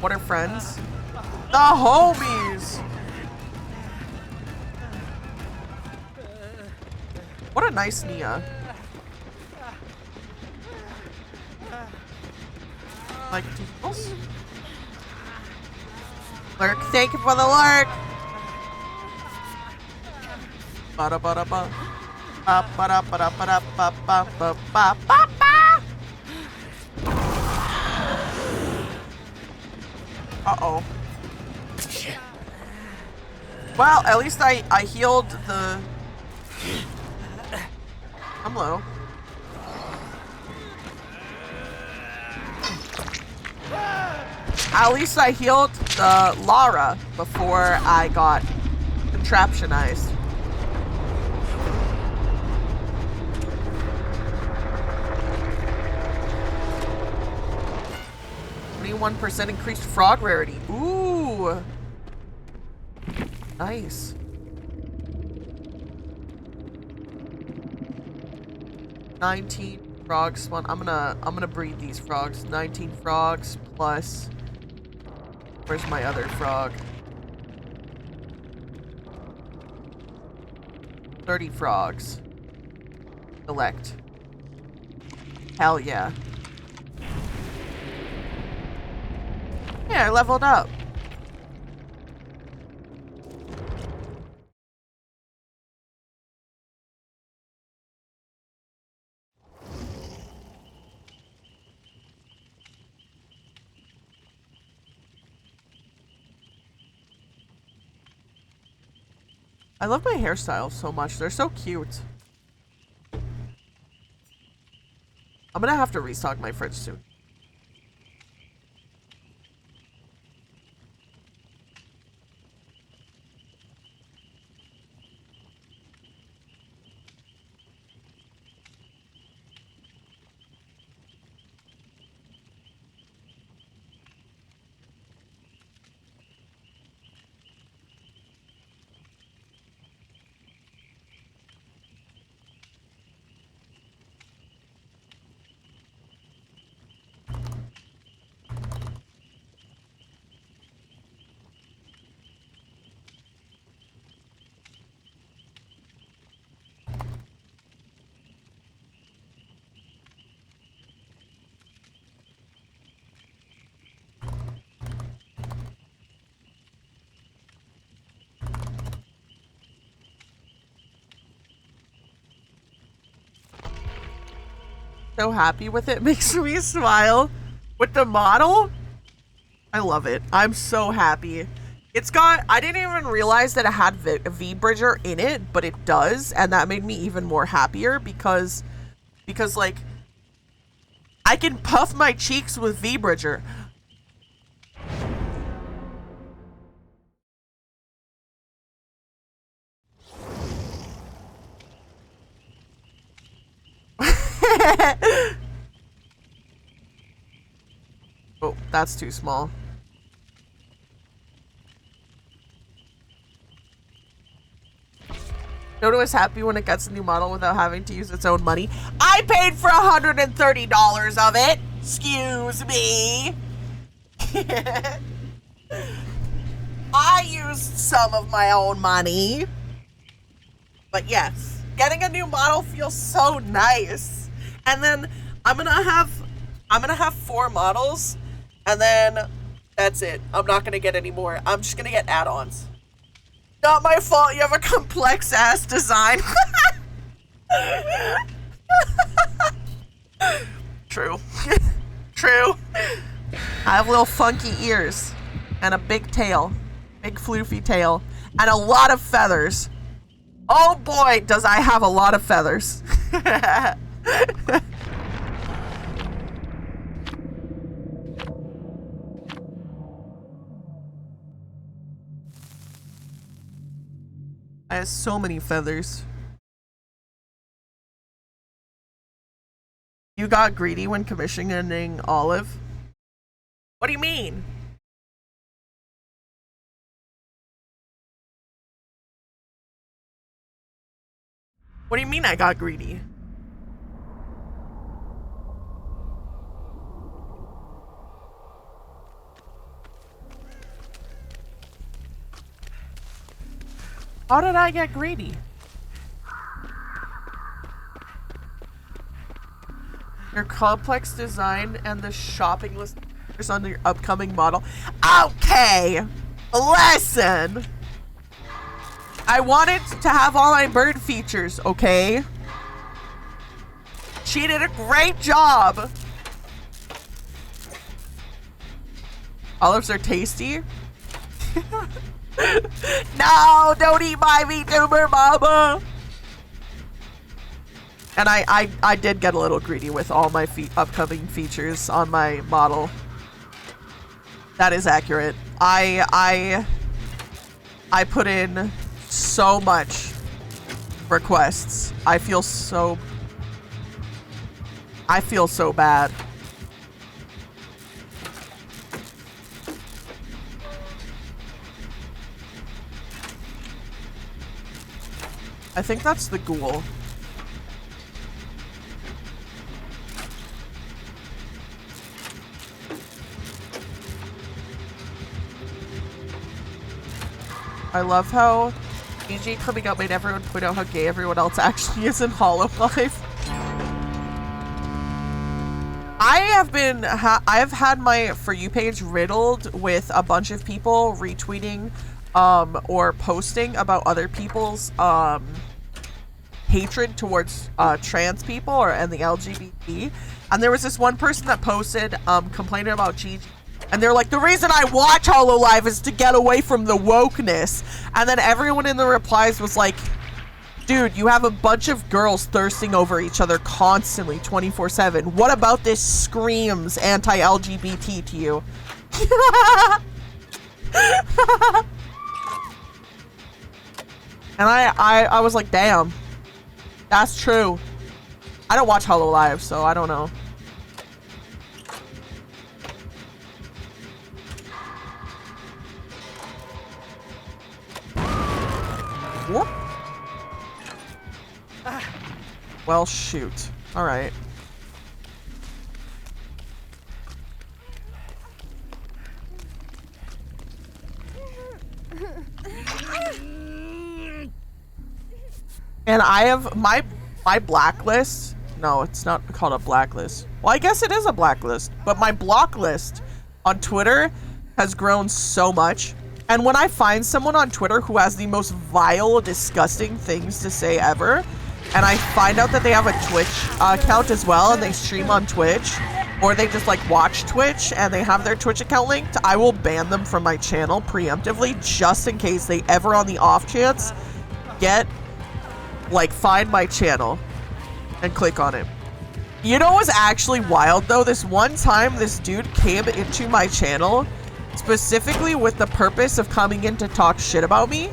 What are friends? The homies! What a nice Nia. Like peoples? Lurk, thank you for the lurk! Ba-da-ba-da-ba. Ba-ba-da-ba-da-ba-da-ba-ba-ba-ba-ba-ba. Uh-oh. Well, at least I healed the... I'm low. At least I healed the Lara before I got contraptionized. 21% increased frog rarity. Ooh. Nice. $19 frogs spawn. I'm gonna breed these frogs. 19 frogs plus. Where's my other frog? 30 frogs. Select. Hell yeah. Yeah, I leveled up. I love my hairstyles so much. They're so cute. I'm gonna have to restock my fridge soon. So happy with it. Makes me smile. With the model, I love it. I'm so happy. It's got, I didn't even realize that it had a V-bridger in it, but it does, and that made me even more happier because like, I can puff my cheeks with V-bridger. Oh, that's too small. Dodo is happy when it gets a new model without having to use its own money. I paid for $130 of it. Excuse me. I used some of my own money. But yes, getting a new model feels so nice. And then I'm gonna have 4 models, and then that's it. I'm not gonna get any more. I'm just gonna get add-ons. Not my fault you have a complex ass design. True. True. I have little funky ears and a big tail. Big floofy tail. And a lot of feathers. Oh boy, does I have a lot of feathers. I have so many feathers. You got greedy when commissioning Olive? What do you mean? What do you mean I got greedy? How did I get greedy? Your complex design and the shopping list is on your upcoming model. Okay! Listen! I wanted to have all my bird features, okay? She did a great job! Olives are tasty? No! Don't eat my VTuber, mama! And I did get a little greedy with all my upcoming features on my model. That is accurate. I put in so much requests. I feel so bad. I think that's the ghoul. I love how EG coming out made everyone point out how gay everyone else actually is in Hololive. I have had my For You page riddled with a bunch of people retweeting or posting about other people's hatred towards trans people and the LGBT. And there was this one person that posted complaining about Gigi. And they're like, the reason I watch Hololive is to get away from the wokeness. And then everyone in the replies was like, dude, you have a bunch of girls thirsting over each other constantly 24/7. What about this screams anti-LGBT to you? And I was like, damn, that's true. I don't watch Hololive, so I don't know. Whoop. Well, shoot. All right. And I have my blacklist. No, it's not called a blacklist. Well, I guess it is a blacklist, but my block list on Twitter has grown so much. And when I find someone on Twitter who has the most vile, disgusting things to say ever, and I find out that they have a Twitch account as well, and they stream on Twitch, or they just like watch Twitch and they have their Twitch account linked, I will ban them from my channel preemptively just in case they ever on the off chance find my channel and click on it. You know what was actually wild though? This one time this dude came into my channel specifically with the purpose of coming in to talk shit about me.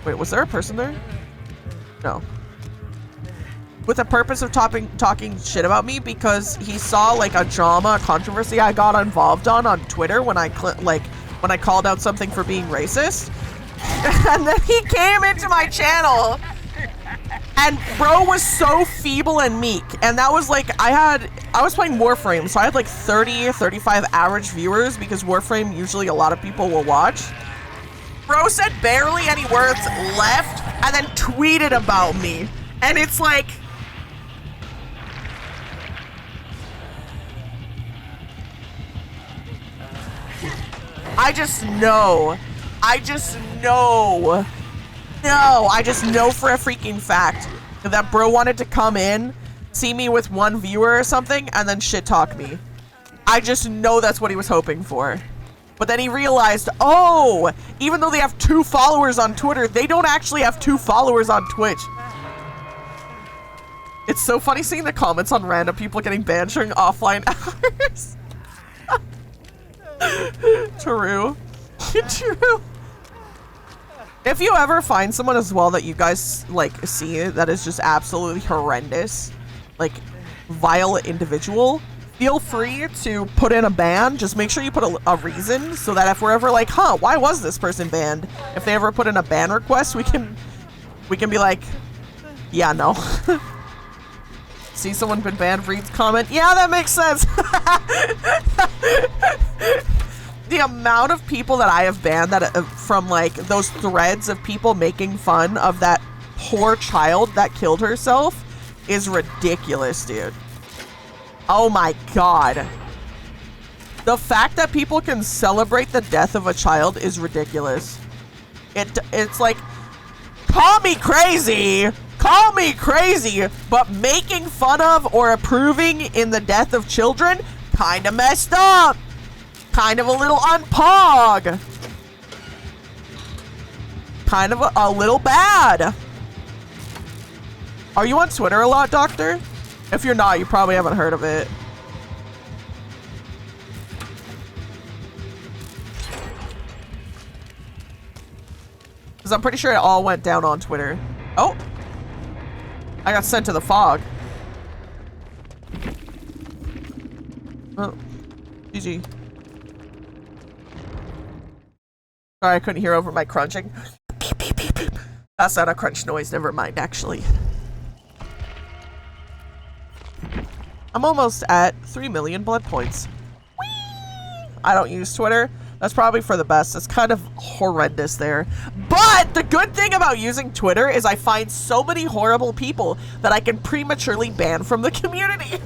Wait, was there a person there? No. With the purpose of talking shit about me because he saw like a drama, a controversy I got involved on Twitter when I called out something for being racist. And then he came into my channel and bro was so feeble and meek. And that was like, I was playing Warframe, so I had like 30 or 35 average viewers because Warframe usually a lot of people will watch. Bro said barely any words, left, and then tweeted about me. And it's like, I just know for a freaking fact that bro wanted to come in, see me with one viewer or something, and then shit talk me. I just know that's what he was hoping for. But then he realized, oh, even though they have 2 followers on Twitter, they don't actually have 2 followers on Twitch. It's so funny seeing the comments on random people getting banned during offline hours. True. True. If you ever find someone as well that you guys like see that is just absolutely horrendous, like vile individual, feel free to put in a ban. Just make sure you put a reason so that if we're ever like, huh, why was this person banned? If they ever put in a ban request, we can be like, yeah, no. See someone been banned, reads comment, yeah, that makes sense. The amount of people that I have banned that from like those threads of people making fun of that poor child that killed herself is ridiculous, dude. Oh my god. The fact that people can celebrate the death of a child is ridiculous. It's like, call me crazy, but making fun of or approving in the death of children, kind of messed up. Kind of a little unpog. Kind of a little bad. Are you on Twitter a lot, Doctor? If you're not, you probably haven't heard of it. Because I'm pretty sure it all went down on Twitter. Oh! I got sent to the fog. Oh. GG. Sorry, I couldn't hear over my crunching. Beep, beep, beep, beep. That's not a crunch noise, never mind, actually. I'm almost at 3 million blood points. Whee! I don't use Twitter. That's probably for the best. It's kind of horrendous there. But the good thing about using Twitter is I find so many horrible people that I can prematurely ban from the community.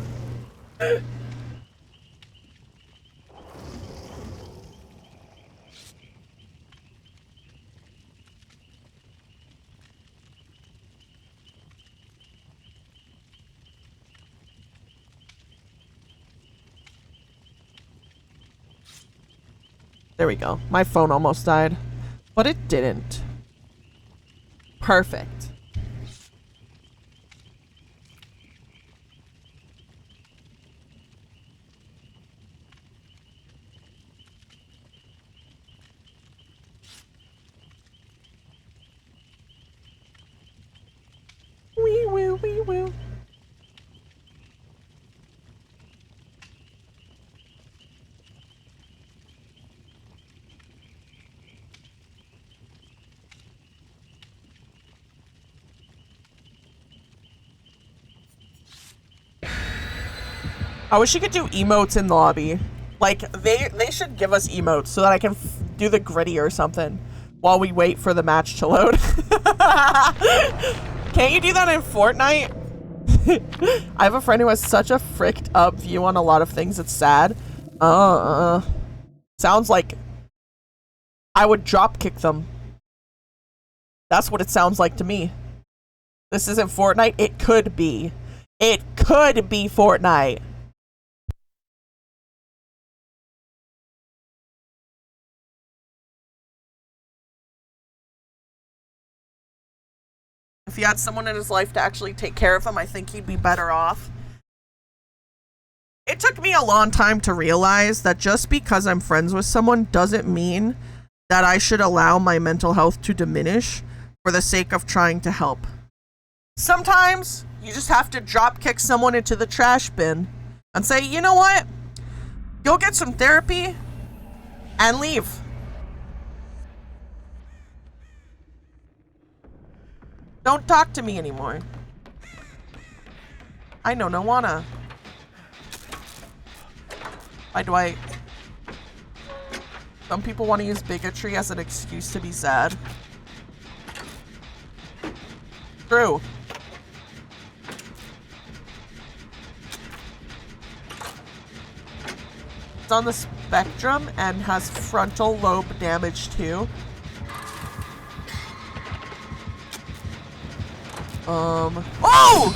There we go. My phone almost died, but it didn't. Perfect. Wee woo, wee woo. I wish you could do emotes in the lobby. Like, they should give us emotes so that I can do the gritty or something while we wait for the match to load. Can't you do that in Fortnite? I have a friend who has such a fricked up view on a lot of things, it's sad. Sounds like I would drop kick them. That's what it sounds like to me. This isn't Fortnite. It could be. It could be Fortnite. If he had someone in his life to actually take care of him, I think he'd be better off. It took me a long time to realize that just because I'm friends with someone doesn't mean that I should allow my mental health to diminish for the sake of trying to help. Sometimes you just have to drop kick someone into the trash bin and say, you know what? Go get some therapy and leave. Don't talk to me anymore. I no wanna. Why do I? Some people want to use bigotry as an excuse to be sad. True. It's on the spectrum and has frontal lobe damage too. Oh!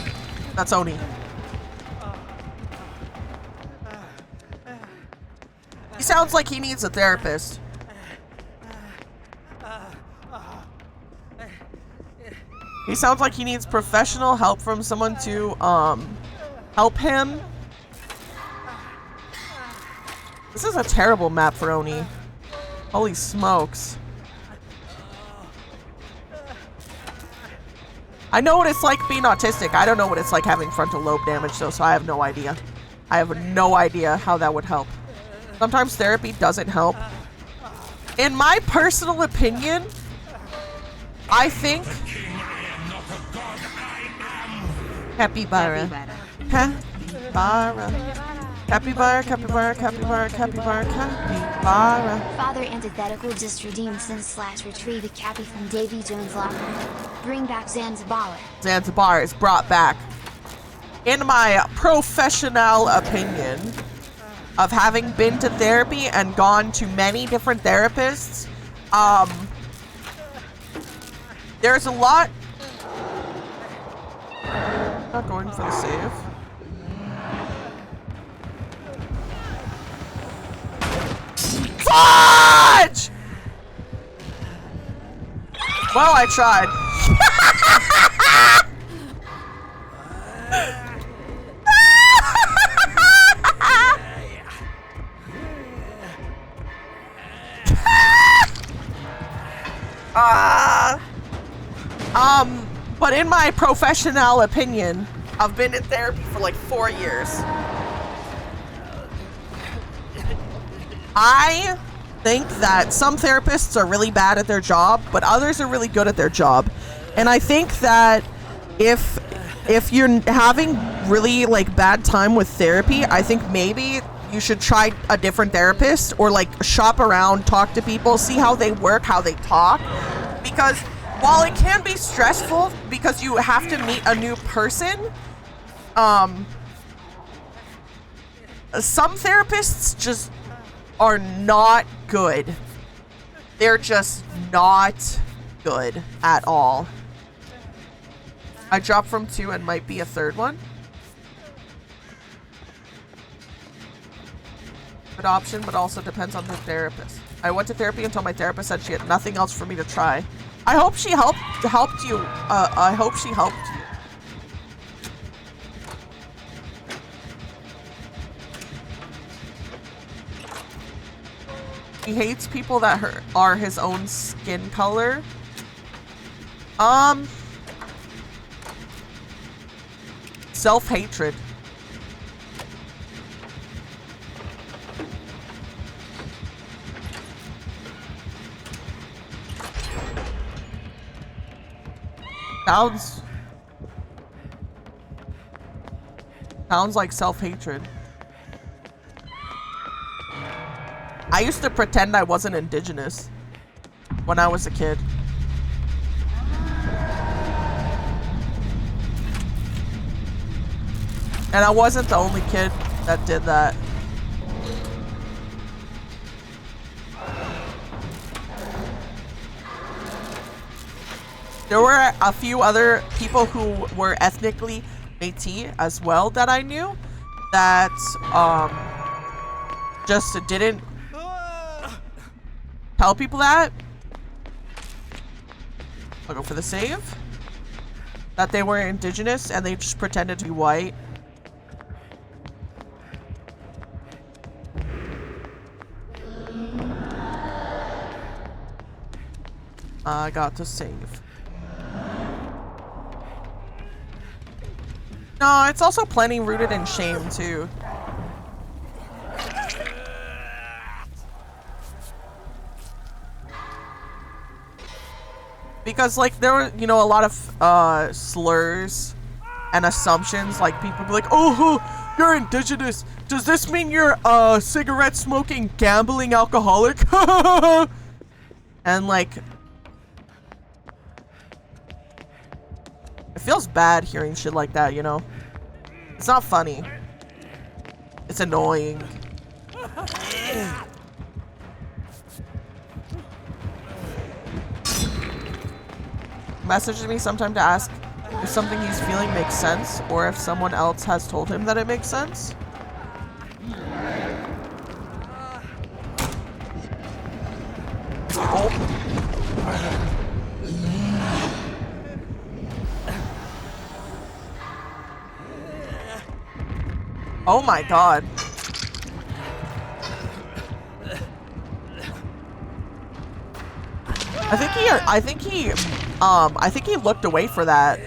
That's Oni. He sounds like he needs a therapist. He sounds like he needs professional help from someone to, help him. This is a terrible map for Oni. Holy smokes. I know what it's like being autistic. I don't know what it's like having frontal lobe damage though, so I have no idea. I have no idea how that would help. Sometimes therapy doesn't help. In my personal opinion, I think... Capybara. Capybara. Capybara, capybara, capybara, capybara, capybara. Father antithetical just redeemed since / retrieve a cappy from Davy Jones' locker. Bring back Zanzibar. Zanzibar is brought back. In my professional opinion of having been to therapy and gone to many different therapists, there's a lot. Not going for the save. Fudge! Well, I tried. But in my professional opinion, I've been in therapy for like 4 years. I think that some therapists are really bad at their job, but others are really good at their job. And I think that if you're having really like bad time with therapy, I think maybe you should try a different therapist or like shop around, talk to people, see how they work, how they talk. Because while it can be stressful because you have to meet a new person, some therapists just are not good. They're just not good at all. I dropped from 2 and might be a 3rd one. Good option, but also depends on the therapist. I went to therapy until my therapist said she had nothing else for me to try. I hope she helped you. I hope she helped you. He hates people that are his own skin color. Self-hatred. Sounds like self-hatred. I used to pretend I wasn't indigenous when I was a kid. And I wasn't the only kid that did that. There were a few other people who were ethnically Métis as well that I knew that just didn't tell people that. I'll go for the save. That they were indigenous and they just pretended to be white. I got to save. No, it's also plenty rooted in shame too. Because like there were, you know, a lot of slurs and assumptions, like people be like, oh, you're indigenous. Does this mean you're a cigarette smoking, gambling alcoholic? And like, it feels bad hearing shit like that, you know? It's not funny. It's annoying. Messages me sometime to ask if something he's feeling makes sense or if someone else has told him that it makes sense. Oh. Oh my god. I think he looked away for that.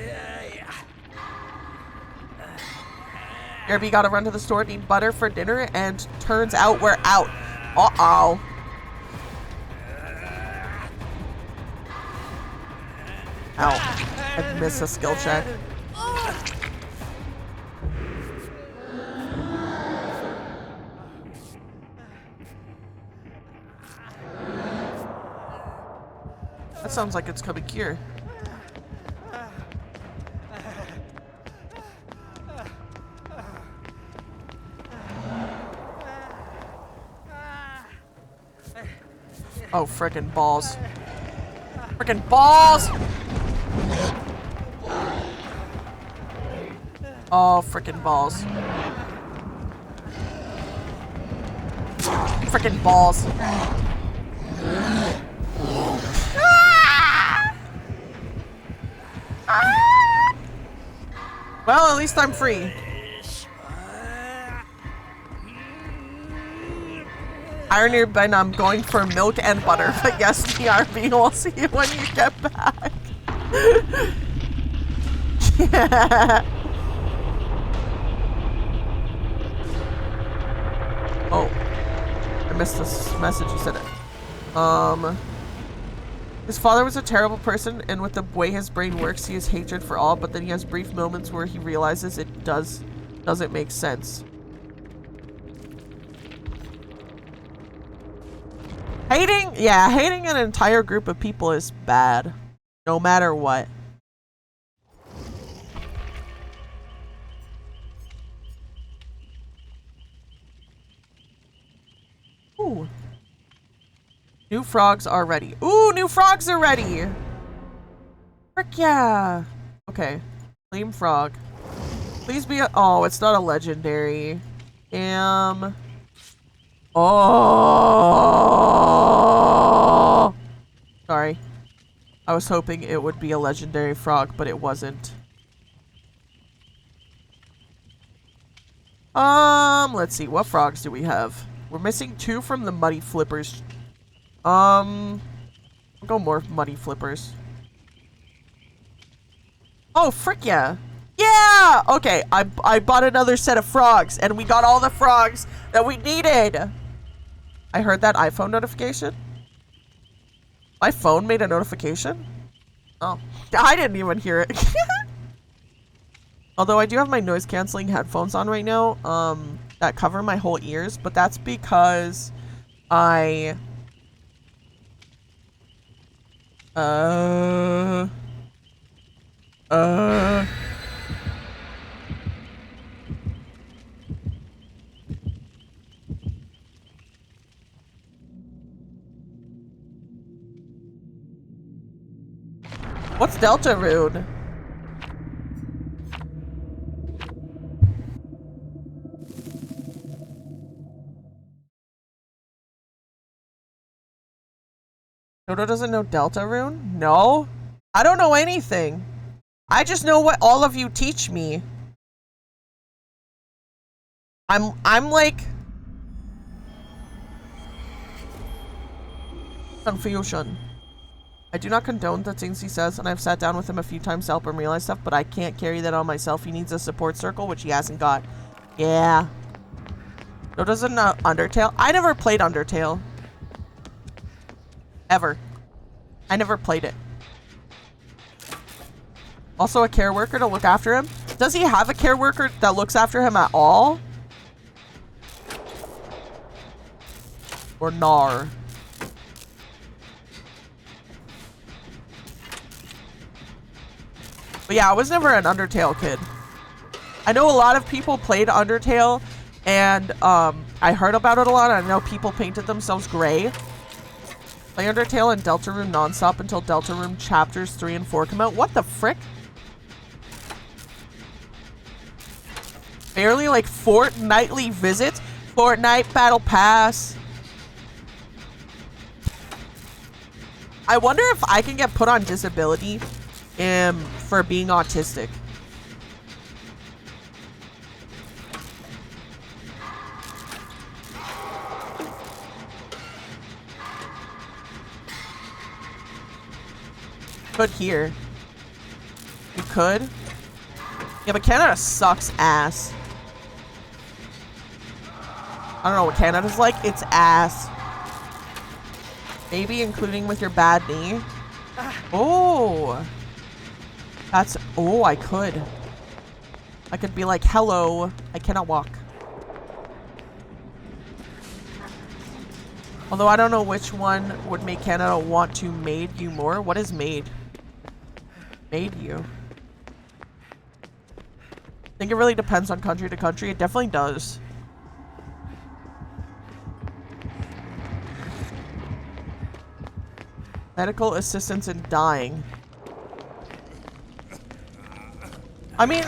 Derby gotta run to the store, need butter for dinner, and turns out we're out. Uh-oh. Ow. I missed a skill check. That sounds like it's coming here. Oh, frickin' balls. Frickin' balls! Oh, frickin' balls. Frickin' balls. Well, at least I'm free. Irony, Ben, I'm going for milk and butter, but yes, BRB, we'll see you when you get back. Yeah. Oh, I missed this message. You said it. His father was a terrible person, and with the way his brain works, he has hatred for all, but then he has brief moments where he realizes it doesn't make sense. Hating an entire group of people is bad, no matter what. Ooh. New frogs are ready. Ooh, new frogs are ready! Frick yeah! Okay. Flame frog. Please be a- oh, it's not a legendary. Damn. Oh! Sorry. I was hoping it would be a legendary frog, but it wasn't. Let's see. What frogs do we have? We're missing 2 from the Muddy Flippers. I'll go more Muddy Flippers. Oh, frick yeah! Yeah! Okay, I bought another set of frogs, and we got all the frogs that we needed! I heard that iPhone notification? My phone made a notification? Oh, I didn't even hear it. Although I do have my noise canceling headphones on right now, that cover my whole ears, but that's because I what's Delta Rune? Dodo doesn't know Delta Rune? No? I don't know anything. I just know what all of you teach me. I'm like confusion. I do not condone the things he says, and I've sat down with him a few times to help him realize stuff, but I can't carry that on myself. He needs a support circle, which he hasn't got. Yeah. No, doesn't know Undertale. I never played Undertale. Ever. I never played it. Also a care worker to look after him. Does he have a care worker that looks after him at all? Or nar? But yeah, I was never an Undertale kid. I know a lot of people played Undertale, and I heard about it a lot. I know people painted themselves gray. Play Undertale and Deltarune nonstop until Deltarune chapters 3 and 4 come out. What the frick? Barely like fortnightly visits? Fortnite Battle Pass. I wonder if I can get put on disability for being autistic. Could here. You could? Yeah, but Canada sucks ass. I don't know what Canada's like. It's ass. Maybe including with your bad knee. Oh. That's... Oh, I could. I could be like, hello, I cannot walk. Although I don't know which one would make Canada want to made you more. What is made? Made you. I think it really depends on country to country. It definitely does. Medical assistance in dying. I mean,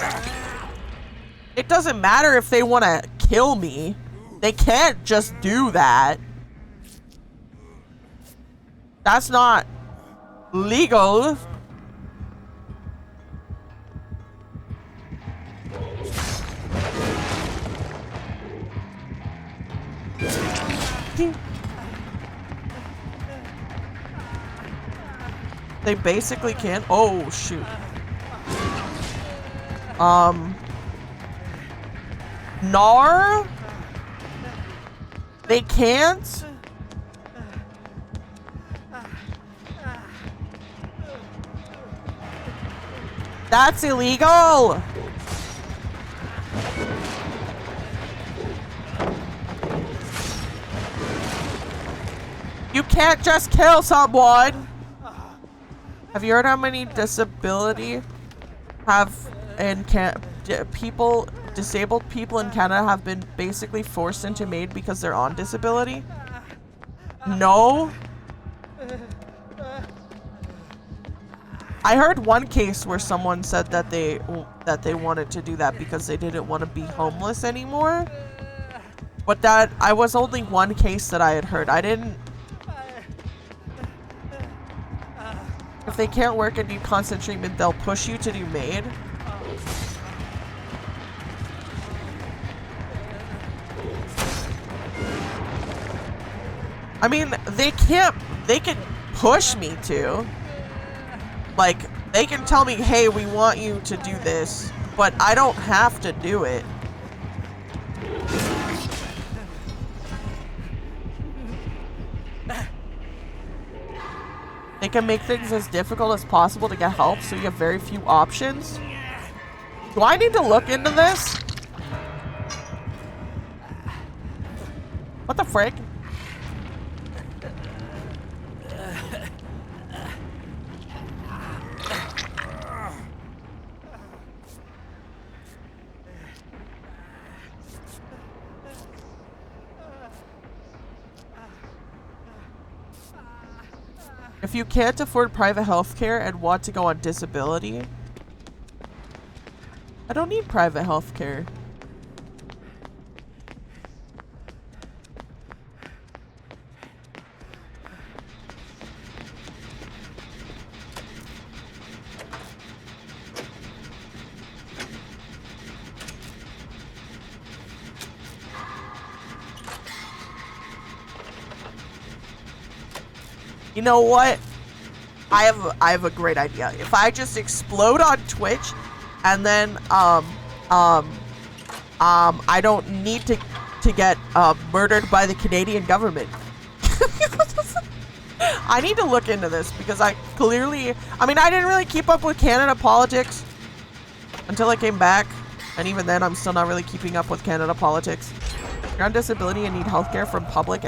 it doesn't matter if they want to kill me. They can't just do that. That's not legal. They basically can't. Oh, shoot. Nar? They can't? That's illegal! You can't just kill someone! Have you heard how many disability disabled people in Canada have been basically forced into MAID because they're on disability? No? I heard one case where someone said that they wanted to do that because they didn't want to be homeless anymore. But that I was only one case that I had heard. I didn't. If they can't work and need constant treatment, they'll push you to do MAID. I mean, they can push me to. Like, they can tell me, hey, we want you to do this, but I don't have to do it. They can make things as difficult as possible to get help, so you have very few options. Do I need to look into this? What the frick? If you can't afford private health care and want to go on disability, I don't need private health care. You know what? I have a great idea. If I just explode on Twitch and then I don't need to get murdered by the Canadian government. I need to look into this because I mean, I didn't really keep up with Canada politics until I came back, and even then I'm still not really keeping up with Canada politics. If you're on disability and need healthcare from public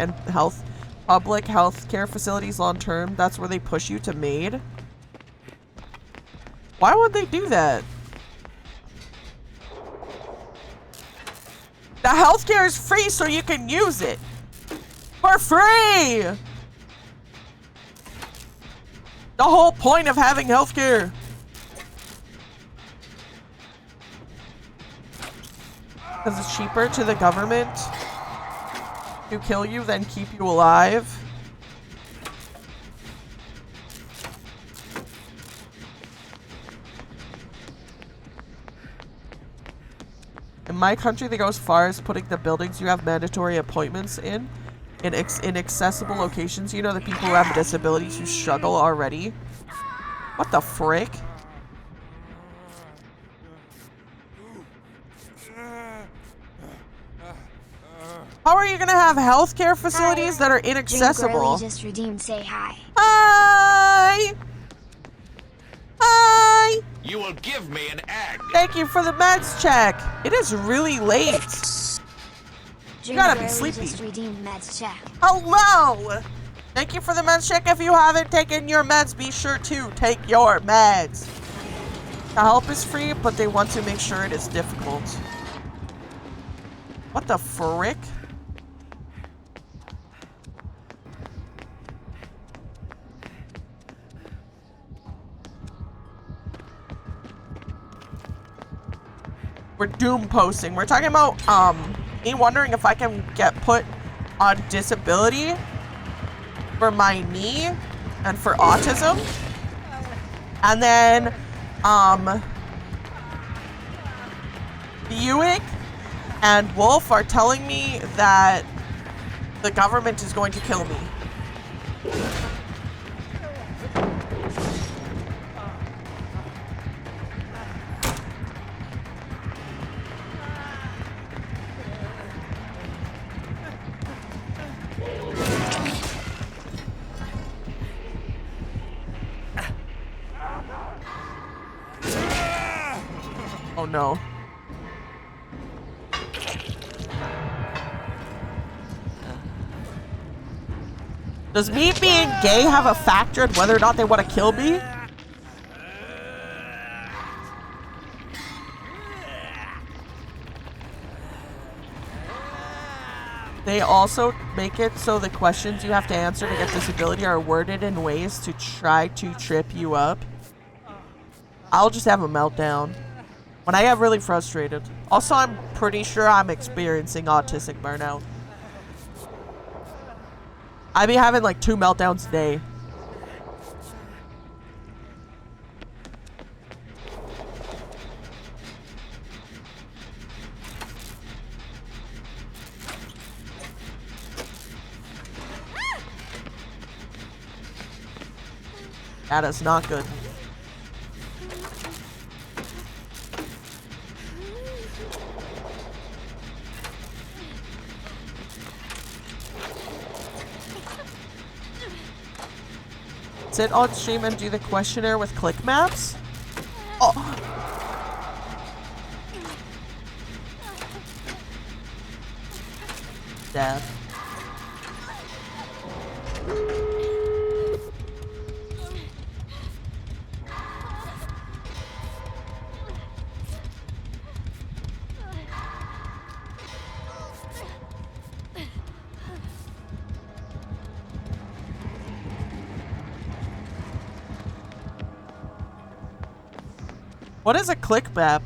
health care facilities long term, that's where they push you to MAID. Why would they do that? The healthcare is free so you can use it for free. The whole point of having healthcare. Because it's cheaper to the government to kill you than keep you alive. In my country, they go as far as putting the buildings you have mandatory appointments in inaccessible locations. You know, the people who have disabilities who struggle already. What the frick? How are you gonna have healthcare facilities that are inaccessible? Just redeemed. Say hi. Hi. Hi. You will give me an egg. Thank you for the meds check. It is really late. You gotta be January sleepy. just redeemed meds check. Hello! Thank you for the meds check. If you haven't taken your meds, be sure to take your meds. The help is free, but they want to make sure it is difficult. What the frick? We're doom posting. We're talking about me wondering if I can get put on disability for my knee and for autism. And then Buick and Wolf are telling me that the government is going to kill me. Oh no. Does me being gay have a factor in whether or not they want to kill me? They also make it so the questions you have to answer to get disability are worded in ways to try to trip you up. I'll just have a meltdown when I get really frustrated. Also, I'm pretty sure I'm experiencing autistic burnout. I be having like 2 meltdowns a day. That is not good. Sit on stream and do the questionnaire with click maps? Oh. Dad. What is a click map?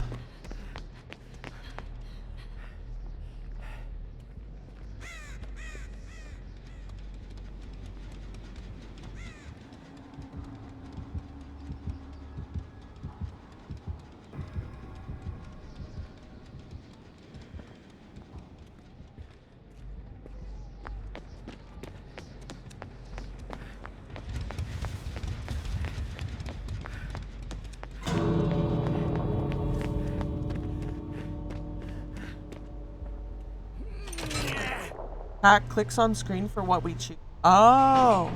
Pat clicks on screen for what we choose. Oh.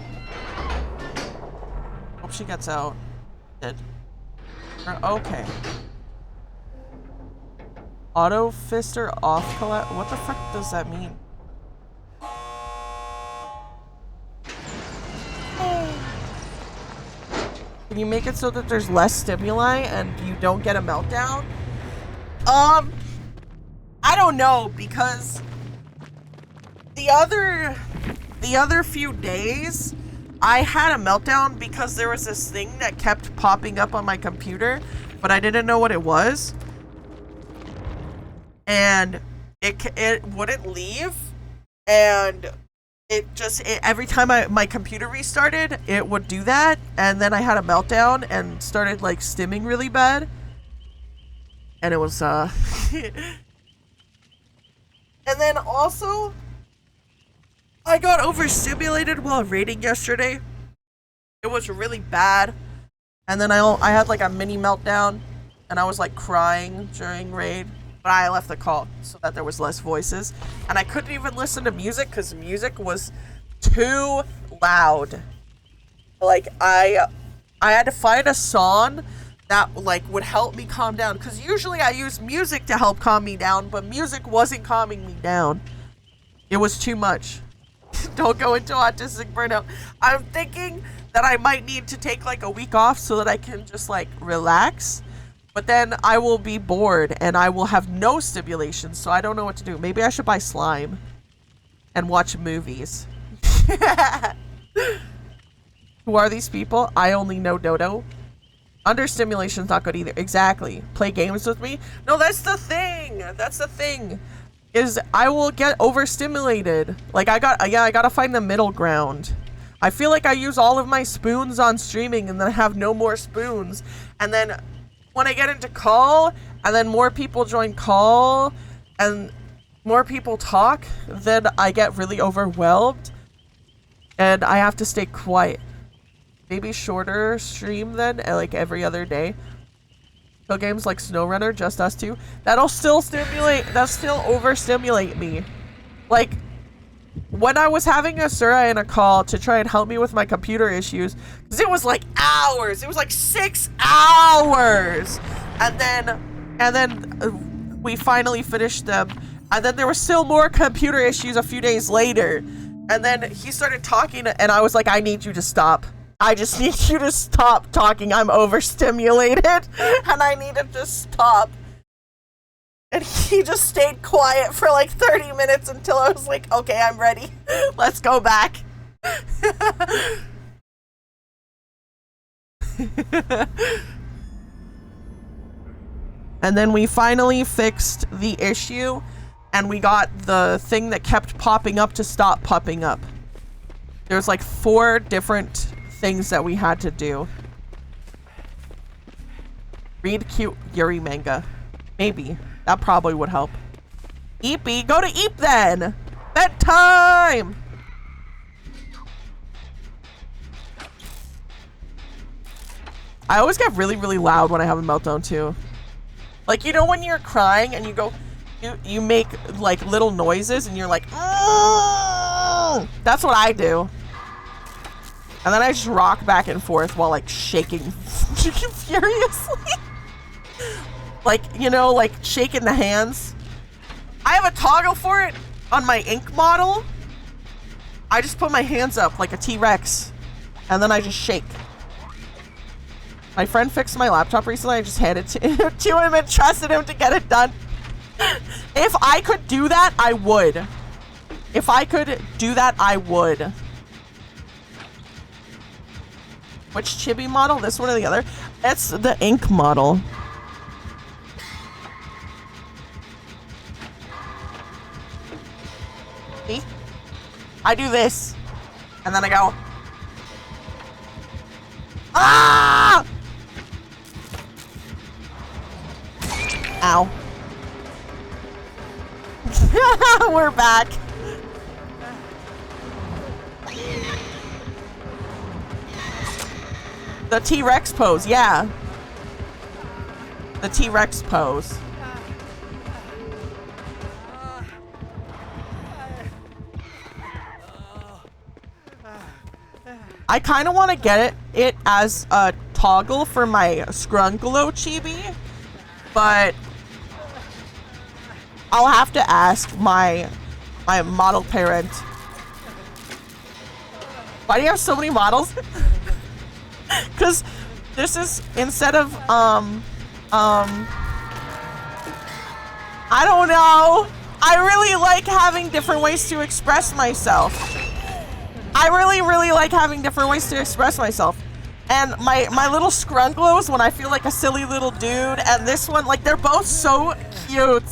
Hope she gets out. Did. Okay. Auto fister off collect. What the fuck does that mean? Can you make it so that there's less stimuli and you don't get a meltdown? I don't know, because the other few days I had a meltdown because there was this thing that kept popping up on my computer, but I didn't know what it was. And it wouldn't leave, and every time my computer restarted, it would do that, and then I had a meltdown and started like stimming really bad. And it was and then also I got overstimulated while raiding yesterday. It was really bad. And then I had like a mini meltdown, and I was like crying during raid. But I left the call so that there was less voices. And I couldn't even listen to music because music was too loud. Like I had to find a song that like would help me calm down, because usually I use music to help calm me down, but music wasn't calming me down. It was too much. Don't go into autistic burnout. I'm thinking that I might need to take like a week off so that I can just like relax. But then I will be bored and I will have no stimulation, so I don't know what to do. Maybe I should buy slime and watch movies. Who are these people? I only know Dodo. Understimulation's not good either. Exactly. Play games with me? No, that's the thing. That's the thing. Is I will get overstimulated. Like I gotta find the middle ground. I feel like I use all of my spoons on streaming and then I have no more spoons. And then when I get into call and then more people join call and more people talk, then I get really overwhelmed and I have to stay quiet. Maybe shorter stream then, like every other day. So games like SnowRunner, Just Us 2, that'll still overstimulate me. Like, when I was having Asura in a call to try and help me with my computer issues, because it was like hours, it was like 6 hours! And then we finally finished them, and then there were still more computer issues a few days later. And then he started talking, and I was like, I need you to stop. I just need you to stop talking. I'm overstimulated and I needed to stop. And he just stayed quiet for like 30 minutes until I was like, okay, I'm ready. Let's go back. And then we finally fixed the issue and we got the thing that kept popping up to stop popping up. There's like 4 different things that we had to do. Read cute Yuri manga. Maybe. That probably would help. Eepy, go to Eep then! Bedtime! I always get really, really loud when I have a meltdown too. Like, you know when you're crying and you go, you make like little noises and you're like, oh! That's what I do. And then I just rock back and forth while like shaking furiously. Like, you know, like shaking the hands. I have a toggle for it on my ink model. I just put my hands up like a T-Rex and then I just shake. My friend fixed my laptop recently. I just handed it to him and trusted him to get it done. If I could do that, I would. If I could do that, I would. Which chibi model? This one or the other? It's the ink model. See? I do this. And then I go. Ah! Ow. We're back. The T-Rex pose, yeah. The T-Rex pose. I kind of want to get it as a toggle for my Scrunglow chibi, but I'll have to ask my model parent. Why do you have so many models? Because this is, instead of, I don't know. I really like having different ways to express myself. I really, really like having different ways to express myself. And my little Scrunglows, when I feel like a silly little dude, and this one, like, they're both so cute.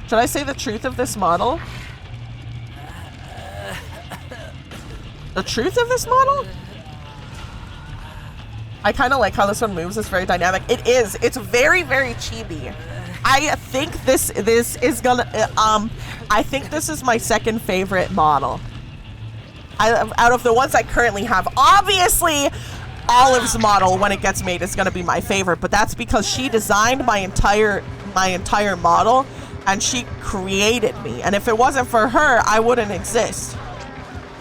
Should I say the truth of this model? The truth of this model? I kind of like how this one moves. It's very dynamic. It is. It's very, very chibi. I think this is gonna. I think this is my second favorite model. Out of the ones I currently have, obviously, Olive's model when it gets made is gonna be my favorite. But that's because she designed my entire model, and she created me. And if it wasn't for her, I wouldn't exist.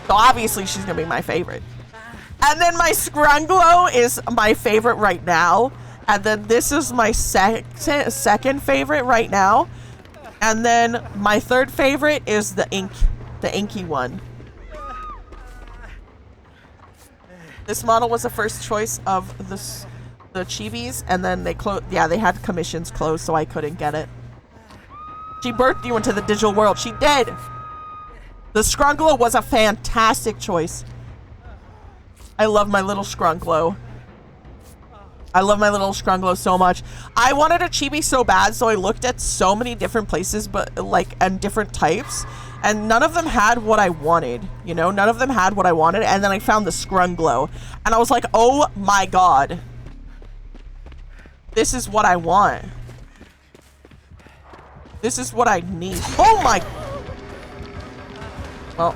So obviously she's gonna be my favorite. And then my Scrunglow is my favorite right now. And then this is my second favorite right now. And then my third favorite is the inky one. This model was the first choice of the chibis, and then they closed. Yeah, they had commissions closed, so I couldn't get it. She birthed you into the digital world. She did. The Scrunglow was a fantastic choice. I love my little Scrunglow. I love my little Scrunglow so much. I wanted a chibi so bad, so I looked at so many different places, but like, and different types, and none of them had what I wanted. You know, none of them had what I wanted, and then I found the Scrunglow, and I was like, oh my god. This is what I want. This is what I need. Oh my... Well...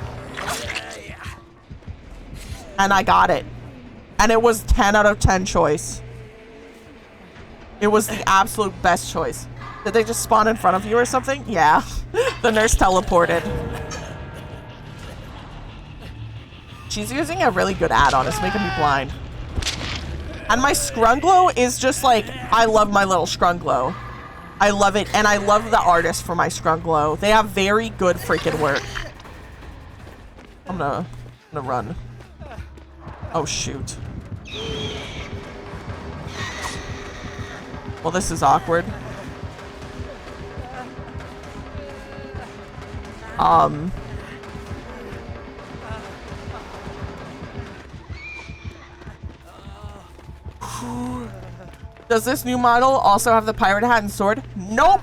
And I got it. And it was 10 out of 10 choice. It was the absolute best choice. Did they just spawn in front of you or something? Yeah. The nurse teleported. She's using a really good add-on. It's making me blind. And my Scrunglow is just like, I love my little Scrunglow. I love it. And I love the artist for my Scrunglow. They have very good freaking work. I'm gonna run. Oh, shoot. Well, this is awkward. Does this new model also have the pirate hat and sword? Nope!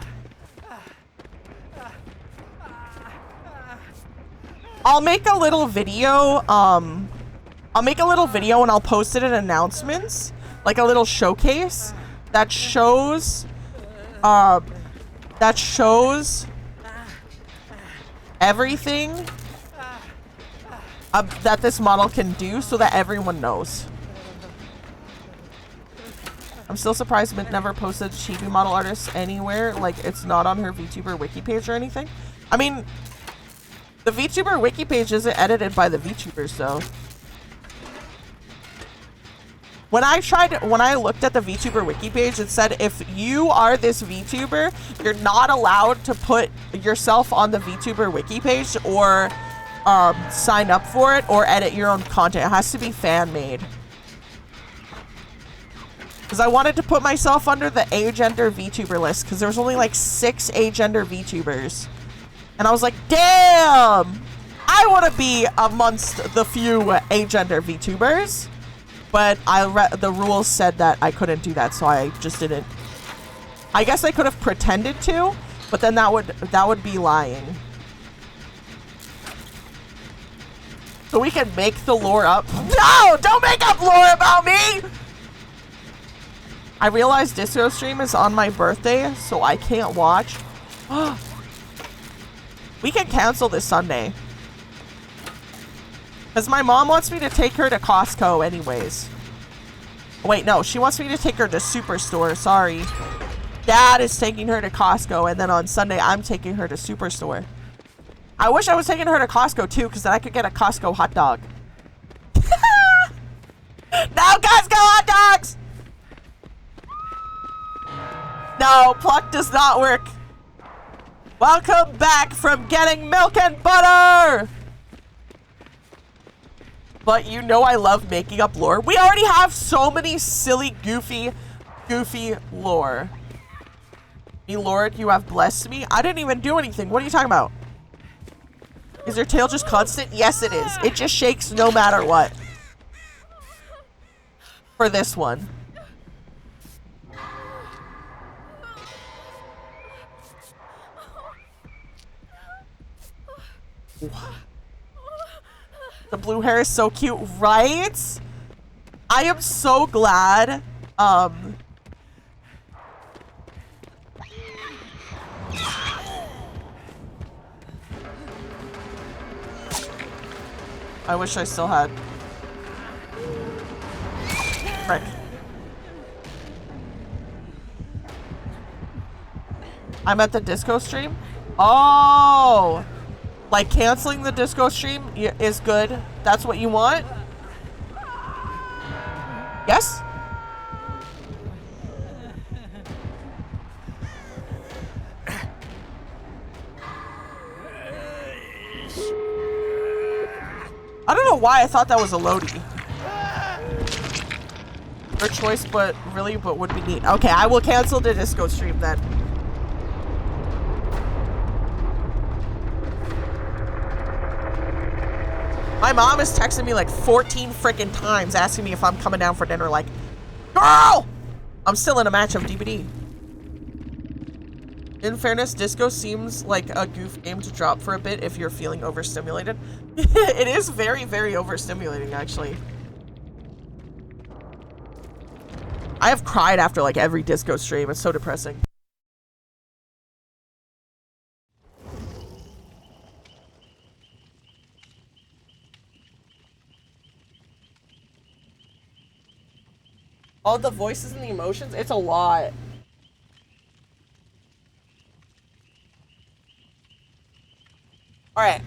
I'll make a little video, I'll make a little video and I'll post it in announcements, like a little showcase that shows everything that this model can do so that everyone knows. I'm still surprised Mint never posted chibi model artists anywhere, like it's not on her VTuber wiki page or anything. I mean, the VTuber wiki page isn't edited by the VTubers, though. When I looked at the VTuber wiki page, it said if you are this VTuber, you're not allowed to put yourself on the VTuber wiki page or sign up for it or edit your own content. It has to be fan-made. Because I wanted to put myself under the agender VTuber list because there was only like 6 agender VTubers. And I was like, damn! I want to be amongst the few agender VTubers. But the rules said that I couldn't do that, so I just didn't. I guess I could have pretended to, but then that would be lying. So we can make the lore up. No! Don't make up lore about me! I realized Disco Stream is on my birthday, so I can't watch. We can cancel this Sunday. Because my mom wants me to take her to Costco anyways. Wait, no. She wants me to take her to Superstore. Sorry. Dad is taking her to Costco, and then on Sunday, I'm taking her to Superstore. I wish I was taking her to Costco, too, because then I could get a Costco hot dog. No Costco hot dogs! No, pluck does not work. Welcome back from getting milk and butter! But you know I love making up lore. We already have so many silly, goofy lore. Me Lord, you have blessed me. I didn't even do anything. What are you talking about? Is your tail just constant? Yes, it is. It just shakes no matter what. For this one. The blue hair is so cute, right? I am so glad. I wish I still had. Frick. I'm at the disco stream? Oh! Like, canceling the disco stream is good. That's what you want? Yes? I don't know why I thought that was a Lodi. Your choice, but would be neat. Okay, I will cancel the disco stream then. My mom is texting me like 14 freaking times asking me if I'm coming down for dinner. Like, girl! I'm still in a match of DBD. In fairness, disco seems like a goof game to drop for a bit if you're feeling overstimulated. It is very, very overstimulating, actually. I have cried after like every disco stream. It's so depressing. All the voices and the emotions, it's a lot. Alright.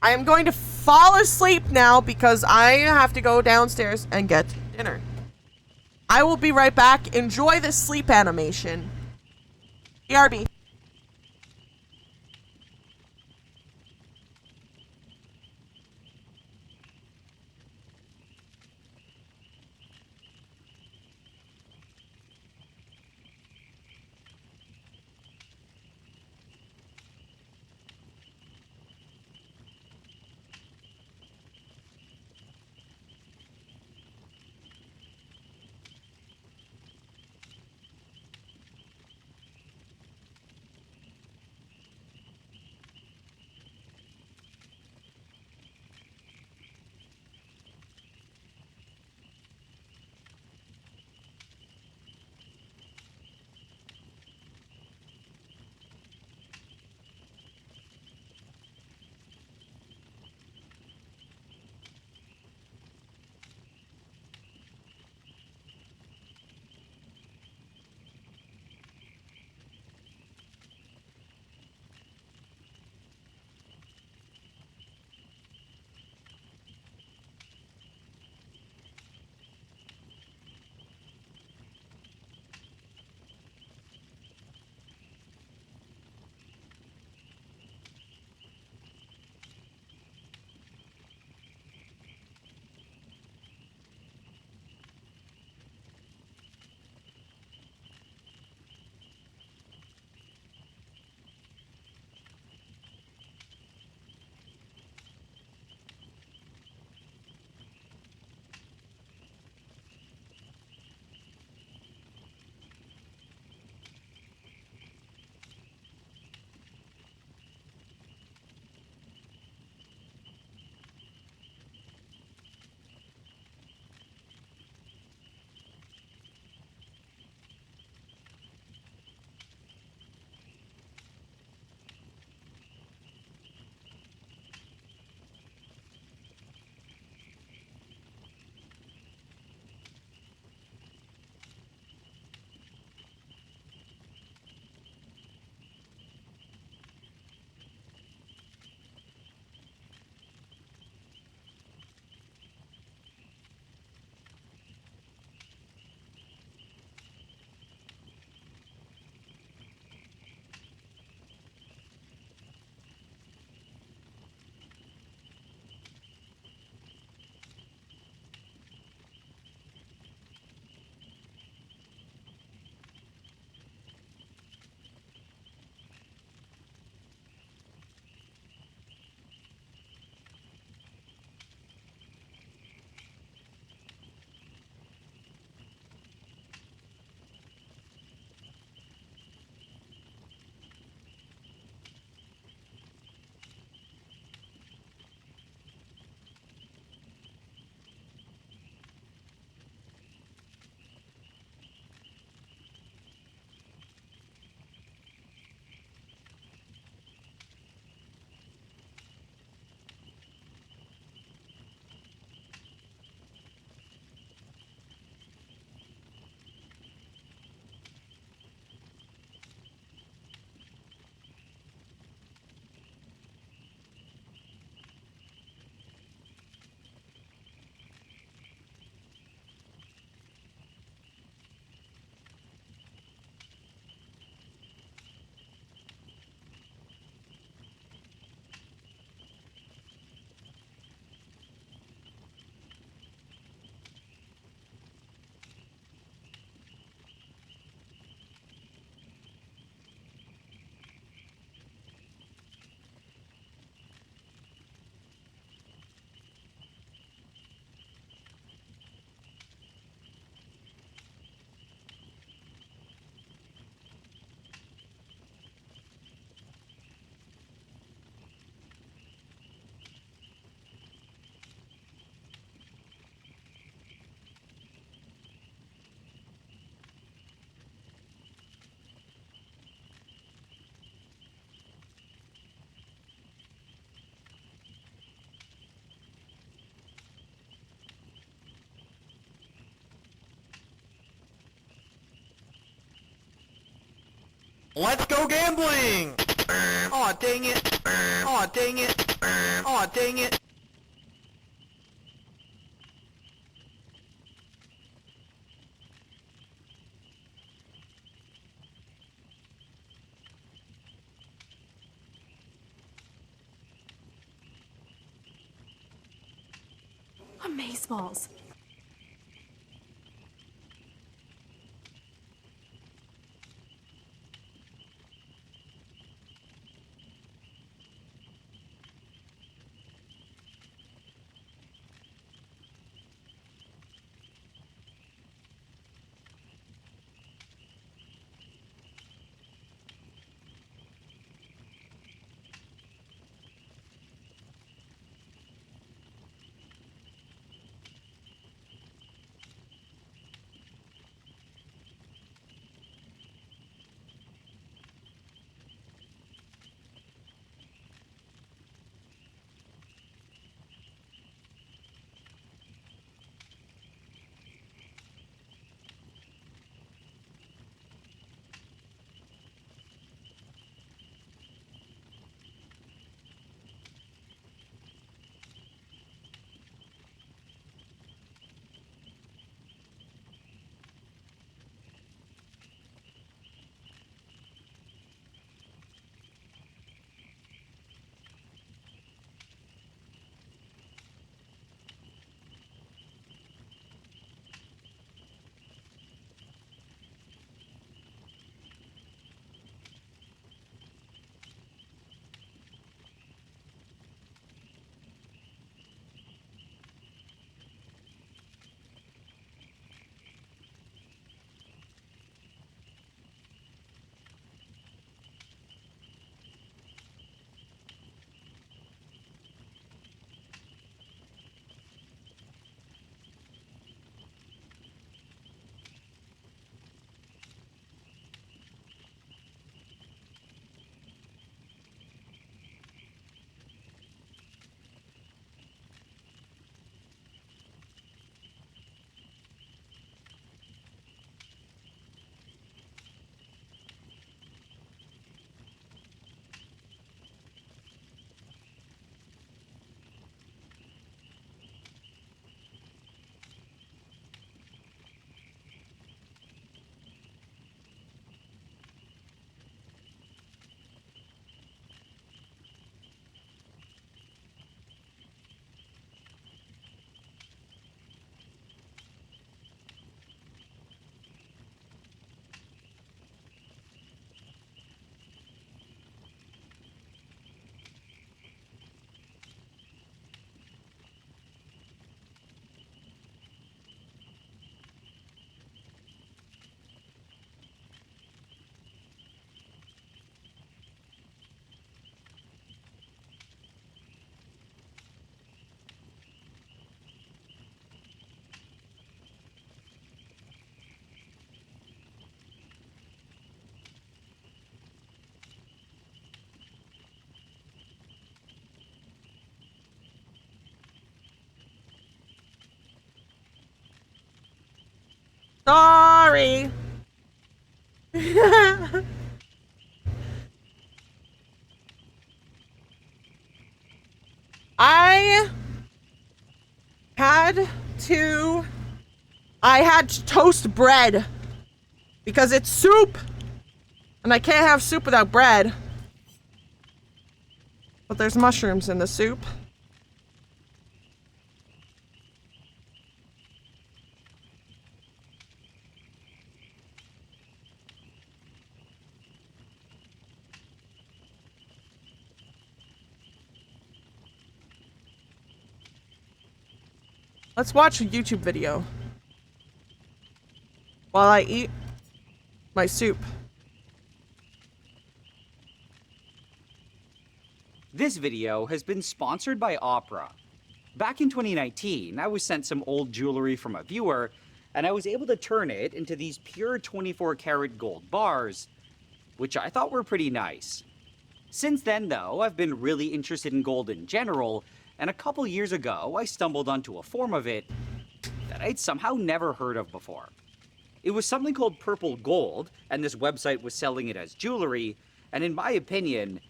I am going to fall asleep now because I have to go downstairs and get dinner. I will be right back. Enjoy this sleep animation. BRB. Let's go gambling! Aw, dang it. Aw, dang it. Aw, dang it. Amazeballs. Sorry. I had to toast bread because it's soup and I can't have soup without bread. But there's mushrooms in the soup. Let's watch a YouTube video while I eat my soup. This video has been sponsored by Opera. Back in 2019, I was sent some old jewelry from a viewer, and I was able to turn it into these pure 24 karat gold bars, which I thought were pretty nice. Since then, though, I've been really interested in gold in general, and a couple years ago, I stumbled onto a form of it that I'd somehow never heard of before. It was something called purple gold, and this website was selling it as jewelry, and in my opinion,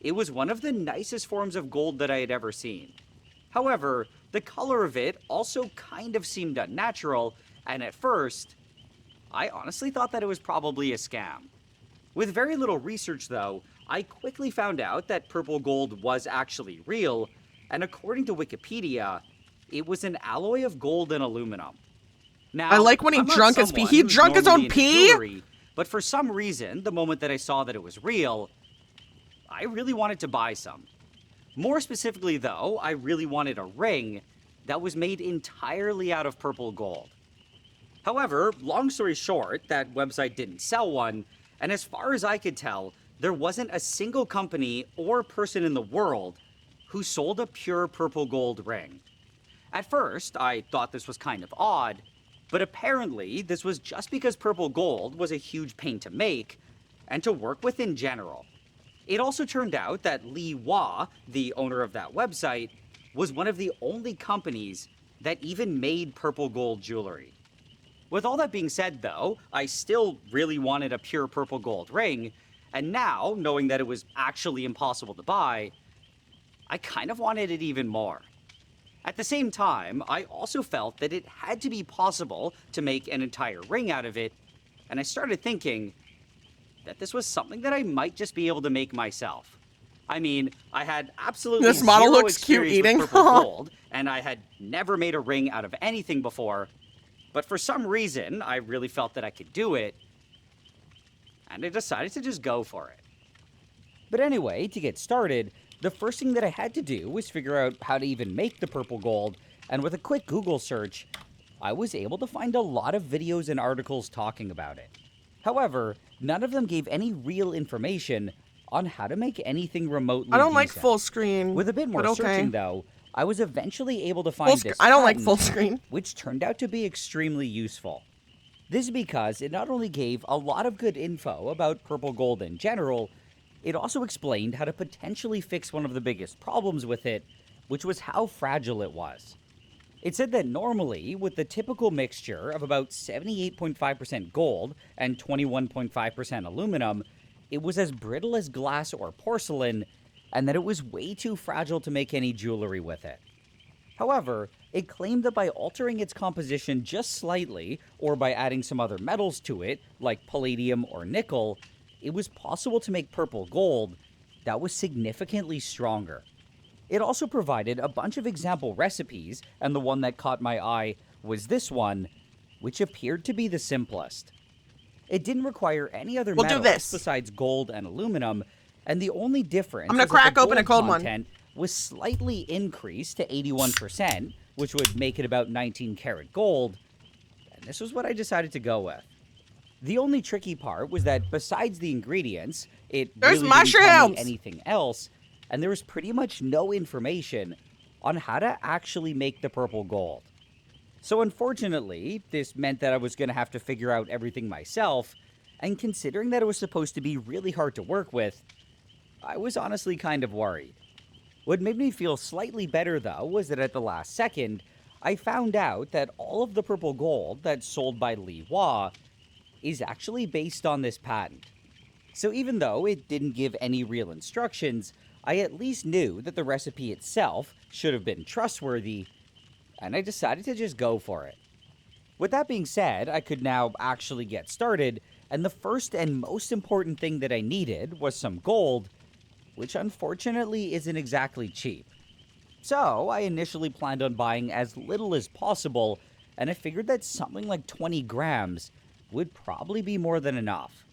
it was one of the nicest forms of gold that I had ever seen. However, the color of it also kind of seemed unnatural, and at first, I honestly thought that it was probably a scam. With very little research though, I quickly found out that purple gold was actually real, and according to Wikipedia, it was an alloy of gold and aluminum. Now, I like when he I'm not drunk his pee. someone He who's drunk his normally own into pee? jewelry, but for some reason, the moment that I saw that it was real, I really wanted to buy some. More specifically though, I really wanted a ring that was made entirely out of purple gold. However, long story short, that website didn't sell one, and as far as I could tell, there wasn't a single company or person in the world who sold a pure purple gold ring. At first, I thought this was kind of odd, but apparently this was just because purple gold was a huge pain to make and to work with in general. It also turned out that Lee Wah, the owner of that website, was one of the only companies that even made purple gold jewelry. With all that being said though, I still really wanted a pure purple gold ring, and now, knowing that it was actually impossible to buy, I kind of wanted it even more. At the same time, I also felt that it had to be possible to make an entire ring out of it, and I started thinking that this was something that I might just be able to make myself. I mean, I had absolutely This model zero looks cute experience eating. with purple gold, and I had never made a ring out of anything before, but for some reason, I really felt that I could do it, and I decided to just go for it. But anyway, to get started, the first thing that I had to do was figure out how to even make the purple gold, and with a quick Google search, I was able to find a lot of videos and articles talking about it. However, none of them gave any real information on how to make anything remotely I don't like decent. full screen. With a bit more but okay. searching though, I was eventually able to find this I don't like patent, full screen. which turned out to be extremely useful. This is because it not only gave a lot of good info about purple gold in general, it also explained how to potentially fix one of the biggest problems with it, which was how fragile it was. It said that normally, with the typical mixture of about 78.5% gold and 21.5% aluminum, it was as brittle as glass or porcelain, and that it was way too fragile to make any jewelry with it. However, it claimed that by altering its composition just slightly, or by adding some other metals to it, like palladium or nickel, it was possible to make purple gold that was significantly stronger. It also provided a bunch of example recipes, and the one that caught my eye was this one, which appeared to be the simplest. It didn't require any other metals besides gold and aluminum, and the only difference I'm gonna was that crack the open a gold cold one. content was slightly increased to 81%, which would make it about 19 karat gold, and this was what I decided to go with. The only tricky part was that besides the ingredients, it There's really didn't tell me mushrooms! anything else, and there was pretty much no information on how to actually make the purple gold. So unfortunately, this meant that I was going to have to figure out everything myself, and considering that it was supposed to be really hard to work with, I was honestly kind of worried. What made me feel slightly better though was that at the last second, I found out that all of the purple gold that's sold by Lee Wah is actually based on this patent. So even though it didn't give any real instructions, I at least knew that the recipe itself should have been trustworthy, and I decided to just go for it. With that being said, I could now actually get started, and the first and most important thing that I needed was some gold, which unfortunately isn't exactly cheap. So I initially planned on buying as little as possible, and I figured that something like 20 grams would probably be more than enough.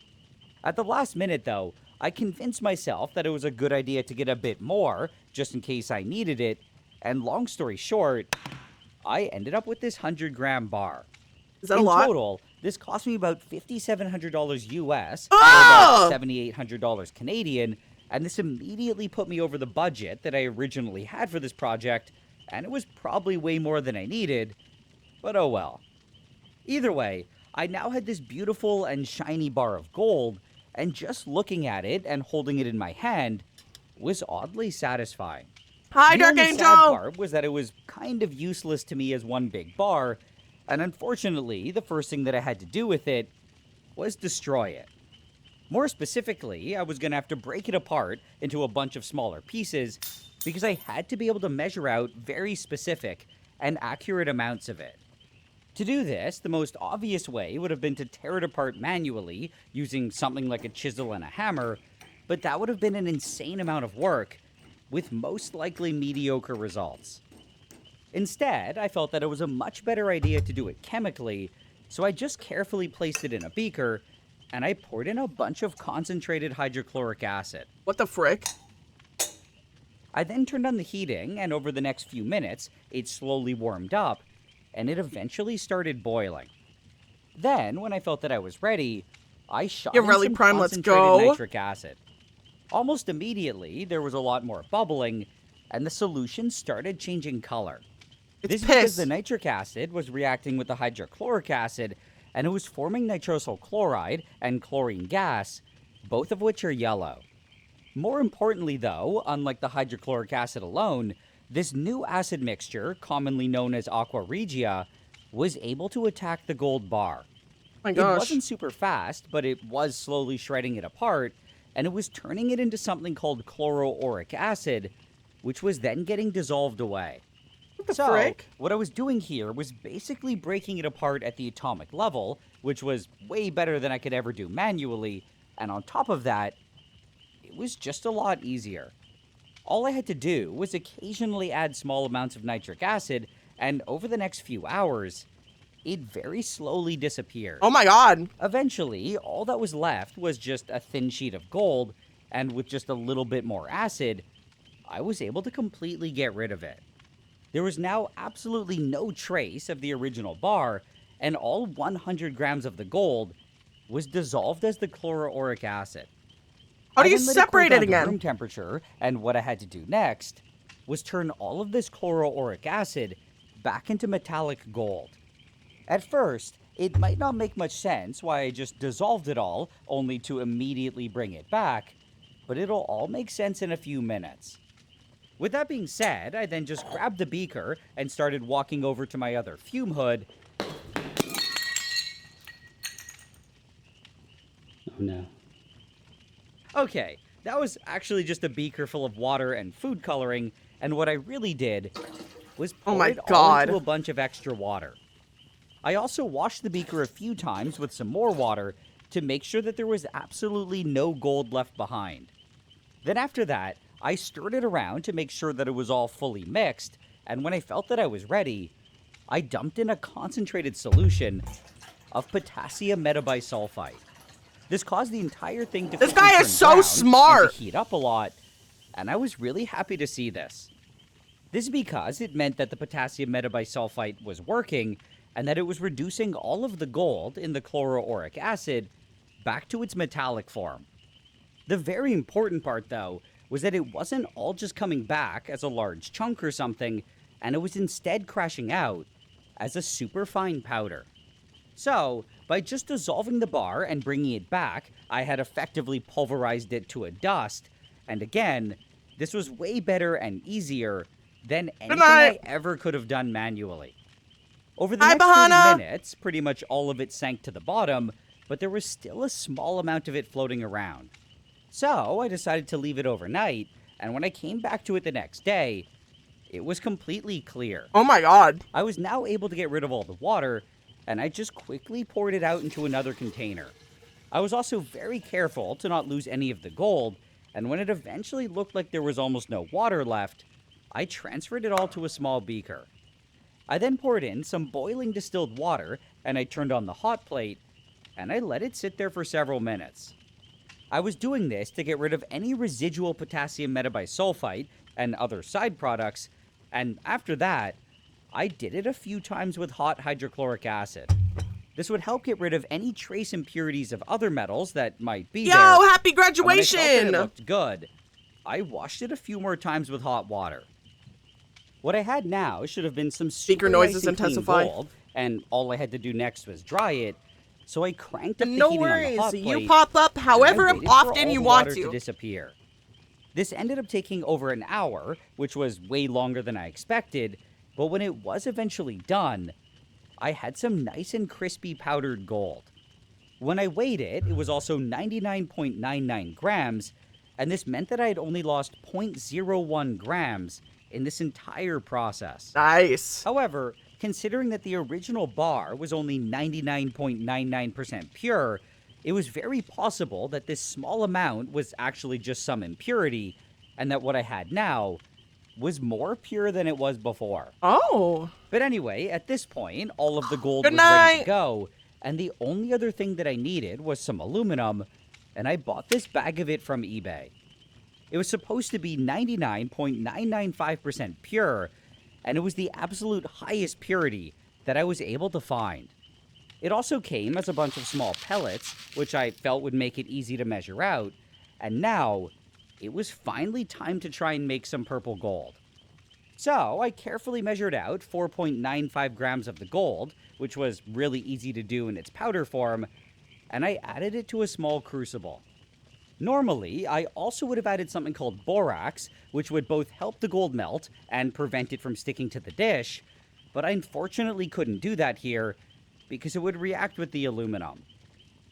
At the last minute though, I convinced myself that it was a good idea to get a bit more, just in case I needed it, and long story short, I ended up with this 100-gram bar. Is that a lot? In total, this cost me about $5,700 US, Oh! or about $7,800 Canadian, and this immediately put me over the budget that I originally had for this project, and it was probably way more than I needed, but oh well. Either way, I now had this beautiful and shiny bar of gold, and just looking at it and holding it in my hand was oddly satisfying. Hi, the Dark only Angel! sad part was that it was kind of useless to me as one big bar, And unfortunately, the first thing that I had to do with it was destroy it. More specifically, I was going to have to break it apart into a bunch of smaller pieces because I had to be able to measure out very specific and accurate amounts of it. To do this, the most obvious way would have been to tear it apart manually using something like a chisel and a hammer, but that would have been an insane amount of work with most likely mediocre results. Instead, I felt that it was a much better idea to do it chemically, so I just carefully placed it in a beaker and I poured in a bunch of concentrated hydrochloric acid. What the frick? I then turned on the heating, and over the next few minutes, it slowly warmed up, and it eventually started boiling. Then, when I felt that I was ready, I shot in some concentrated nitric acid. Almost immediately, there was a lot more bubbling, and the solution started changing color. This is because the nitric acid was reacting with the hydrochloric acid, and it was forming nitrosyl chloride and chlorine gas, both of which are yellow. More importantly, though, unlike the hydrochloric acid alone, this new acid mixture, commonly known as aqua regia, was able to attack the gold bar. My gosh. It wasn't super fast, but it was slowly shredding it apart, and it was turning it into something called chloroauric acid, which was then getting dissolved away. What I was doing here was basically breaking it apart at the atomic level, which was way better than I could ever do manually, and on top of that, it was just a lot easier. All I had to do was occasionally add small amounts of nitric acid, and over the next few hours, it very slowly disappeared. Oh my god! Eventually, all that was left was just a thin sheet of gold, and with just a little bit more acid, I was able to completely get rid of it. There was now absolutely no trace of the original bar, and all 100 grams of the gold was dissolved as the chloroauric acid. How do you separate it again? Room temperature, and what I had to do next was turn all of this chloroauric acid back into metallic gold. At first, it might not make much sense why I just dissolved it all, only to immediately bring it back, but it'll all make sense in a few minutes. With that being said, I then just grabbed the beaker and started walking over to my other fume hood. Oh no. Okay, that was actually just a beaker full of water and food coloring, and what I really did was pour it all into a bunch of extra water. I also washed the beaker a few times with some more water to make sure that there was absolutely no gold left behind. Then after that, I stirred it around to make sure that it was all fully mixed, and when I felt that I was ready, I dumped in a concentrated solution of potassium metabisulfite. This caused the entire thing to heat up a lot, and I was really happy to see this. This is because it meant that the potassium metabisulfite was working, and that it was reducing all of the gold in the chloroauric acid back to its metallic form. The very important part, though, was that it wasn't all just coming back as a large chunk or something, and it was instead crashing out as a superfine powder. So, by just dissolving the bar and bringing it back, I had effectively pulverized it to a dust, and again, this was way better and easier than anything I ever could have done manually. Over the next 30 minutes, pretty much all of it sank to the bottom, but there was still a small amount of it floating around. So, I decided to leave it overnight, and when I came back to it the next day, it was completely clear. Oh my god. I was now able to get rid of all the water, and I just quickly poured it out into another container. I was also very careful to not lose any of the gold, and when it eventually looked like there was almost no water left, I transferred it all to a small beaker. I then poured in some boiling distilled water, and I turned on the hot plate, and I let it sit there for several minutes. I was doing this to get rid of any residual potassium metabisulfite and other side products, and after that, I did it a few times with hot hydrochloric acid. This would help get rid of any trace impurities of other metals that might be there. Yo, happy graduation! And when I felt that it looked good, I washed it a few more times with hot water. What I had now should have been some super nice and clean gold, and all I had to do next was dry it. So I cranked up the heating on the hot plate, you pop up however often you want to disappear. This ended up taking over an hour, which was way longer than I expected, but when it was eventually done, I had some nice and crispy powdered gold. When I weighed it, it was also 99.99 grams, and this meant that I had only lost 0.01 grams in this entire process. Nice. However, considering that the original bar was only 99.99% pure, it was very possible that this small amount was actually just some impurity, and that what I had now was more pure than it was before. Oh. But anyway, at this point, all of the gold Good was ready night. to go, and the only other thing that I needed was some aluminum, and I bought this bag of it from eBay. It was supposed to be 99.995% pure, and it was the absolute highest purity that I was able to find. It also came as a bunch of small pellets, which I felt would make it easy to measure out, and now it was finally time to try and make some purple gold. So I carefully measured out 4.95 grams of the gold, which was really easy to do in its powder form, and I added it to a small crucible. Normally, I also would have added something called borax, which would both help the gold melt and prevent it from sticking to the dish, but I unfortunately couldn't do that here because it would react with the aluminum.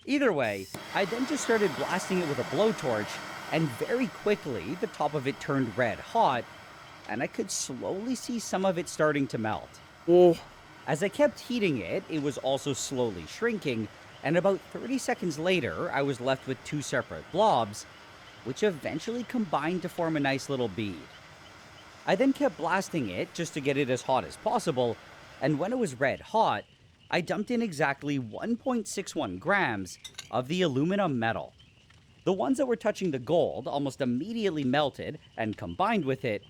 Either way, I then just started blasting it with a blowtorch, and very quickly the top of it turned red hot, and I could slowly see some of it starting to melt. Oh. As I kept heating it, it was also slowly shrinking, and about 30 seconds later, I was left with two separate blobs, which eventually combined to form a nice little bead. I then kept blasting it just to get it as hot as possible, and when it was red hot, I dumped in exactly 1.61 grams of the aluminum metal. The ones that were touching the gold almost immediately melted and combined with it,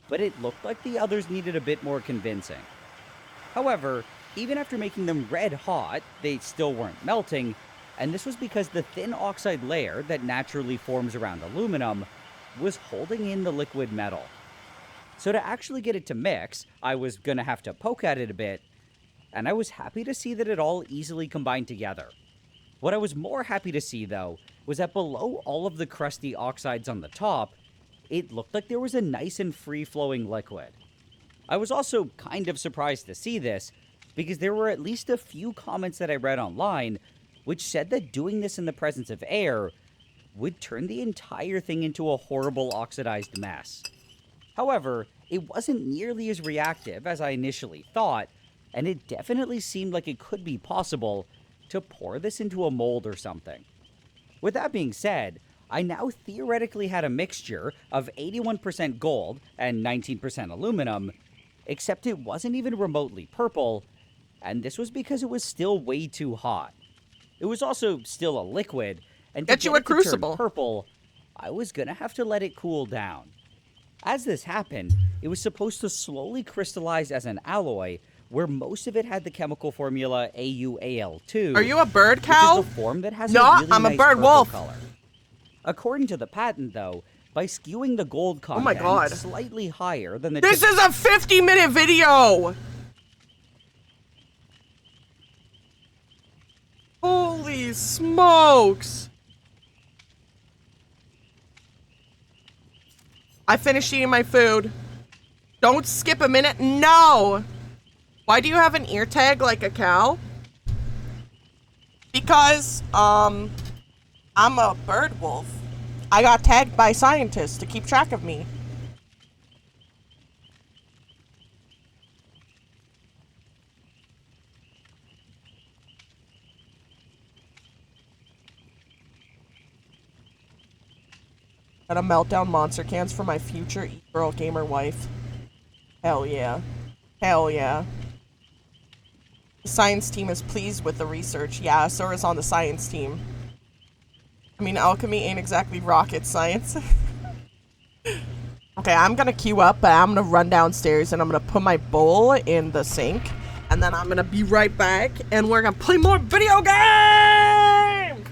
but it looked like the others needed a bit more convincing. However, even after making them red hot, they still weren't melting, and this was because the thin oxide layer that naturally forms around aluminum was holding in the liquid metal. So to actually get it to mix, I was gonna have to poke at it a bit, and I was happy to see that it all easily combined together. What I was more happy to see, though, was that below all of the crusty oxides on the top, it looked like there was a nice and free-flowing liquid. I was also kind of surprised to see this, because there were at least a few comments that I read online which said that doing this in the presence of air would turn the entire thing into a horrible oxidized mess. However, it wasn't nearly as reactive as I initially thought, and it definitely seemed like it could be possible to pour this into a mold or something. With that being said, I now theoretically had a mixture of 81% gold and 19% aluminum, except it wasn't even remotely purple, and this was because it was still way too hot. It was also still a liquid, and to Get you get a it to turn crucible. purple, I was gonna have to let it cool down. As this happened, it was supposed to slowly crystallize as an alloy, where most of it had the chemical formula AuAl2. Are you a bird cow? Which is the form that has No, a really I'm a nice bird purple wolf. color. According to the patent, though, by skewing the gold content my God. slightly higher than the This is a 50-minute video! Holy smokes! I finished eating my food. Don't skip a minute. No! Why do you have an ear tag like a cow? Because, I'm a bird wolf. I got tagged by scientists to keep track of me. Gotta melt down monster cans for my future e-girl gamer wife. Hell yeah. Hell yeah. The science team is pleased with the research. Yeah, so is on the science team. I mean, alchemy ain't exactly rocket science. Okay, I'm gonna queue up, but I'm gonna run downstairs and I'm gonna put my bowl in the sink. And then I'm gonna be right back and we're gonna play more video games!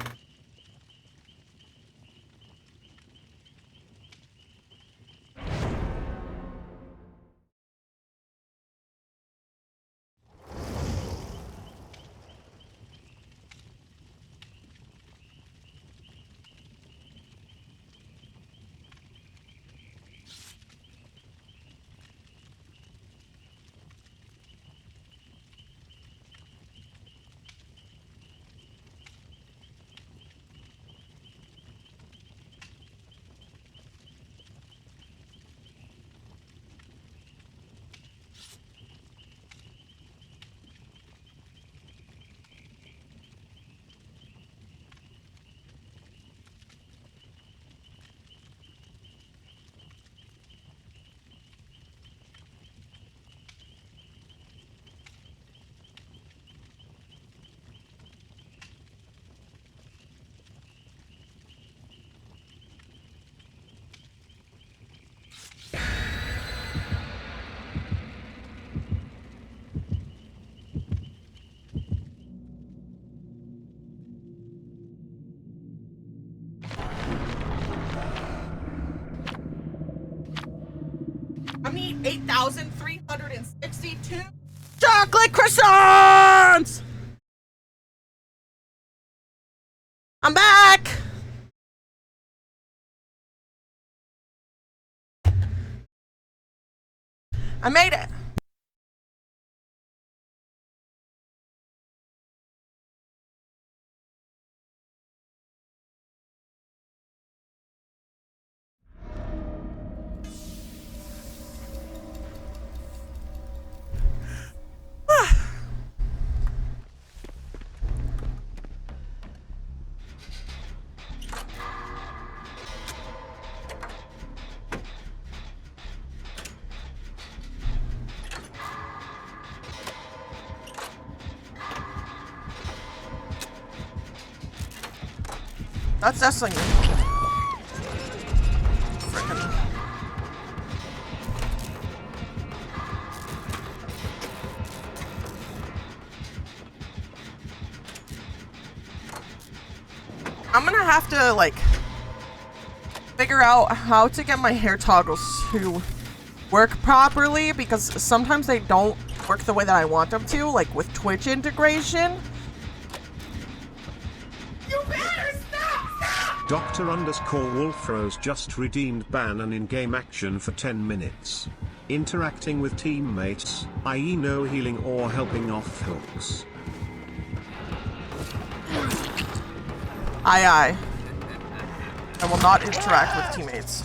I need 8,362 chocolate croissants! I'm back! I made it! That's definitely frickin'. I'm gonna have to like figure out how to get my hair toggles to work properly, because sometimes they don't work the way that I want them to, like with Twitch integration. You better stop! Dr_Wolfrose just redeemed ban and in-game action for 10 minutes. Interacting with teammates, i.e. no healing or helping off hooks. Aye. I will not interact with teammates.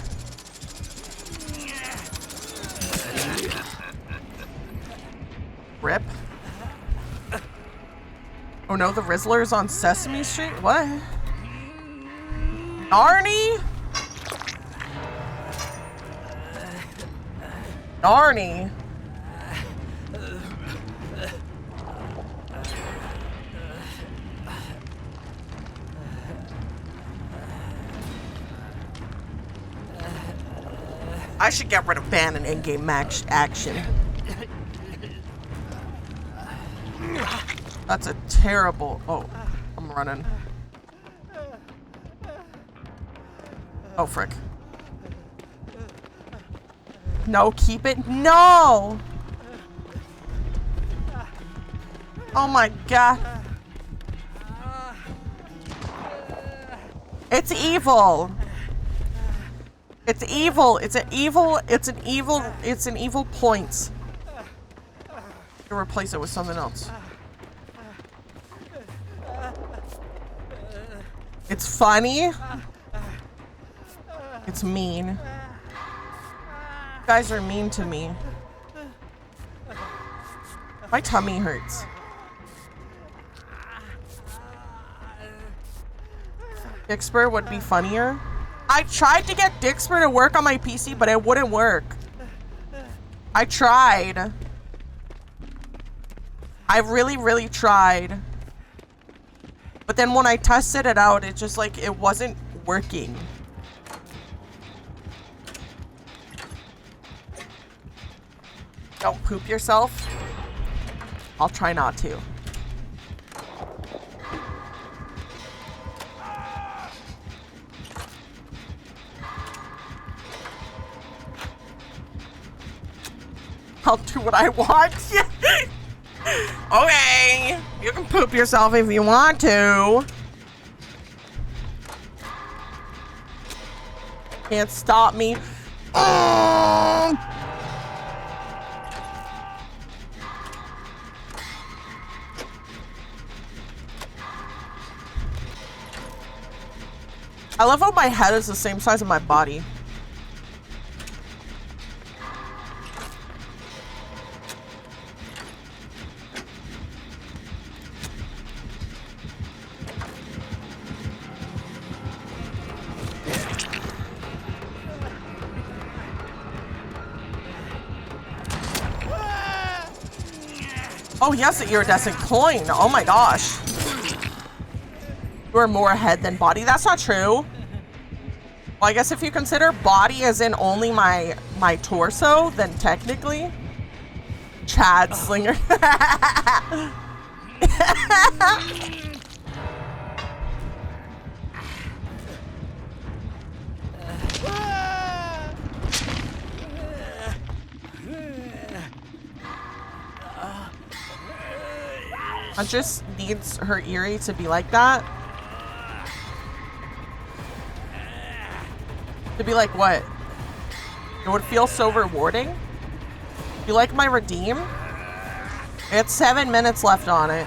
Rip. Oh no, the Rizzler's on Sesame Street? What? Narnie? Narnie? I should get rid of ban and in-game match action. That's a terrible... Oh, I'm running. Oh, frick. No, keep it. No! Oh my god. It's evil. It's evil. It's an evil. It's an evil. It's an evil point. To replace it with something else. It's funny. It's mean. You guys are mean to me. My tummy hurts. Dixper would be funnier. I tried to get Dixper to work on my PC, but it wouldn't work. I tried. I really, really tried. But then when I tested it out, it just like, it wasn't working. Don't poop yourself. I'll try not to. I'll do what I want. Okay, you can poop yourself if you want to. Can't stop me. I love how my head is the same size as my body. Oh, he has the iridescent coin. Oh my gosh. You are more head than body. That's not true. Well, I guess if you consider body as in only my torso, then technically. Chad Slinger. I just needs her Eerie to be like that. To be like what? It would feel so rewarding. You like my redeem? It's 7 minutes left on it.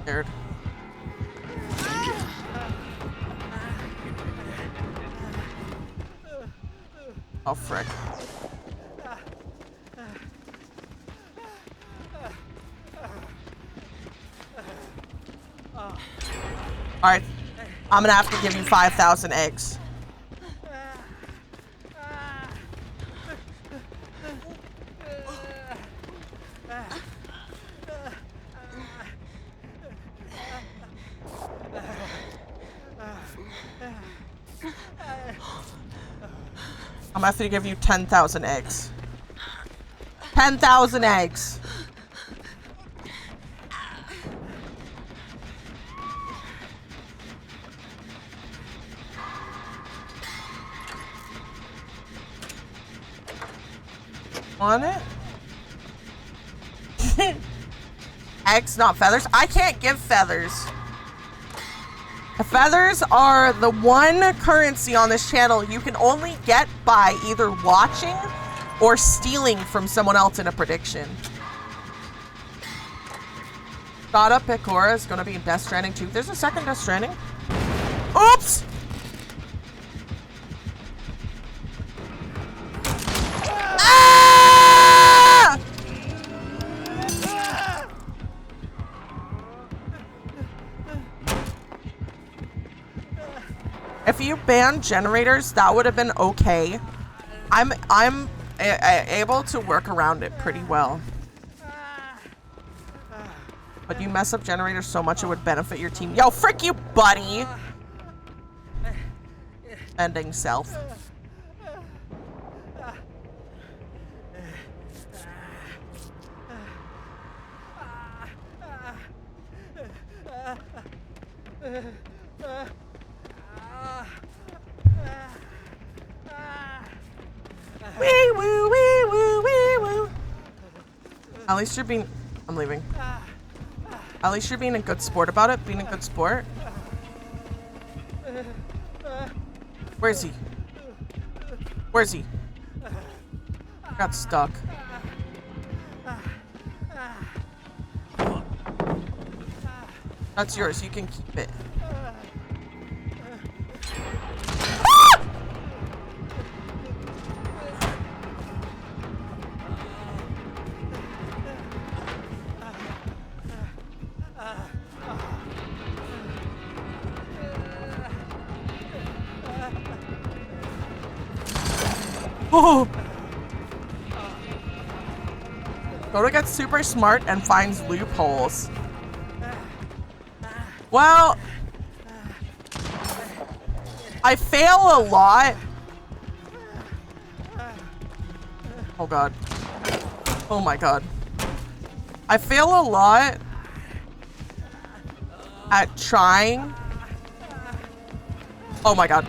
Scared. Oh, frick. Alright. I'm gonna have to give you 5,000 eggs. I'm gonna have to give you 10,000 eggs. 10,000 eggs. Want it? Eggs, not feathers. I can't give feathers. The feathers are the one currency on this channel you can only get by either watching or stealing from someone else in a prediction. Thought up Picora is going to be in Death Stranding 2. There's a second Death Stranding. Oops! Ah! If you banned generators, that would have been okay. I'm able to work around it pretty well. But you mess up generators so much it would benefit your team. Yo, frick you, buddy! Ending self. Wee woo, wee woo, wee woo. At least you're being... I'm leaving. At least you're being a good sport about it. Being a good sport. Where is he? Where is he? Got stuck. That's yours. You can keep it. Oh! Goto gets super smart and finds loopholes. Well, I fail a lot. Oh god. Oh my god. I fail a lot at trying. Oh my god.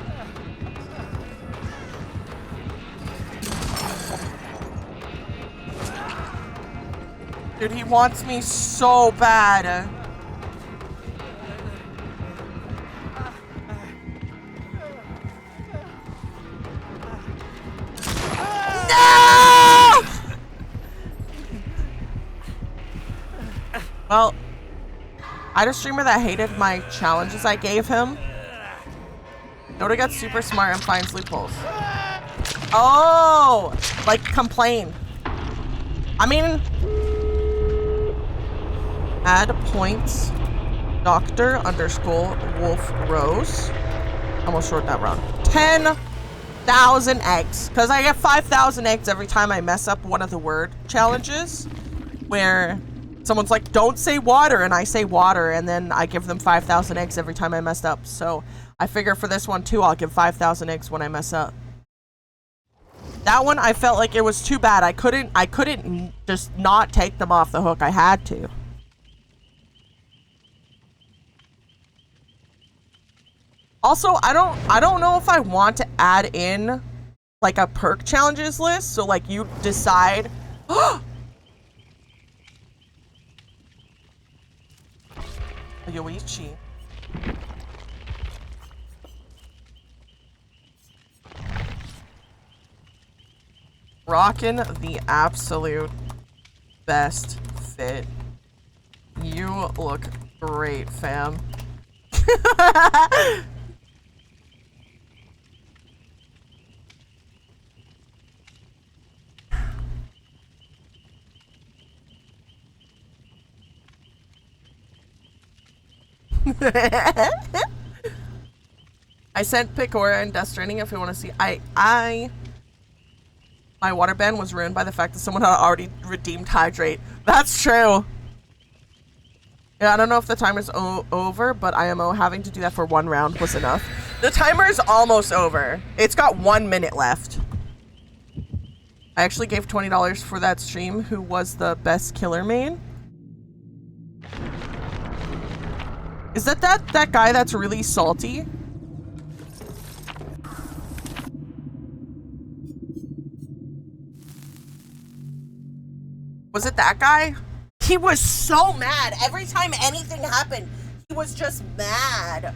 Dude, he wants me so bad. No! Well, I had a streamer that hated my challenges I gave him. Noda gets super smart and finds loopholes. Oh! Like, complain. I mean... Add points. Dr_Wolf_Rose. Almost wrote that wrong. 10,000 eggs. Because I get 5,000 eggs every time I mess up one of the word challenges. Where someone's like, don't say water. And I say water. And then I give them 5,000 eggs every time I messed up. So I figure for this one too, I'll give 5,000 eggs when I mess up. That one, I felt like it was too bad. I couldn't just not take them off the hook. I had to. Also, I don't know if I want to add in like a perk challenges list, so like you decide. Yoichi. Rockin' the absolute best fit. You look great, fam. I sent Picora and Death Stranding if you want to see. My water ban was ruined by the fact that someone had already redeemed Hydrate. That's true. Yeah, I don't know if the timer's over, but IMO having to do that for one round was enough. The timer's almost over. It's got 1 minute left. I actually gave $20 for that stream. Who was the best killer main? Is that guy that's really salty? Was it that guy? He was so mad. Every time anything happened, he was just mad.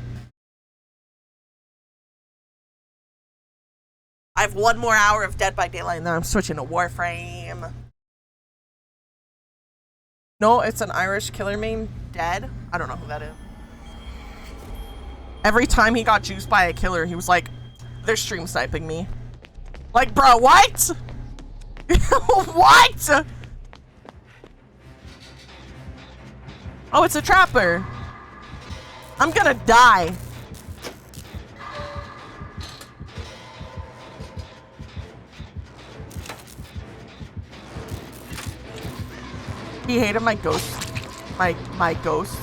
I have 1 more hour of Dead by Daylight and then I'm switching to Warframe. No, it's an Irish killer main. Dead? I don't know who that is. Every time he got juiced by a killer, he was like, they're stream sniping me. Like, bro, what? What? Oh, it's a trapper. I'm gonna die. He hated my ghost, my ghost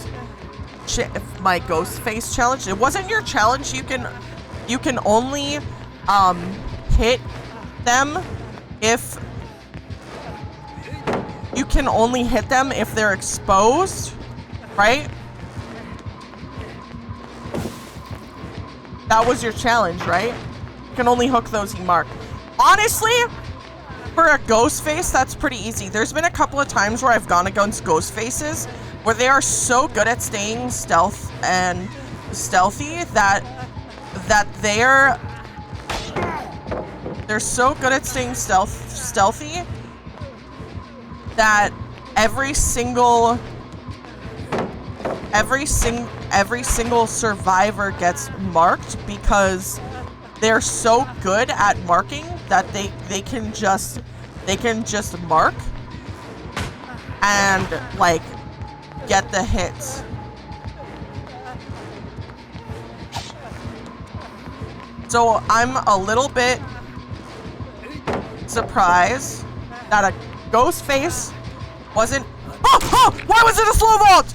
face challenge. It wasn't your challenge. You can only hit them if they're exposed, right? That was your challenge, right? You can only hook those you mark. Honestly, for a ghost face, that's pretty easy. There's been a couple of times where I've gone against ghost faces where they are so good at staying stealthy that they're so good at staying stealthy that every single survivor gets marked because they're so good at marking that they can just mark and like get the hits. So I'm a little bit surprised that a ghost face wasn't. Oh! Why was it a slow vault?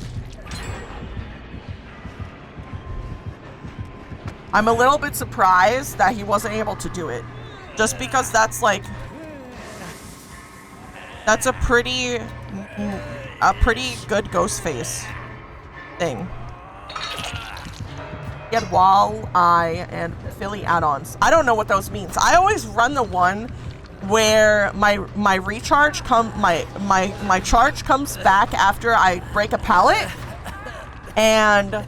I'm a little bit surprised that he wasn't able to do it. Just because that's like, that's a pretty good ghost face thing. Get Walleye and Philly add-ons. I don't know what those means. I always run the one where my recharge my charge comes back after I break a pallet, and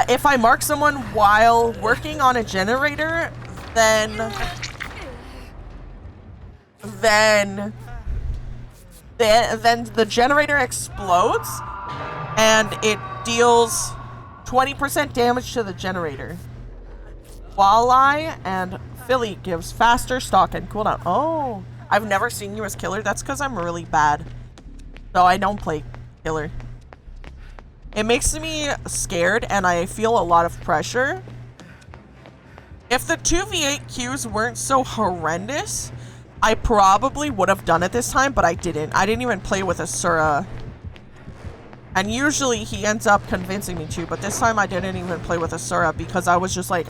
if I mark someone while working on a generator, then the generator explodes and it deals 20% damage to the generator. Walleye and Philly gives faster stock and cooldown. Oh, I've never seen you as killer. That's because I'm really bad. So I don't play killer. It makes me scared and I feel a lot of pressure. If the 2v8 queues weren't so horrendous, I probably would have done it this time, but I didn't. I didn't even play with Asura. And usually he ends up convincing me to, but this time I didn't even play with Asura because I was just like,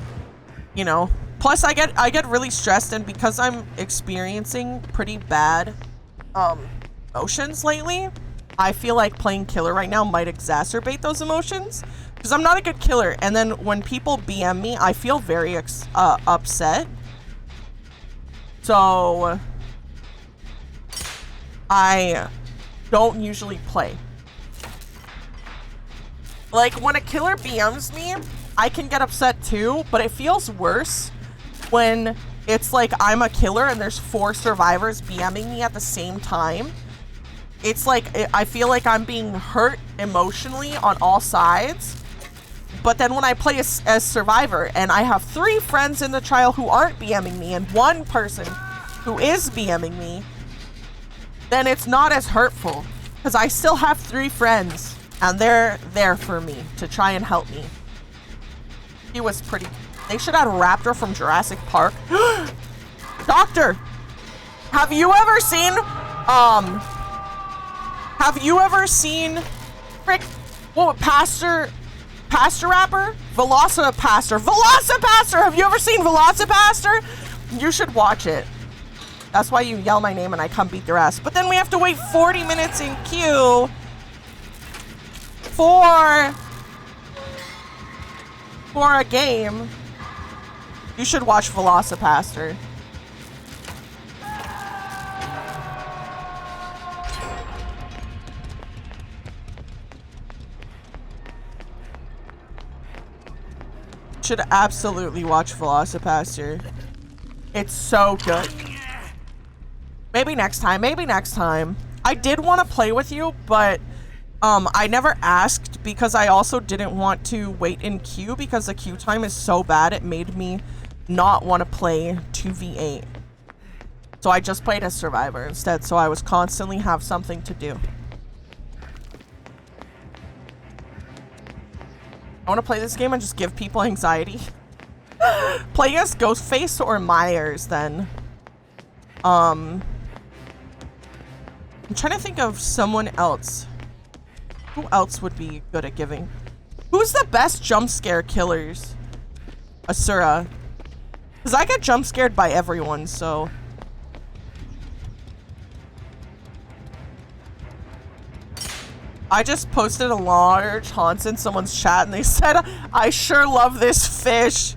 you know. Plus I get really stressed, and because I'm experiencing pretty bad motions lately, I feel like playing killer right now might exacerbate those emotions because I'm not a good killer. And then when people BM me, I feel very upset. So I don't usually play. Like when a killer BMs me, I can get upset too, but it feels worse when it's like I'm a killer and there's 4 survivors BMing me at the same time. It's like I feel like I'm being hurt emotionally on all sides. But then when I play as survivor and I have 3 friends in the trial who aren't BMing me and 1 person who is BMing me, then it's not as hurtful because I still have 3 friends and they're there for me to try and help me. He was pretty... They should add Raptor from Jurassic Park. Doctor! Have you ever seen... Have you ever seen... Frick... What? Pastor Rapper? Velocipaster. Velocipaster! Have you ever seen Velocipaster? You should watch it. That's why you yell my name and I come beat their ass. But then we have to wait 40 minutes in queue for a game. You should watch Velocipaster. Should absolutely watch Velocipaster. It's so good. Maybe next time. Maybe next time. I did want to play with you, but I never asked because I also didn't want to wait in queue because the queue time is so bad. It made me not want to play 2v8. So I just played as survivor instead. So I was constantly have something to do. I want to play this game and just give people anxiety. Play as Ghostface or Myers then. I'm trying to think of someone else. Who else would be good at giving? Who's the best jump scare killers? Asura. Because I get jump scared by everyone, so... I just posted a large haunts in someone's chat and they said, I sure love this fish.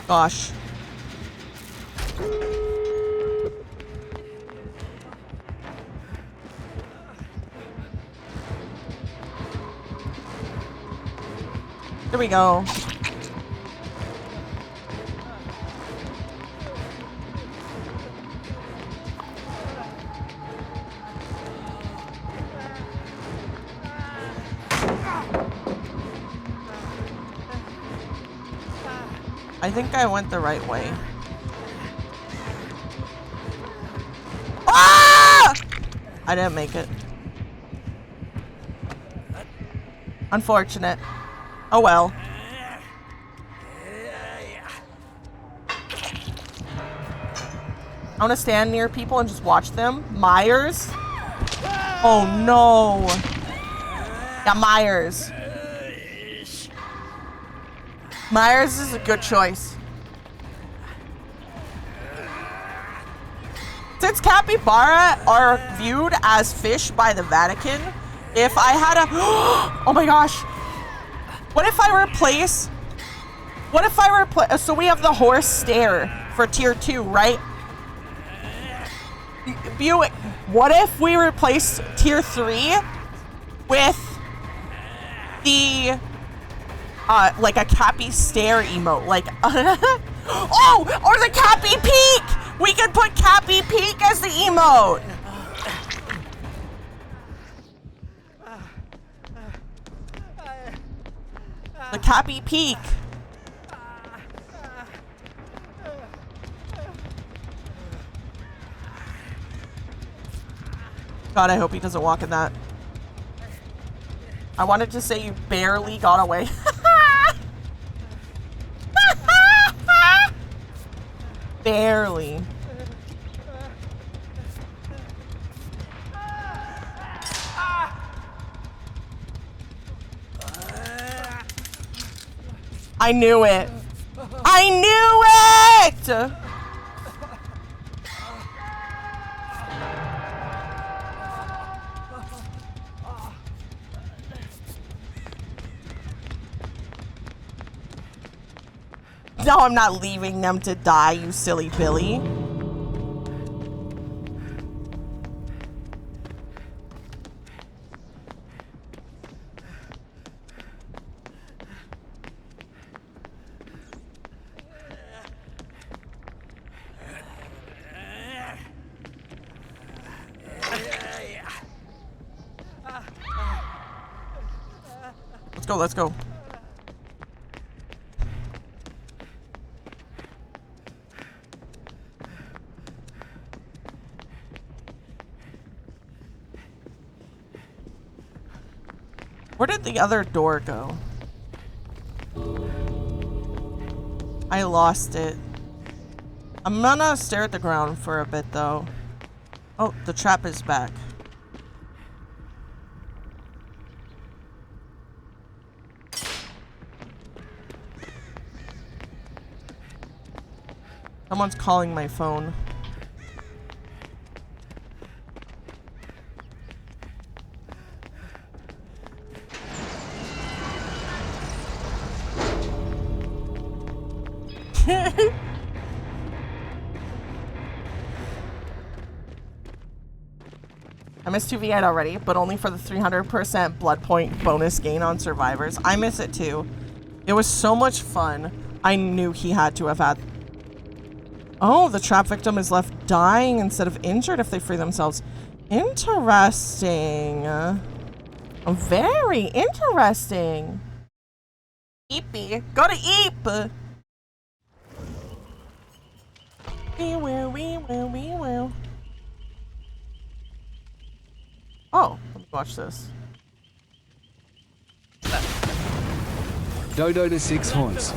Gosh. There we go. I think I went the right way. Ah! I didn't make it. Unfortunate. Oh well. I want to stand near people and just watch them. Myers? Oh no. Yeah, Myers. Myers is a good choice. Since capybara are viewed as fish by the Vatican, if I had a... Oh my gosh. What if I replace... So we have the horse stare for tier 2, right? What if we replace tier 3 with the... like a Cappy stare emote, like, oh, or the Cappy peek! We could put Cappy peek as the emote! The Cappy peek. God, I hope he doesn't walk in that. I wanted to say you barely got away. Barely. I knew it. I knew What? No, I'm not leaving them to die, you silly Billy. Let's go. Where did the other door go? I lost it. I'm gonna stare at the ground for a bit though. Oh, the trap is back. Someone's calling my phone. I missed 2v8 already, but only for the 300% blood point bonus gain on survivors. I miss it too. It was so much fun. I knew he had to have had... Oh, the trap victim is left dying instead of injured if they free themselves. Interesting. Very interesting. Eepy. Go to Eep! We will. Oh, let me watch this. Dodo to 6 horns.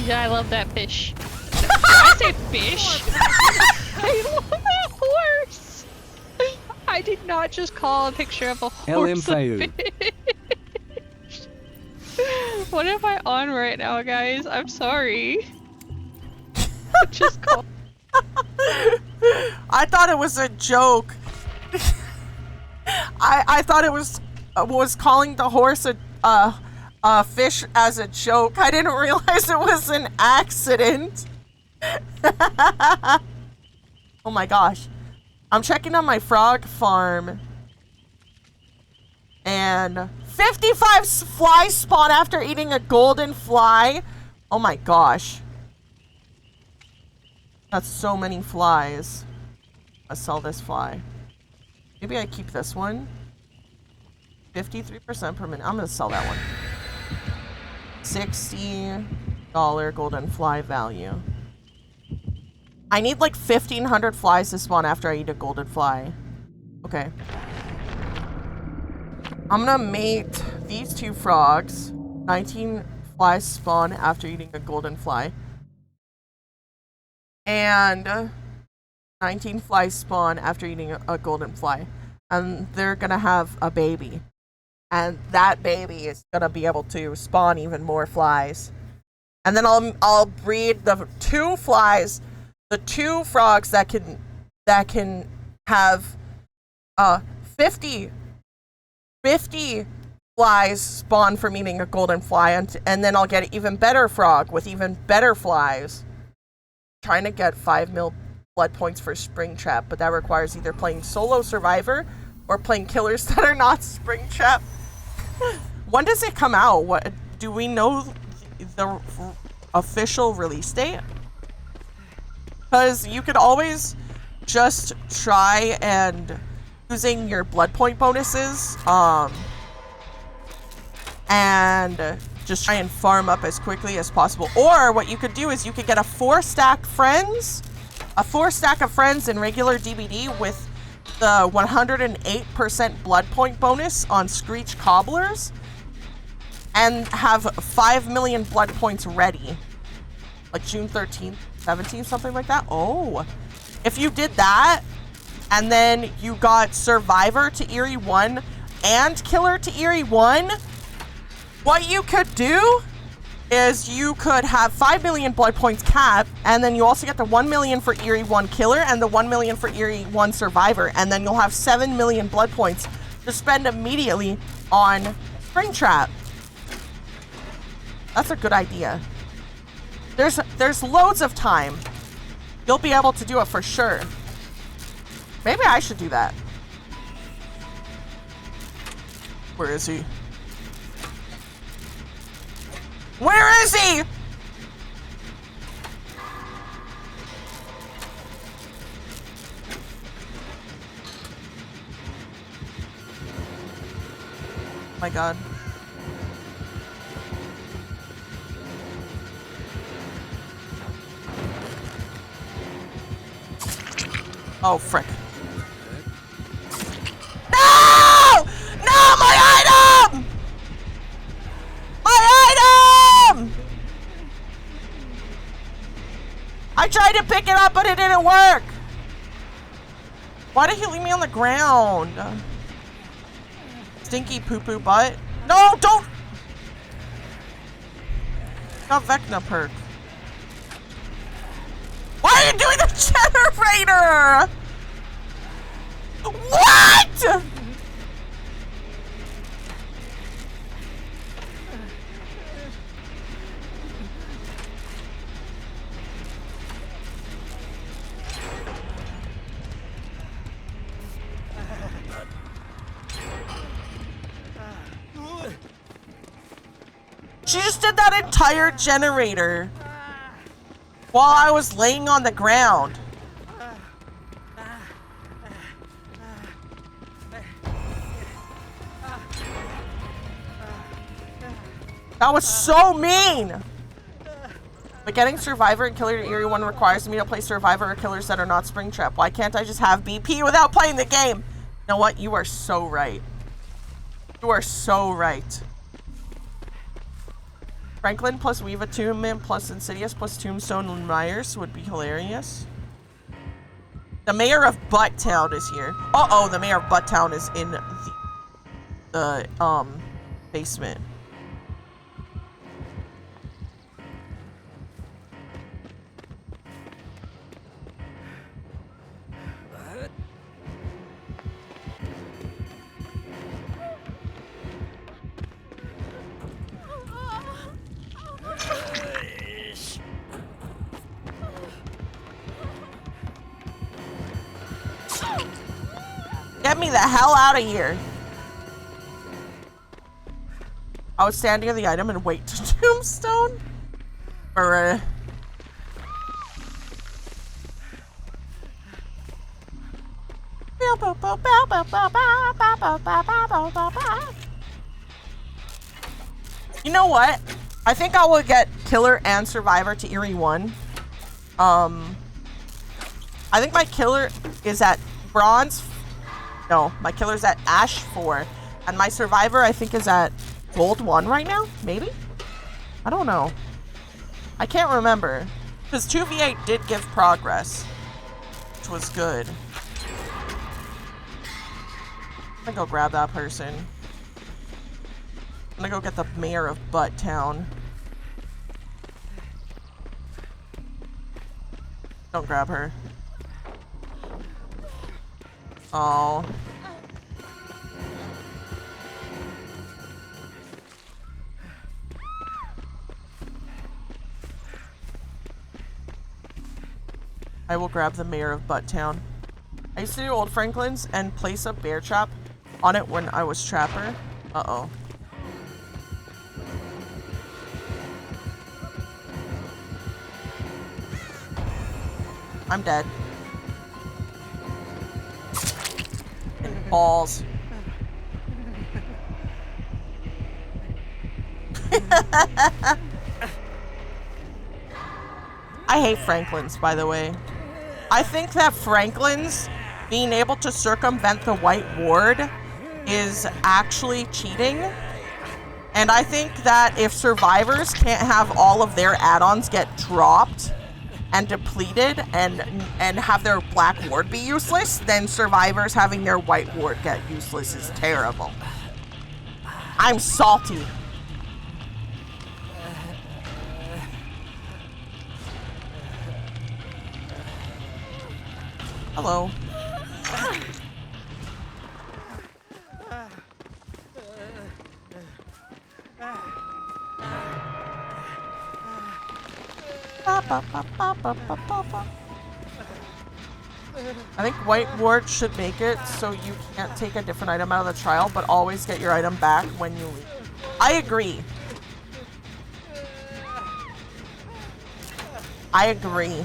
Yeah, I love that fish. Did I say fish? I love that horse. I did not just call a picture of a horse a fish. What am I on right now, guys? I'm sorry. Just call. I thought it was a joke. I thought it was calling the horse a fish as a joke. I didn't realize it was an accident. Oh my gosh. I'm checking on my frog farm. And 55 flies spawn after eating a golden fly. Oh my gosh. That's so many flies. Let's sell this fly. Maybe I keep this one. 53% per minute. I'm gonna sell that one. $60 golden fly value. I need like 1,500 flies to spawn after I eat a golden fly. Okay. I'm gonna mate these two frogs. 19 flies spawn after eating a golden fly. And 19 flies spawn after eating a golden fly. And they're gonna have a baby. And that baby is gonna be able to spawn even more flies. And then I'll breed the two flies, the two frogs that can have 50 flies spawn from eating a golden fly, and then I'll get an even better frog with even better flies. Trying to get 5 mil blood points for Springtrap, but that requires either playing solo survivor or playing killers that are not Springtrap. When does it come out? What do we know the official release date? Because you could always just try and using your blood point bonuses and just try and farm up as quickly as possible. Or what you could do is you could get a 4-stack of friends in regular DBD with the 108% blood point bonus on Screech Cobblers and have 5 million blood points ready. Like June 13th, 17th, something like that. Oh, if you did that and then you got Survivor to Eerie 1 and Killer to Eerie 1, what you could do is you could have 5 million blood points cap, and then you also get the 1 million for Eerie 1 killer and the 1 million for Eerie 1 survivor, and then you'll have 7 million blood points to spend immediately on Springtrap. That's a good idea. There's loads of time. You'll be able to do it for sure. Maybe I should do that. Where is he? Where is he? Oh my god. Oh, frick. No! No, my item! My item! I tried to pick it up, but it didn't work. Why did he leave me on the ground? Stinky poo-poo butt. No, don't! Got Vecna perk. Why are you doing the generator? What? She just did that entire generator while I was laying on the ground. That was so mean! But getting Survivor and Killer Eerie 1 requires me to play Survivor or Killers that are not Springtrap. Why can't I just have BP without playing the game? You know what? You are so right. You are so right. Franklin plus Weeva Tomb plus Insidious plus Tombstone and Myers would be hilarious. The mayor of Butttown is here. Uh-oh, the mayor of Butttown is in the basement. Get me the hell out of here. I would stand near the item and wait to tombstone. Or you know what? I think I will get Killer and Survivor to Eerie 1. I think my Killer is at Bronze. No, my Killer's at Ash 4. And my Survivor, I think, is at Gold 1 right now? Maybe? I don't know. I can't remember. Because 2v8 did give progress, which was good. I'm gonna go grab that person. I'm gonna go get the mayor of Butttown. Don't grab her. Oh. I will grab the mayor of Butttown. I used to do Old Franklin's and place a bear trap on it when I was Trapper. Uh-oh. I'm dead. And balls. I hate Franklin's, by the way. I think that Franklin's being able to circumvent the white ward is actually cheating. And I think that if survivors can't have all of their add-ons get dropped and depleted and have their black ward be useless, then survivors having their white ward get useless is terrible. I'm salty. Hello. I think White Ward should make it so you can't take a different item out of the trial, but always get your item back when you leave. I agree. I agree.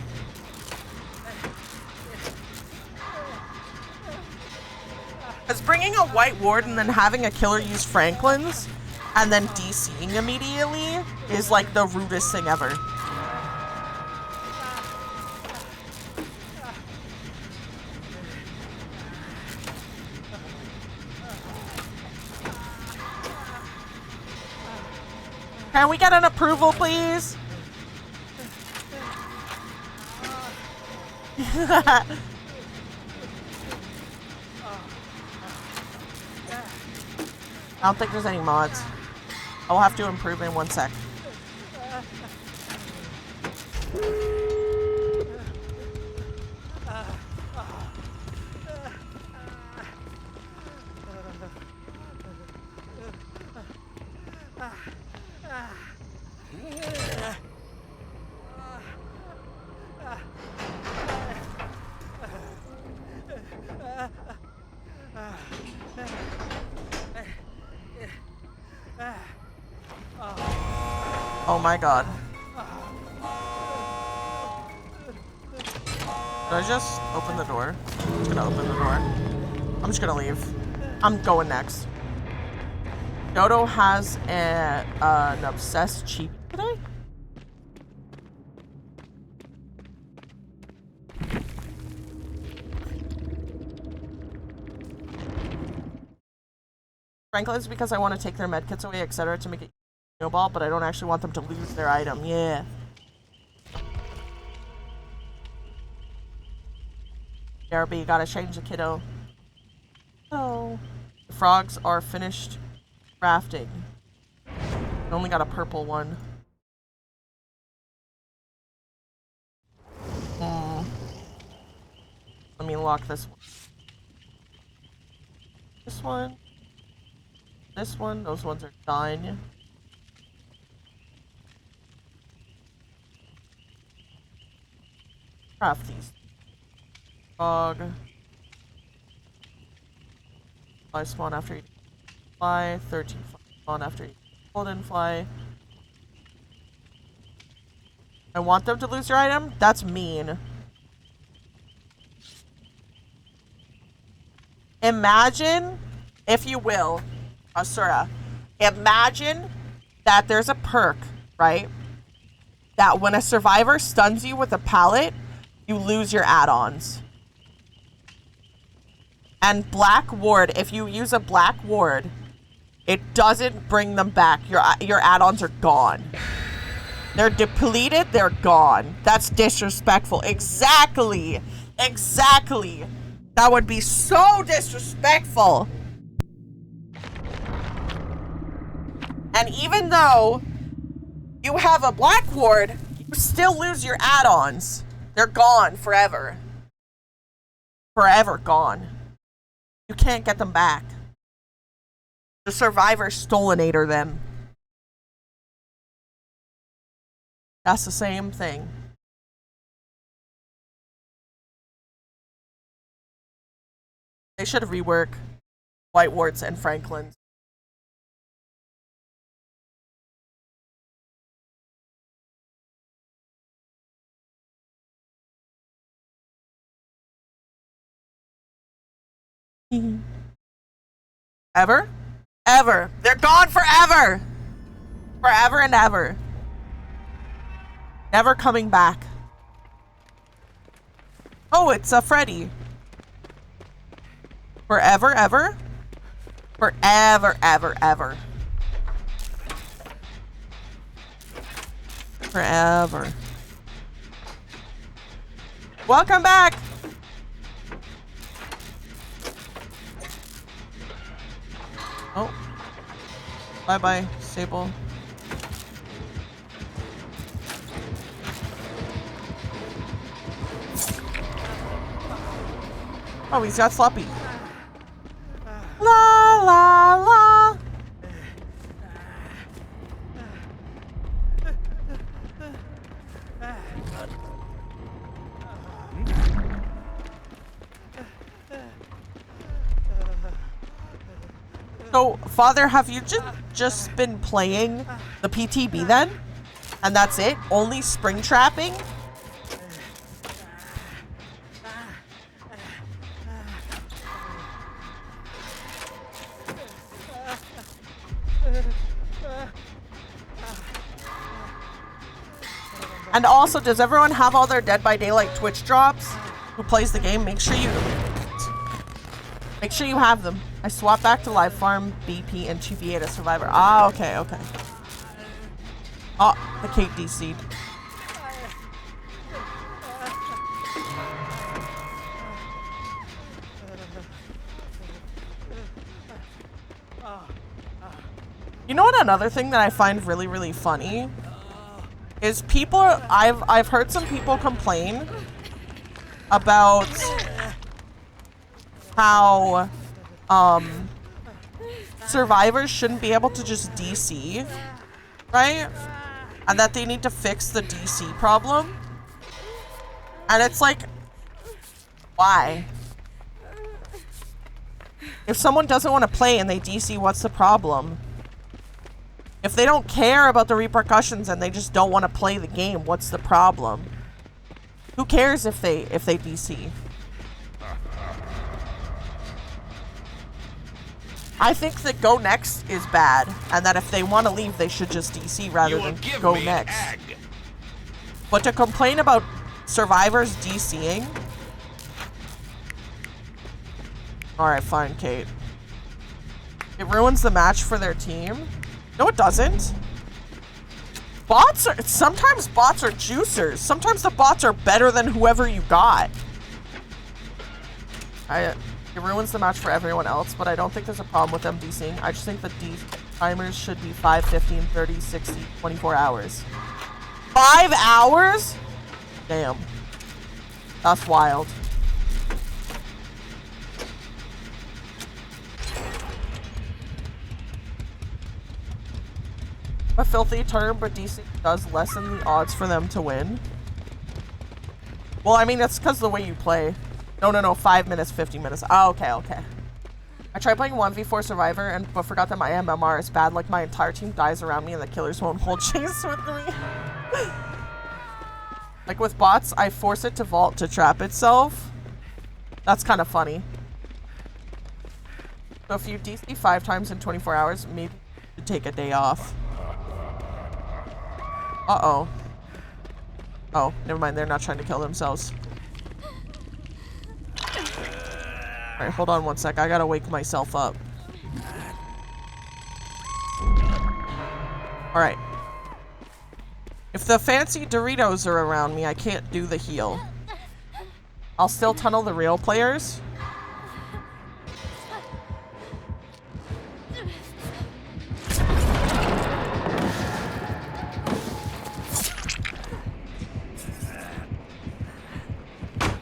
Because bringing a White Ward and then having a killer use Franklin's and then DCing immediately is like the rudest thing ever. Can we get an approval, please? I don't think there's any mods. I'll have to improve in 1 sec. Oh my god. Did I just open the door? I'm just gonna open the door. I'm just gonna leave. I'm going next. Dodo has an obsessed cheap today? Franklin's because I want to take their medkits away, etc. to make it snowball, but I don't actually want them to lose their item. Yeah. BRB, gotta change the kiddo. Oh. The frogs are finished crafting. I only got a purple one. Let me lock this one. This one. This one. Those ones are done. Craft these. Frog. Fly spawn after eating fly. 13 spawn after eating golden fly. I want them to lose their item? That's mean. Imagine, if you will, Asura, imagine that there's a perk, right? That when a survivor stuns you with a pallet, you lose your add-ons. And Black Ward, if you use a Black Ward, it doesn't bring them back. Your add-ons are gone. They're depleted, they're gone. That's disrespectful. Exactly. Exactly. That would be so disrespectful. And even though you have a Black Ward, you still lose your add-ons. They're gone forever. Forever gone. You can't get them back. The survivor stolinator them. That's the same thing. They should rework White Wards and Franklin's. Ever? Ever. They're gone forever. Forever and ever. Never coming back. Oh, it's a Freddy. Forever, ever? Forever, ever, ever. Forever. Welcome back! Oh. Bye-bye, Sable. Oh, he's got sloppy. La la la. So, Father, have you just been playing the PTB then? And that's it? Only spring trapping? And also, does everyone have all their Dead by Daylight Twitch drops? Who plays the game? Make sure you have them. I swapped back to Live Farm, BP, and GPA to Survivor. Ah, okay, okay. Oh, the Kate DC'd. You know what, another thing that I find really, really funny is people, I've heard some people complain about how survivors shouldn't be able to just DC, right? And that they need to fix the DC problem. And it's like, why? If someone doesn't want to play and they DC, what's the problem? If they don't care about the repercussions and they just don't want to play the game, what's the problem? Who cares if they DC? I think that go next is bad, and that if they want to leave, they should just DC rather than go next. But to complain about survivors DCing? Alright, fine, Kate. It ruins the match for their team. No, it doesn't. Sometimes bots are juicers. Sometimes the bots are better than whoever you got. It ruins the match for everyone else, but I don't think there's a problem with them DCing. I just think that these timers should be 5, 15, 30, 60, 24 hours. 5 hours? Damn. That's wild. A filthy term, but DC does lessen the odds for them to win. Well, I mean, that's because of the way you play. No, 5 minutes, 50 minutes. Oh, okay. I tried playing 1v4 Survivor, but forgot that my MMR is bad. Like, my entire team dies around me and the killers won't hold chase with me. Like, with bots, I force it to vault to trap itself. That's kind of funny. So if you DC 5 times in 24 hours, maybe you should take a day off. Uh-oh. Oh, never mind. They're not trying to kill themselves. Alright, hold on one sec. I gotta wake myself up. Alright. If the fancy Doritos are around me, I can't do the heal. I'll still tunnel the real players.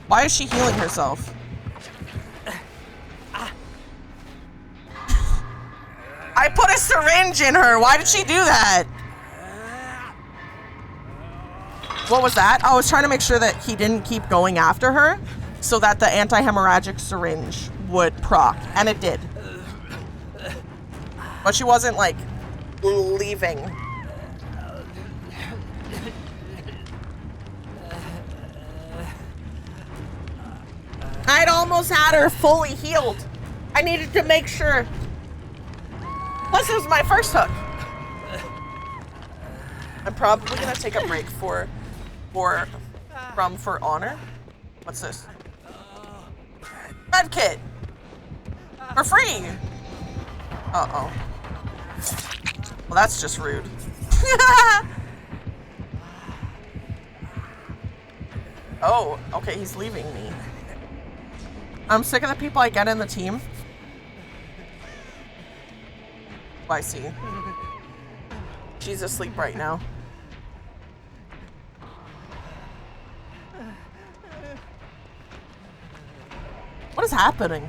Why is she healing herself? I put a syringe in her. Why did she do that? What was that? I was trying to make sure that he didn't keep going after her so that the anti-hemorrhagic syringe would proc. And it did. But she wasn't, like, leaving. I'd almost had her fully healed. I needed to make sure. Plus, it was my first hook. I'm probably gonna take a break for honor. What's this? Med kit for free. Uh-oh. Well, that's just rude. Oh, okay, he's leaving me. I'm sick of the people I get in the team. Oh, I see. She's asleep right now. What is happening?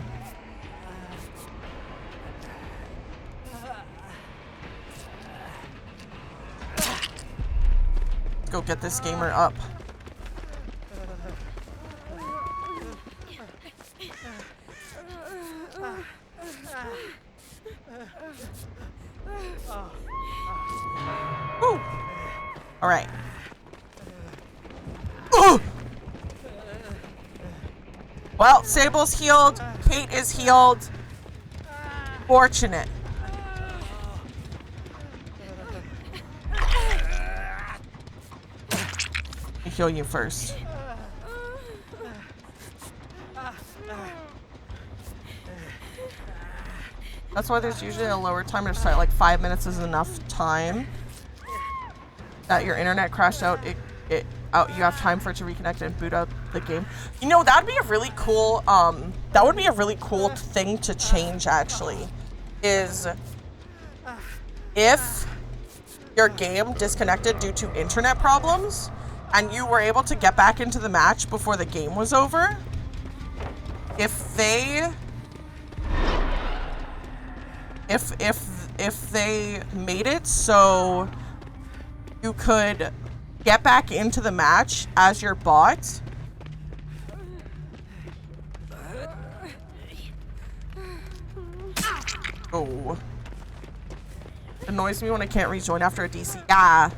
Let's go get this gamer up. Woo. All right. Ooh. Well, Sable's healed. Kate is healed. Fortunate. I heal you first. That's why there's usually a lower timer to start. Like 5 minutes is enough time that your internet crashed out. You have time for it to reconnect and boot up the game. You know, that'd be a really cool, that would be a really cool thing to change actually, is if your game disconnected due to internet problems and you were able to get back into the match before the game was over, if they made it so you could get back into the match as your bot. Oh. It annoys me when I can't rejoin after a DC. Yeah.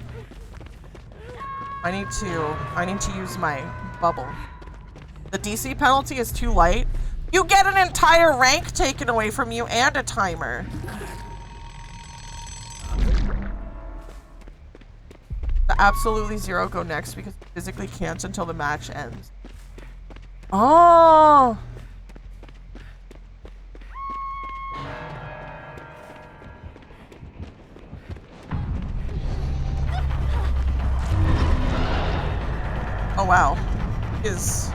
I need to use my bubble. The DC penalty is too light. You get an entire rank taken away from you and a timer. The absolutely zero go next because you physically can't until the match ends. Oh. Oh wow. Is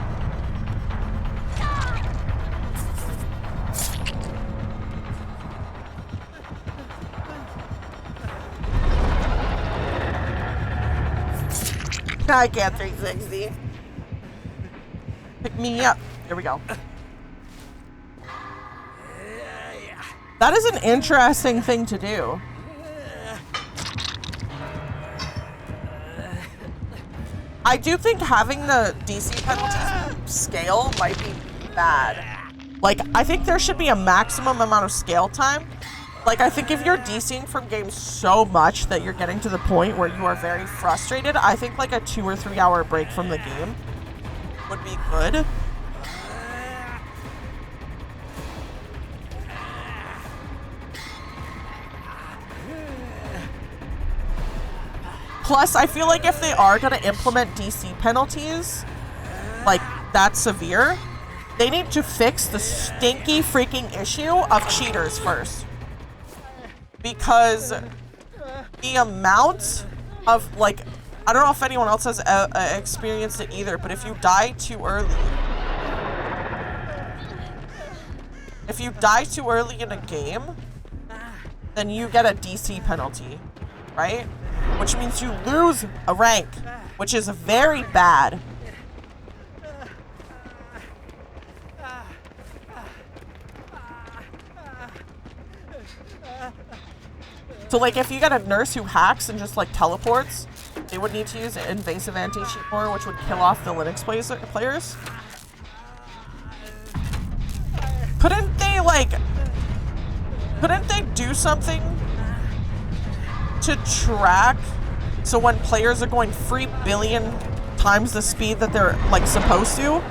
I can't 360. Pick me up. Here we go. That is an interesting thing to do. I do think having the DC penalties scale might be bad. Like, I think there should be a maximum amount of scale time. Like, I think if you're DCing from games so much that you're getting to the point where you are very frustrated, I think like a 2 or 3 hour break from the game would be good. Plus, I feel like if they are going to implement DC penalties, like that severe, they need to fix the stinky freaking issue of cheaters first. Because the amount of, like, I don't know if anyone else has experienced it either, but if you die too early, in a game, then you get a DC penalty, right? Which means you lose a rank, which is very bad. So, like, if you get a nurse who hacks and just, like, teleports, they would need to use invasive anti-cheat more, which would kill off the Linux players. Couldn't they do something to track so when players are going 3 billion times the speed that they're, like, supposed to?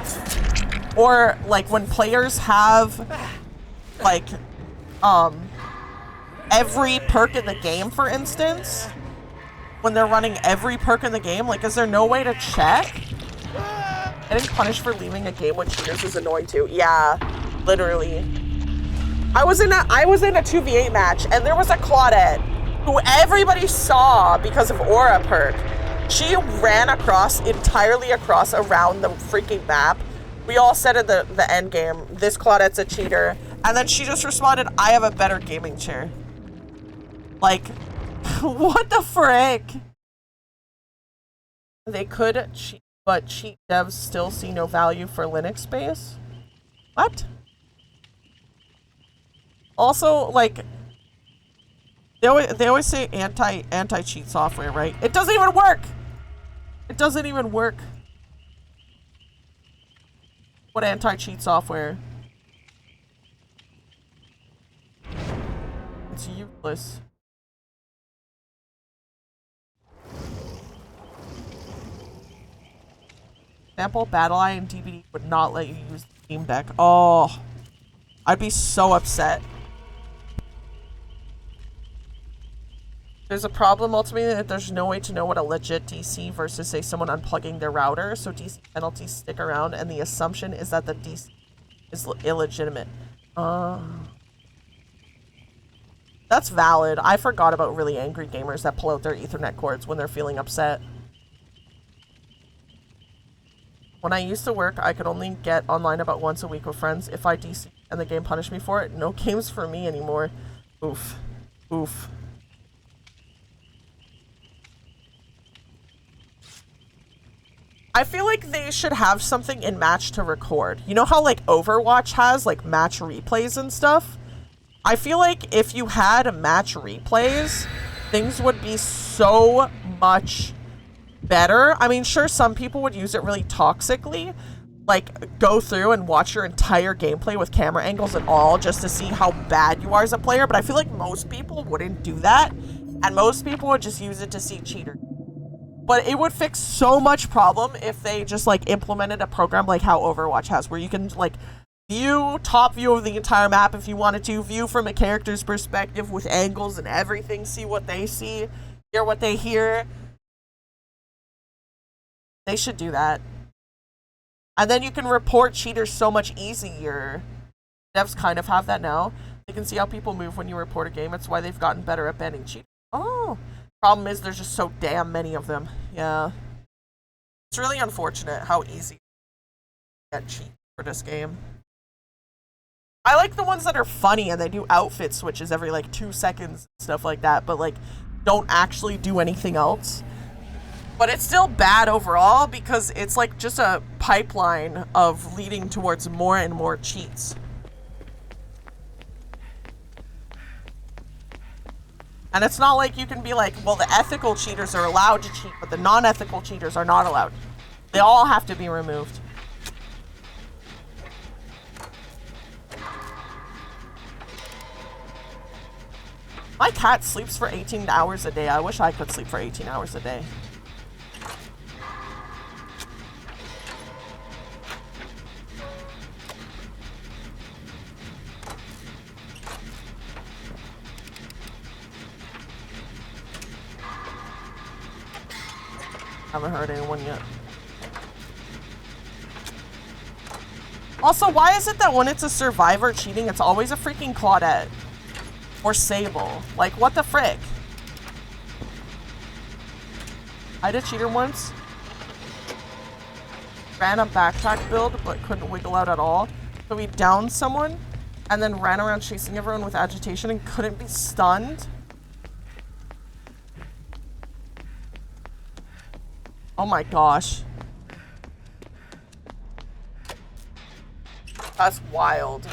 Or, like, when players have, like, every perk in the game, for instance, when they're running every perk in the game, like, is there no way to check? Getting punished for leaving a game with cheaters is annoying too. Yeah, literally. I was in a 2v8 match, and there was a Claudette who everybody saw because of Aura perk. She ran entirely across around the freaking map. We all said in the end game, this Claudette's a cheater, and then she just responded, I have a better gaming chair. Like, what the frick? They could cheat, but cheat devs still see no value for Linux space? What? Also, like, they always say anti-cheat software, right? It doesn't even work. It doesn't even work. What anti-cheat software? It's useless. Example, Battle Eye and DBD would not let you use the Steam Deck. Oh, I'd be so upset. There's a problem ultimately that there's no way to know what a legit DC versus, say, someone unplugging their router, so DC penalties stick around, and the assumption is that the DC is illegitimate. That's valid. I forgot about really angry gamers that pull out their Ethernet cords when they're feeling upset. When I used to work, I could only get online about once a week with friends. If I DC and the game punished me for it, no games for me anymore. Oof. Oof. I feel like they should have something in match to record. You know how like Overwatch has like match replays and stuff? I feel like if you had match replays, things would be so much better. I mean, sure, some people would use it really toxically, like go through and watch your entire gameplay with camera angles and all just to see how bad you are as a player, but I feel like most people wouldn't do that, and most people would just use it to see cheaters. But it would fix so much problem if they just like implemented a program like how Overwatch has, where you can like view top view of the entire map if you wanted to, view from a character's perspective with angles and everything, see what they see, hear what they hear. They should do that. And then you can report cheaters so much easier. Devs kind of have that now. They can see how people move when you report a game. That's why they've gotten better at banning cheaters. Oh. Problem is there's just so damn many of them. Yeah. It's really unfortunate how easy to get cheat for this game. I like the ones that are funny and they do outfit switches every like 2 seconds and stuff like that, but like don't actually do anything else. But it's still bad overall because it's like just a pipeline of leading towards more and more cheats. And it's not like you can be like, well, the ethical cheaters are allowed to cheat, but the non-ethical cheaters are not allowed. They all have to be removed. My cat sleeps for 18 hours a day. I wish I could sleep for 18 hours a day. Haven't heard anyone yet. Also, why is it that when it's a survivor cheating, it's always a freaking Claudette? Or Sable? Like, what the frick? I did cheater once. Ran a backpack build, but couldn't wiggle out at all. So we downed someone, and then ran around chasing everyone with agitation and couldn't be stunned. Oh my gosh. That's wild.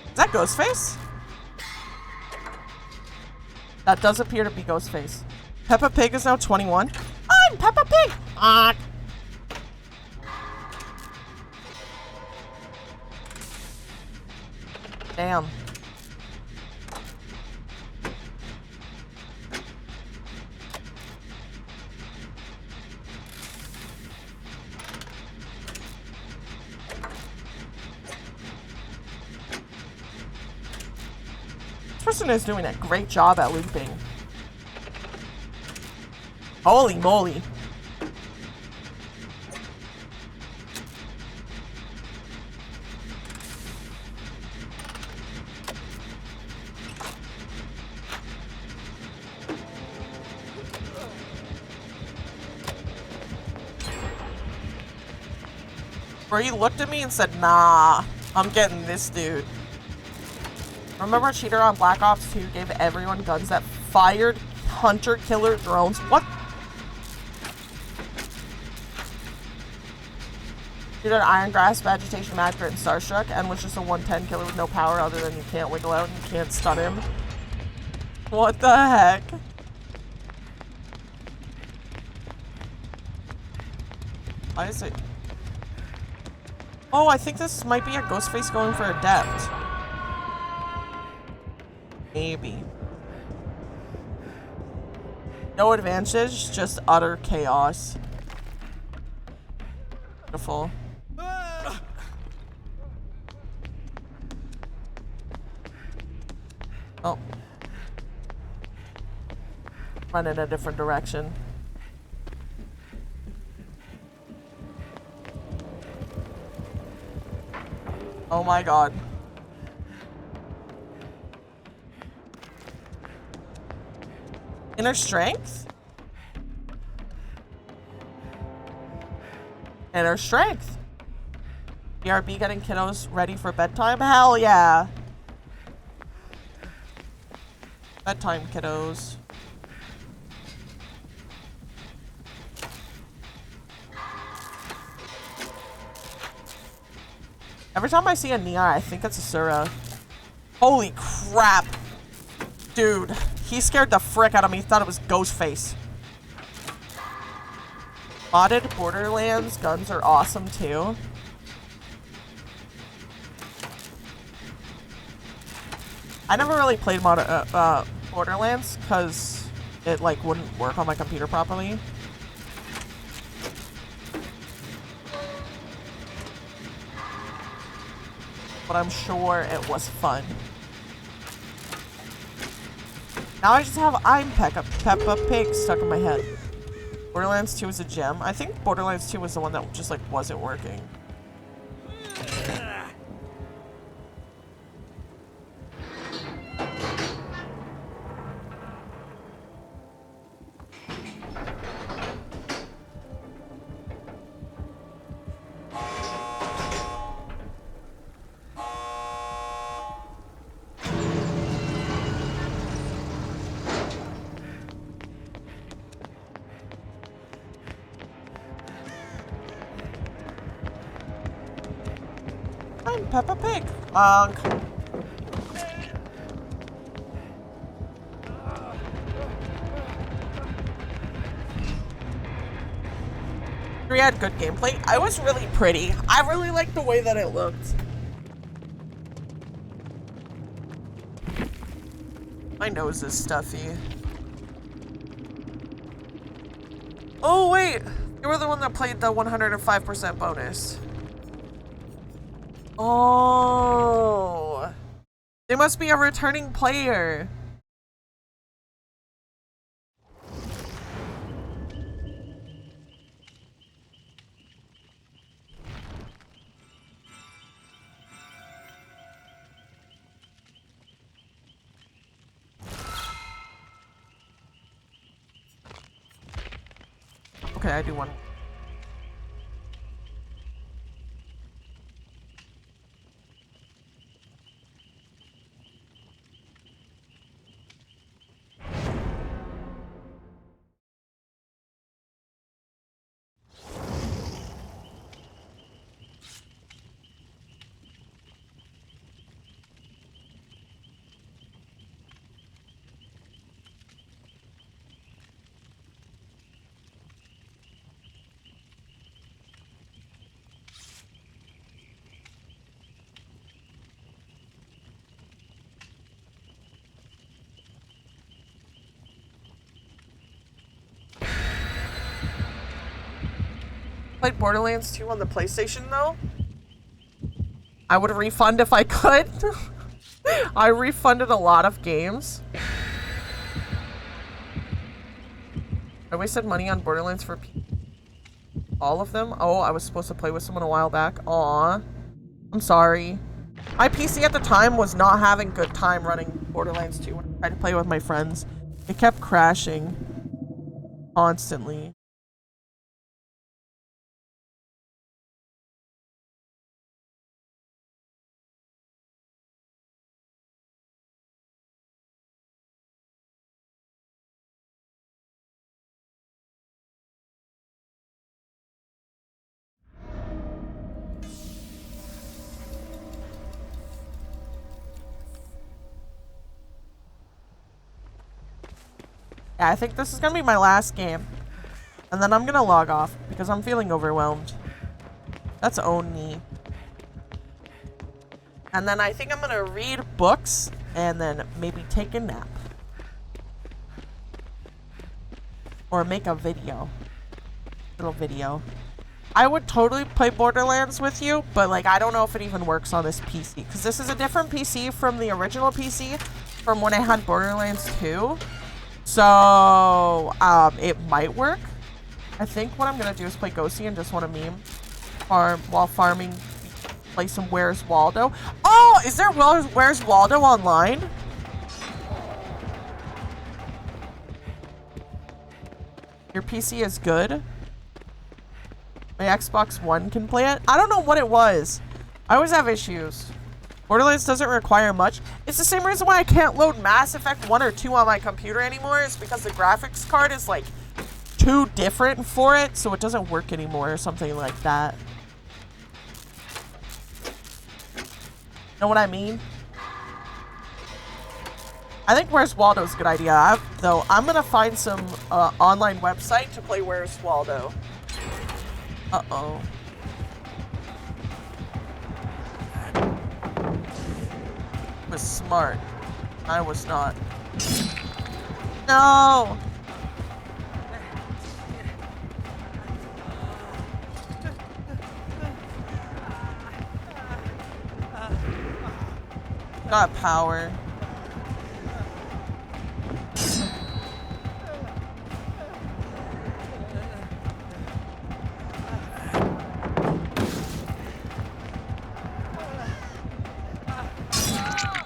Is that Ghostface? That does appear to be Ghostface. Peppa Pig is now 21. I'm Peppa Pig! Damn. This person is doing a great job at looping. Holy moly. Where he looked at me and said, nah, I'm getting this dude. Remember a cheater on Black Ops 2 gave everyone guns that fired hunter-killer drones? What? Did an Iron Grasp, Agitation, Mad Grit, and Starstruck, and was just a 110 killer with no power other than you can't wiggle out and you can't stun him. What the heck? Why is it? Oh, I think this might be a Ghostface going for Adept. Maybe. No advantage, just utter chaos. Beautiful. Oh. Run in a different direction. Oh my god. Inner strength? Inner strength. BRB getting kiddos ready for bedtime? Hell yeah. Bedtime, kiddos. Every time I see a Nia, I think it's a Sura. Holy crap. Dude, he scared the frick out of me. He thought it was Ghostface. Modded Borderlands guns are awesome too. I never really played Borderlands because it like wouldn't work on my computer properly. But I'm sure it was fun. Now I just have I'm Peppa Pig stuck in my head. Borderlands 2 is a gem. I think Borderlands 2 was the one that just like wasn't working. Peppa Pig. We had good gameplay. I was really pretty. I really liked the way that it looked. My nose is stuffy. Oh wait, you were the one that played the 105% bonus. Oh, they must be a returning player. Okay, I do one. Played Borderlands 2 on the PlayStation though. I would refund if I could. I refunded a lot of games. I wasted money on Borderlands for all of them. Oh, I was supposed to play with someone a while back. Aw, I'm sorry. My PC at the time was not having good time running Borderlands 2 when I tried to play with my friends. It kept crashing constantly. Yeah, I think this is gonna be my last game. And then I'm gonna log off because I'm feeling overwhelmed. That's only. And then I think I'm gonna read books and then maybe take a nap. Or make a video. Little video. I would totally play Borderlands with you, but like I don't know if it even works on this PC. Because this is a different PC from the original PC from when I had Borderlands 2. So it might work. I think what I'm gonna do is play Ghosty and just want to meme. Farm while farming, play some Where's Waldo. Oh, is there Where's Waldo online? Your PC is good. My Xbox One can play it. I don't know what it was. I always have issues. Borderlands doesn't require much. It's the same reason why I can't load Mass Effect 1 or 2 on my computer anymore. Is because the graphics card is like too different for it, so it doesn't work anymore or something like that. Know what I mean? I think Where's Waldo is a good idea. Though I'm gonna find some online website to play Where's Waldo. Uh-oh. I was smart. I was not. No! Got power.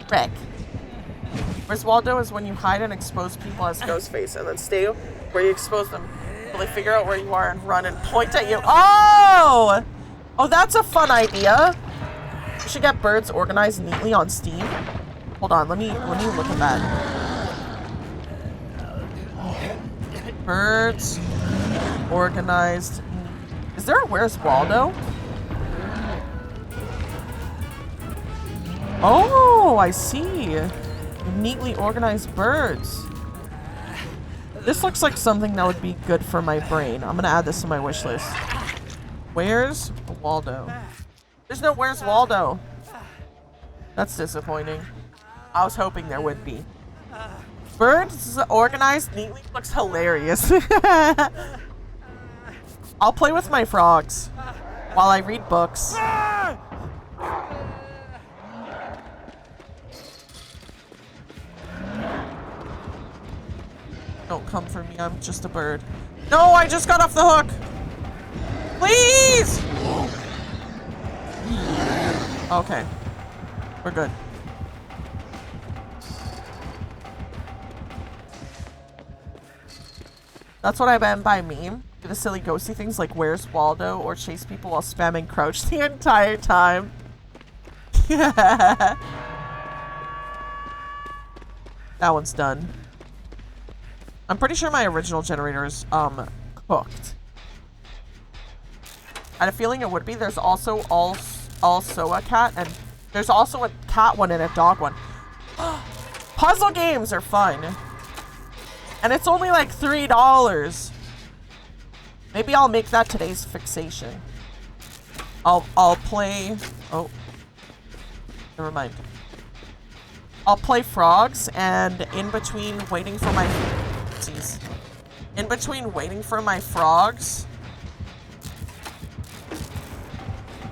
Rick. Where's Waldo is when you hide and expose people as Ghostface and then stay where you expose them until they figure out where you are and run and point at you. Oh! Oh, that's a fun idea. We should get birds organized neatly on Steam. Hold on, let me look at that. Birds organized. Is there a Where's Waldo? Oh, I see. Neatly organized birds. This looks like something that would be good for my brain. I'm gonna add this to my wish list. Where's Waldo? There's no Where's Waldo. That's disappointing. I was hoping there would be. Birds organized neatly looks hilarious. I'll play with my frogs while I read books. Don't come for me, I'm just a bird. No, I just got off the hook! Please! Okay. We're good. That's what I meant by meme. Do the silly ghosty things like Where's Waldo or chase people while spamming crouch the entire time. That one's done. I'm pretty sure my original generator is cooked. I had a feeling it would be. There's also also a cat, and there's also a cat one and a dog one. Puzzle games are fun. And it's only like $3. Maybe I'll make that today's fixation. I'll play. Oh, never mind. I'll play frogs, and in between waiting for my frogs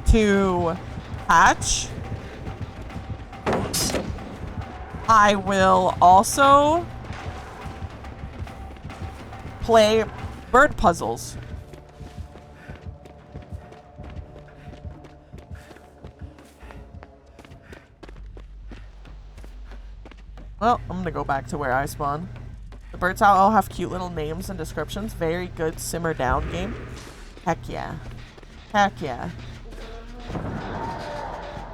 to hatch, I will also play bird puzzles. Well, I'm gonna go back to where I spawn. The birds all have cute little names and descriptions. Very good simmer down game. Heck yeah. Heck yeah.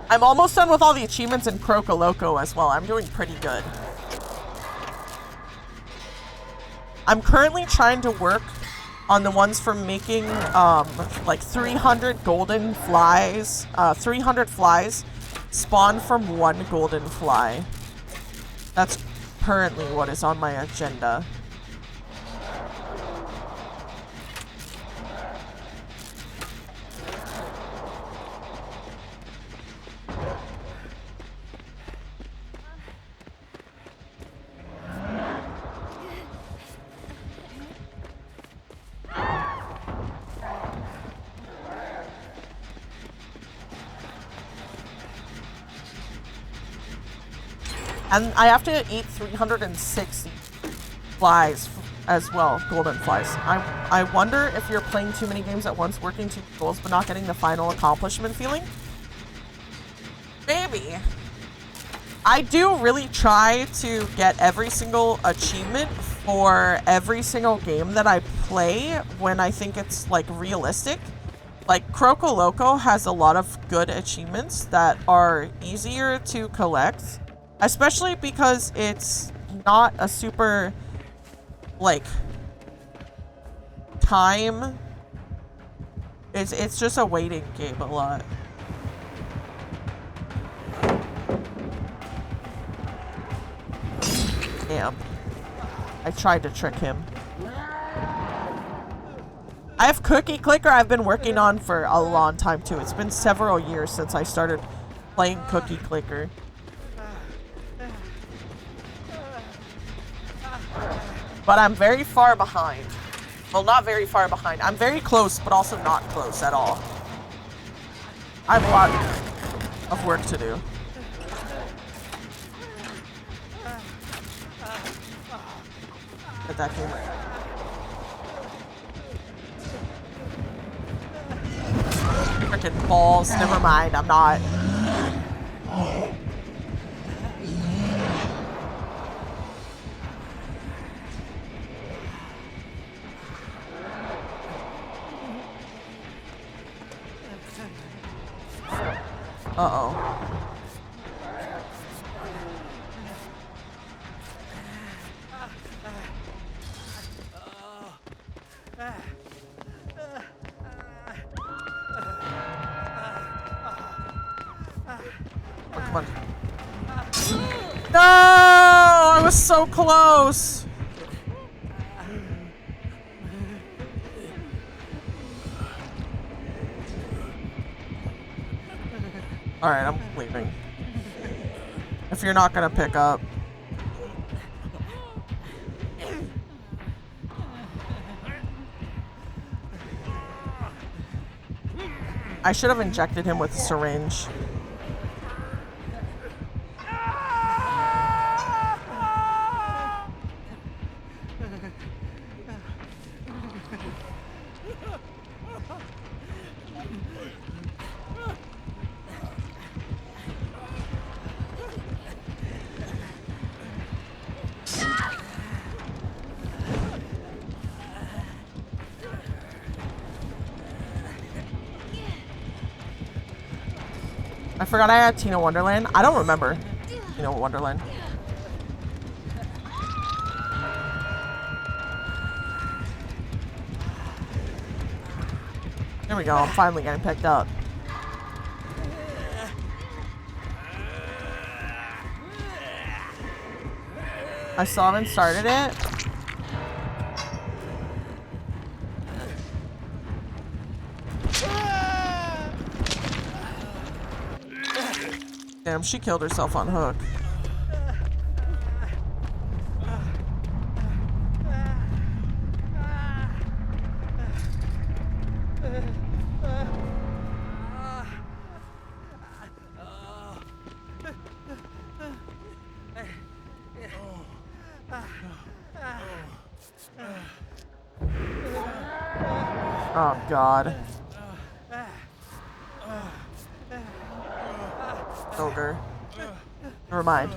I'm almost done with all the achievements in Croco Loco as well. I'm doing pretty good. I'm currently trying to work on the ones for making like 300 golden flies. 300 flies spawn from one golden fly. That's currently what is on my agenda. And I have to eat 360 flies as well, golden flies. I wonder if you're playing too many games at once, working two goals, but not getting the final accomplishment feeling? Maybe. I do really try to get every single achievement for every single game that I play when I think it's like realistic. Like Croco Loco has a lot of good achievements that are easier to collect, especially because it's not a super like time. It's just a waiting game a lot. Damn. I tried to trick him. I have Cookie Clicker I've been working on for a long time too. It's been several years since I started playing Cookie Clicker. But I'm very far behind. Well, not very far behind. I'm very close, but also not close at all. I have a lot of work to do. Get that game. Frickin' balls. Never mind. I'm not. Uh-oh. Come on. No! I was so close! Alright, I'm leaving. If you're not gonna pick up. I should have injected him with a syringe. I forgot I had Tina Wonderland. I don't remember Tina Wonderland. There we go. I'm finally getting picked up. I still haven't started it. Damn, she killed herself on hook. Oh, God. Ogre. Never mind.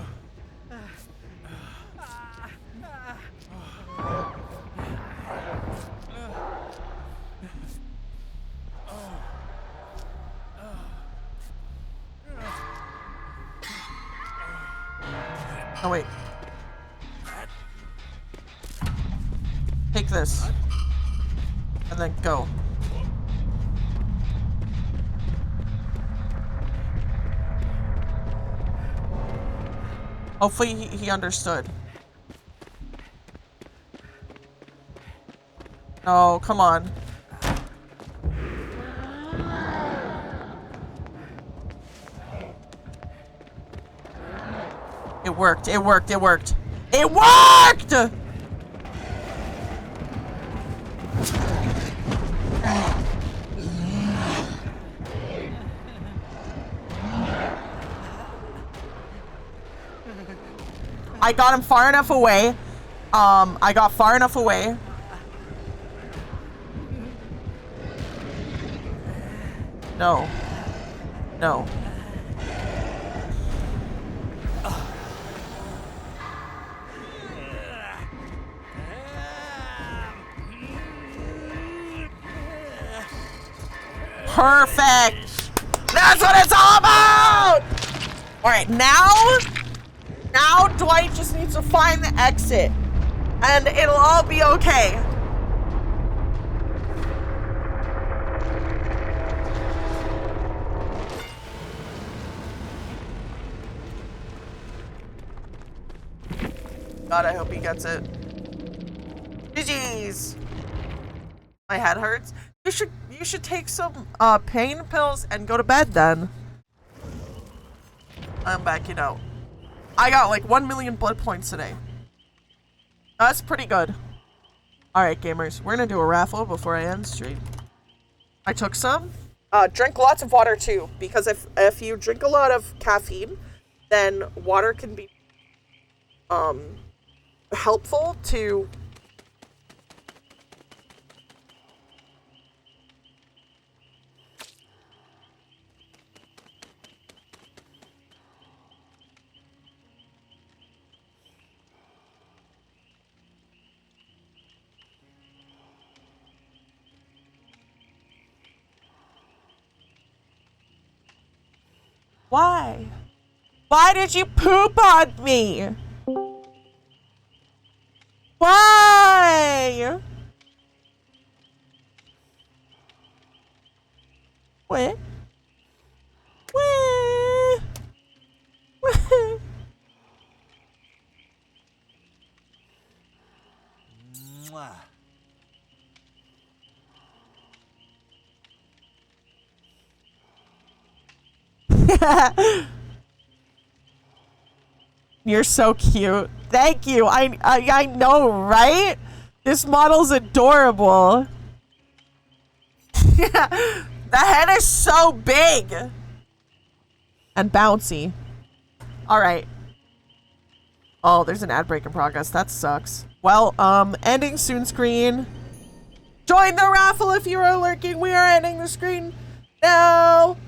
Oh, wait. Take this. And then go. Hopefully he understood. Oh, come on. It worked, it worked, it worked. It worked! I got him far enough away. I got far enough away. No. No. Perfect. That's what it's all about. All right, now Dwight just needs to find the exit, and it'll all be okay. God, I hope he gets it. GG's. My head hurts. You should take some pain pills and go to bed then. I'm backing out. I got like 1 million blood points today. That's pretty good. Alright, gamers. We're gonna do a raffle before I end stream. I took some. Drink lots of water too, because if you drink a lot of caffeine, then water can be helpful to Why? Why did you poop on me? Why? What? What? What? You're so cute. Thank you. I know, right? This model's adorable. The head is so big and bouncy. All right. Oh, there's an ad break in progress. That sucks. Well, ending soon screen. Join the raffle if you are lurking. We are ending the screen now.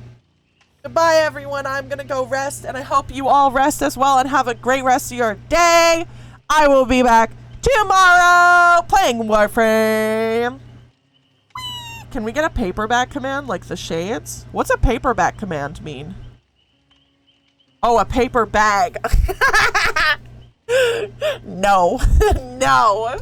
Goodbye, everyone. I'm gonna go rest, and I hope you all rest as well and have a great rest of your day. I will be back tomorrow playing Warframe. Whee! Can we get a paperback command like the shades? What's a paperback command mean? Oh, a paper bag. No. No.